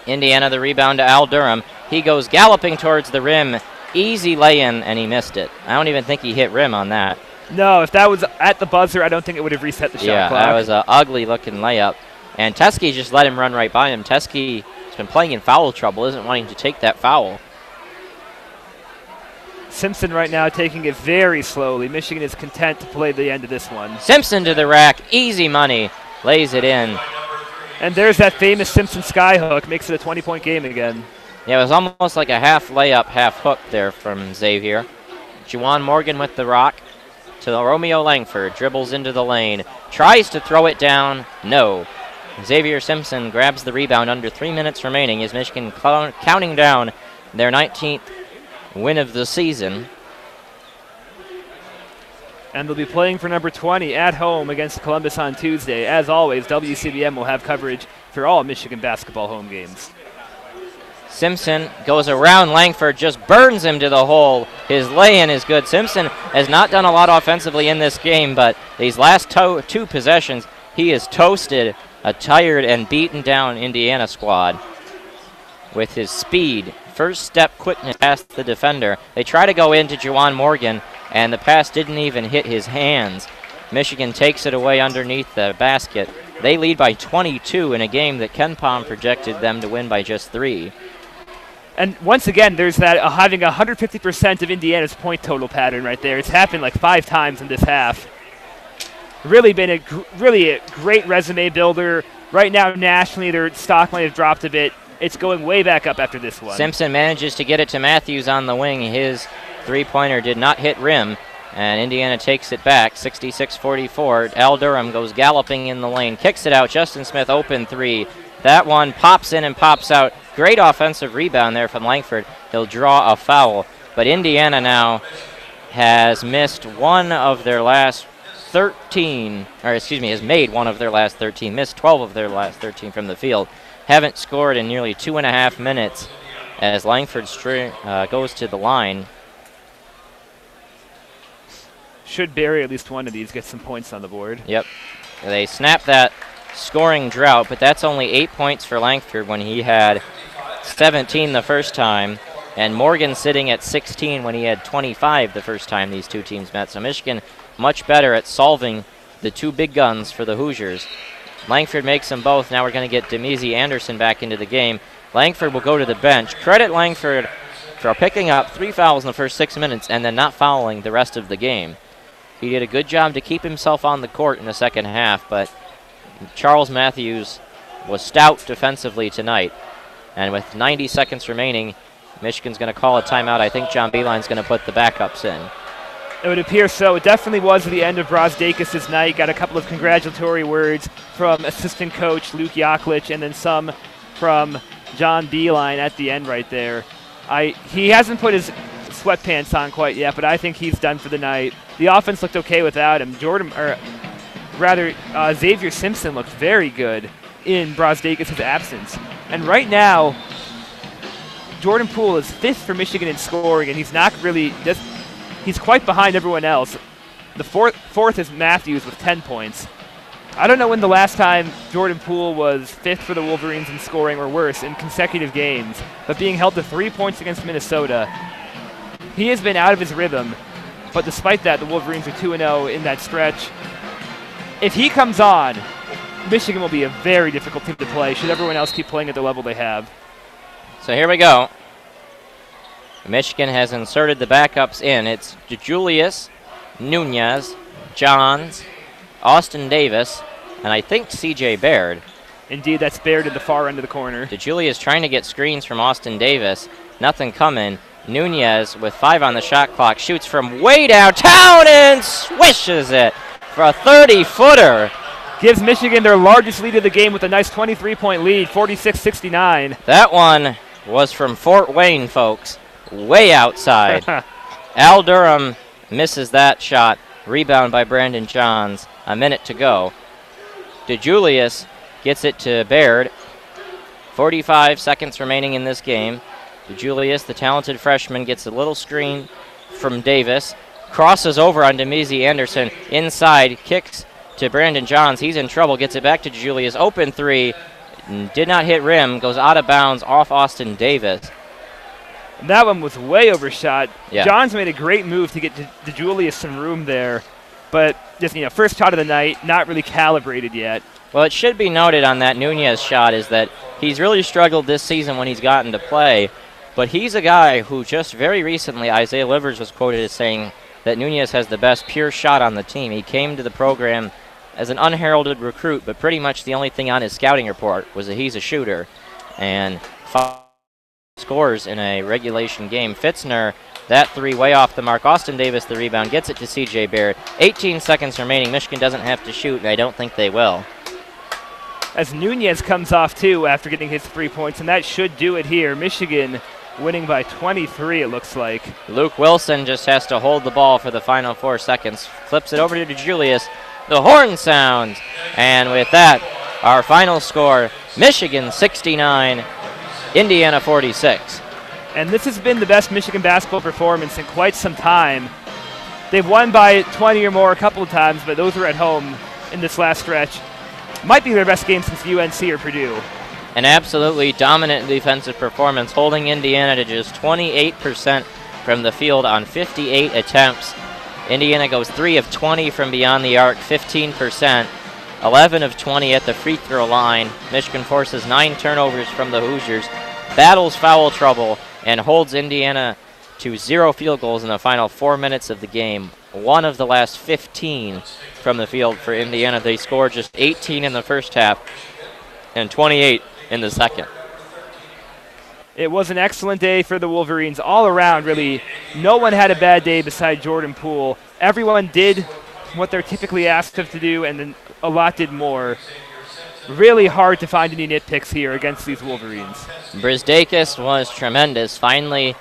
Indiana the rebound to Al Durham. He goes galloping towards the rim. Easy lay-in, and he missed it. I don't even think he hit rim on that. No, if that was at the buzzer, I don't think it would have reset the shot clock. Yeah, that was an ugly-looking layup. And Teskey just let him run right by him. Teskey has been playing in foul trouble, isn't wanting to take that foul. Simpson right now taking it very slowly. Michigan is content to play the end of this one. Simpson to the rack. Easy money. Lays it in. And there's that famous Simpson skyhook. Makes it a 20-point game again. Yeah, it was almost like a half layup, half hook there from Xavier. Juwan Morgan with the rock to Romeo Langford. Dribbles into the lane. Tries to throw it down. No. Xavier Simpson grabs the rebound under 3 minutes remaining as Michigan counting down their 19th win of the season. And they'll be playing for number 20 at home against Columbus on Tuesday. As always, WCBM will have coverage for all Michigan basketball home games. Simpson goes around Langford, just burns him to the hole. His lay-in is good. Simpson has not done a lot offensively in this game, but these last two possessions, he has toasted a tired and beaten down Indiana squad with his speed. First step quickness past the defender. They try to go into Juwan Morgan, and the pass didn't even hit his hands. Michigan takes it away underneath the basket. They lead by 22 in a game that Ken Palm projected them to win by just 3. And once again, there's that having 150% of Indiana's point total pattern right there. It's happened like 5 times in this half. Really been a great resume builder. Right now, nationally, their stock might have dropped a bit. It's going way back up after this one. Simpson manages to get it to Matthews on the wing. His three-pointer did not hit rim, and Indiana takes it back, 66-44. Al Durham goes galloping in the lane, kicks it out. Justin Smith, open three. That one pops in and pops out. Great offensive rebound there from Langford. He'll draw a foul, but Indiana now has missed one of their last 13, has made one of their last 13, missed 12 of their last 13 from the field. Haven't scored in nearly 2.5 minutes as Langford goes to the line. Should bury at least one of these, get some points on the board. Yep. They snap that scoring drought, but that's only 8 points for Langford when he had 17 the first time, and Morgan sitting at 16 when he had 25 the first time these two teams met. So Michigan much better at solving the two big guns for the Hoosiers. Langford makes them both. Now we're going to get Demezi Anderson back into the game. Langford will go to the bench. Credit Langford for picking up 3 fouls in the first 6 minutes and then not fouling the rest of the game. He did a good job to keep himself on the court in the second half, but Charles Matthews was stout defensively tonight. And with 90 seconds remaining, Michigan's going to call a timeout. I think John Beeline's going to put the backups in. It would appear so. It definitely was the end of Brosdakis' night. Got a couple of congratulatory words from assistant coach Luke Yaklich and then some from John Beeline at the end right there. He hasn't put his sweatpants on quite yet, but I think he's done for the night. The offense looked okay without him. Xavier Simpson looked very good in Brosdakis' absence. And right now, Jordan Poole is 5th for Michigan in scoring, and he's not really he's quite behind everyone else. The fourth is Matthews with 10 points. I don't know when the last time Jordan Poole was 5th for the Wolverines in scoring or worse in consecutive games, but being held to 3 points against Minnesota, he has been out of his rhythm. But despite that, the Wolverines are 2-0 in that stretch. If he comes on, Michigan will be a very difficult team to play should everyone else keep playing at the level they have. So here we go. Michigan has inserted the backups in. It's DeJulius, Nunez, Johns, Austin Davis, and I think C.J. Baird. Indeed, that's Baird at the far end of the corner. DeJulius trying to get screens from Austin Davis. Nothing coming. Nunez with 5 on the shot clock shoots from way downtown and swishes it for a 30-footer. Gives Michigan their largest lead of the game with a nice 23-point lead, 46-69. That one was from Fort Wayne, folks, way outside. Al Durham misses that shot. Rebound by Brandon Johns. A minute to go. DeJulius gets it to Baird. 45 seconds remaining in this game. DeJulius, the talented freshman, gets a little screen from Davis. Crosses over on Demezi Anderson. Inside, kicks to Brandon Johns. He's in trouble. Gets it back to DeJulius. Open three. Did not hit rim. Goes out of bounds off Austin Davis. And that one was way overshot. Yeah. Johns made a great move to get DeJulius some room there. But just, first shot of the night, not really calibrated yet. Well, it should be noted on that Nunez shot is that he's really struggled this season when he's gotten to play. But he's a guy who just very recently, Isaiah Livers was quoted as saying that Nunez has the best pure shot on the team. He came to the program as an unheralded recruit, but pretty much the only thing on his scouting report was that he's a shooter. And 5 scores in a regulation game. Fitzner, that 3 way off the mark. Austin Davis, the rebound, gets it to C.J. Baird. 18 seconds remaining. Michigan doesn't have to shoot, and I don't think they will. As Nunez comes off, too, after getting his 3 points, and that should do it here. Michigan winning by 23, it looks like. Luke Wilson just has to hold the ball for the final 4 seconds. Flips it over to DeJulius. The horn sounds. And with that, our final score, Michigan 69, Indiana 46. And this has been the best Michigan basketball performance in quite some time. They've won by 20 or more a couple of times, but those were at home in this last stretch. Might be their best game since UNC or Purdue. An absolutely dominant defensive performance, holding Indiana to just 28% from the field on 58 attempts. Indiana goes 3 of 20 from beyond the arc, 15%. 11 of 20 at the free throw line. Michigan forces 9 turnovers from the Hoosiers, battles foul trouble, and holds Indiana to 0 field goals in the final 4 minutes of the game. 1 of the last 15 from the field for Indiana. They scored just 18 in the first half and 28 in the second. It was an excellent day for the Wolverines all around, really. No one had a bad day beside Jordan Poole. Everyone did what they're typically asked of to do, and then a lot did more. Really hard to find any nitpicks here against these Wolverines. Brosdakis was tremendous, finally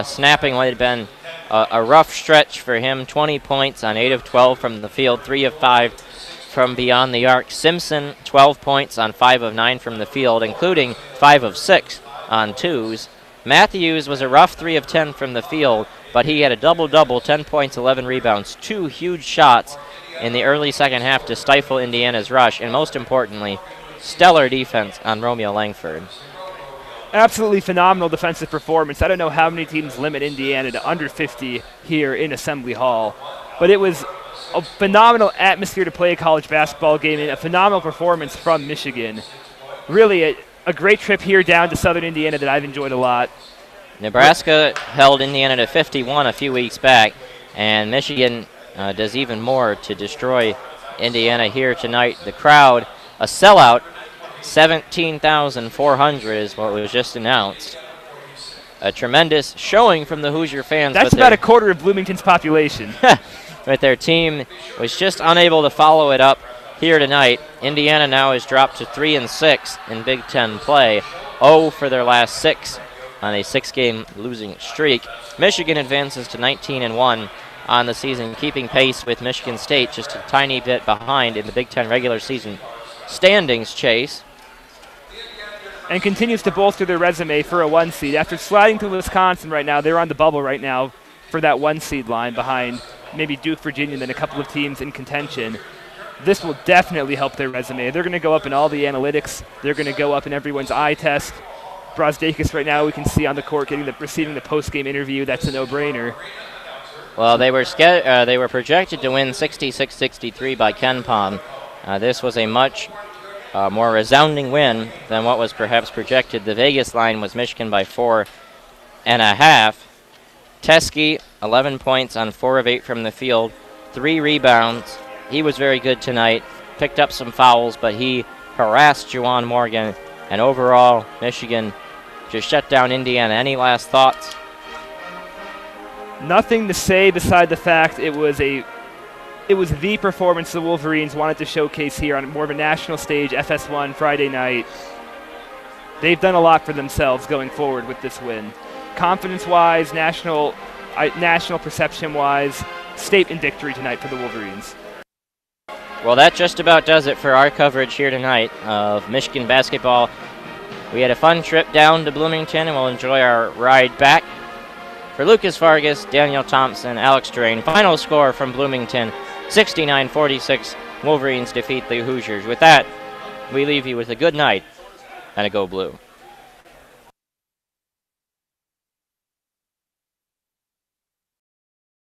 snapping what had been a rough stretch for him. 20 points on 8 of 12 from the field, 3 of 5 from beyond the arc. Simpson, 12 points on 5 of 9 from the field, including 5 of 6 on 2s. Matthews was a rough 3 of 10 from the field, but he had a double-double, 10 points, 11 rebounds, 2 huge shots in the early second half to stifle Indiana's rush, and most importantly, stellar defense on Romeo Langford. Absolutely phenomenal defensive performance. I don't know how many teams limit Indiana to under 50 here in Assembly Hall, but it was a phenomenal atmosphere to play a college basketball game and a phenomenal performance from Michigan. Really a great trip here down to Southern Indiana that I've enjoyed a lot. Nebraska held Indiana to 51 a few weeks back, and Michigan does even more to destroy Indiana here tonight. The crowd, a sellout, 17,400 is what was just announced. A tremendous showing from the Hoosier fans. That's about a quarter of Bloomington's population. But their team was just unable to follow it up here tonight. Indiana now has dropped to 3-6 in Big Ten play, 0 for their last 6 on a 6-game losing streak. Michigan advances to 19-1 on the season, keeping pace with Michigan State, just a tiny bit behind in the Big Ten regular season standings chase. And continues to bolster their resume for a 1 seed. After sliding to Wisconsin right now, they're on the bubble right now for that 1 seed line behind maybe Duke, Virginia, and then a couple of teams in contention. This will definitely help their resume. They're going to go up in all the analytics. They're going to go up in everyone's eye test. Brazdeikis right now we can see on the court receiving the post-game interview. That's a no-brainer. Well, they were projected to win 66-63 by KenPom. This was a much more resounding win than what was perhaps projected. The Vegas line was Michigan by 4.5. Teskey, 11 points on 4 of 8 from the field, 3 rebounds. He was very good tonight, picked up some fouls, but he harassed Juwan Morgan. And overall, Michigan just shut down Indiana. Any last thoughts? Nothing to say beside the fact it was the performance the Wolverines wanted to showcase here on more of a national stage, FS1 Friday night. They've done a lot for themselves going forward with this win. Confidence-wise, national perception-wise, state in victory tonight for the Wolverines. Well, that just about does it for our coverage here tonight of Michigan basketball. We had a fun trip down to Bloomington, and we'll enjoy our ride back. For Lucas Vargas, Daniel Thompson, Alex Drain, final score from Bloomington, 69-46. Wolverines defeat the Hoosiers. With that, we leave you with a good night and a Go Blue.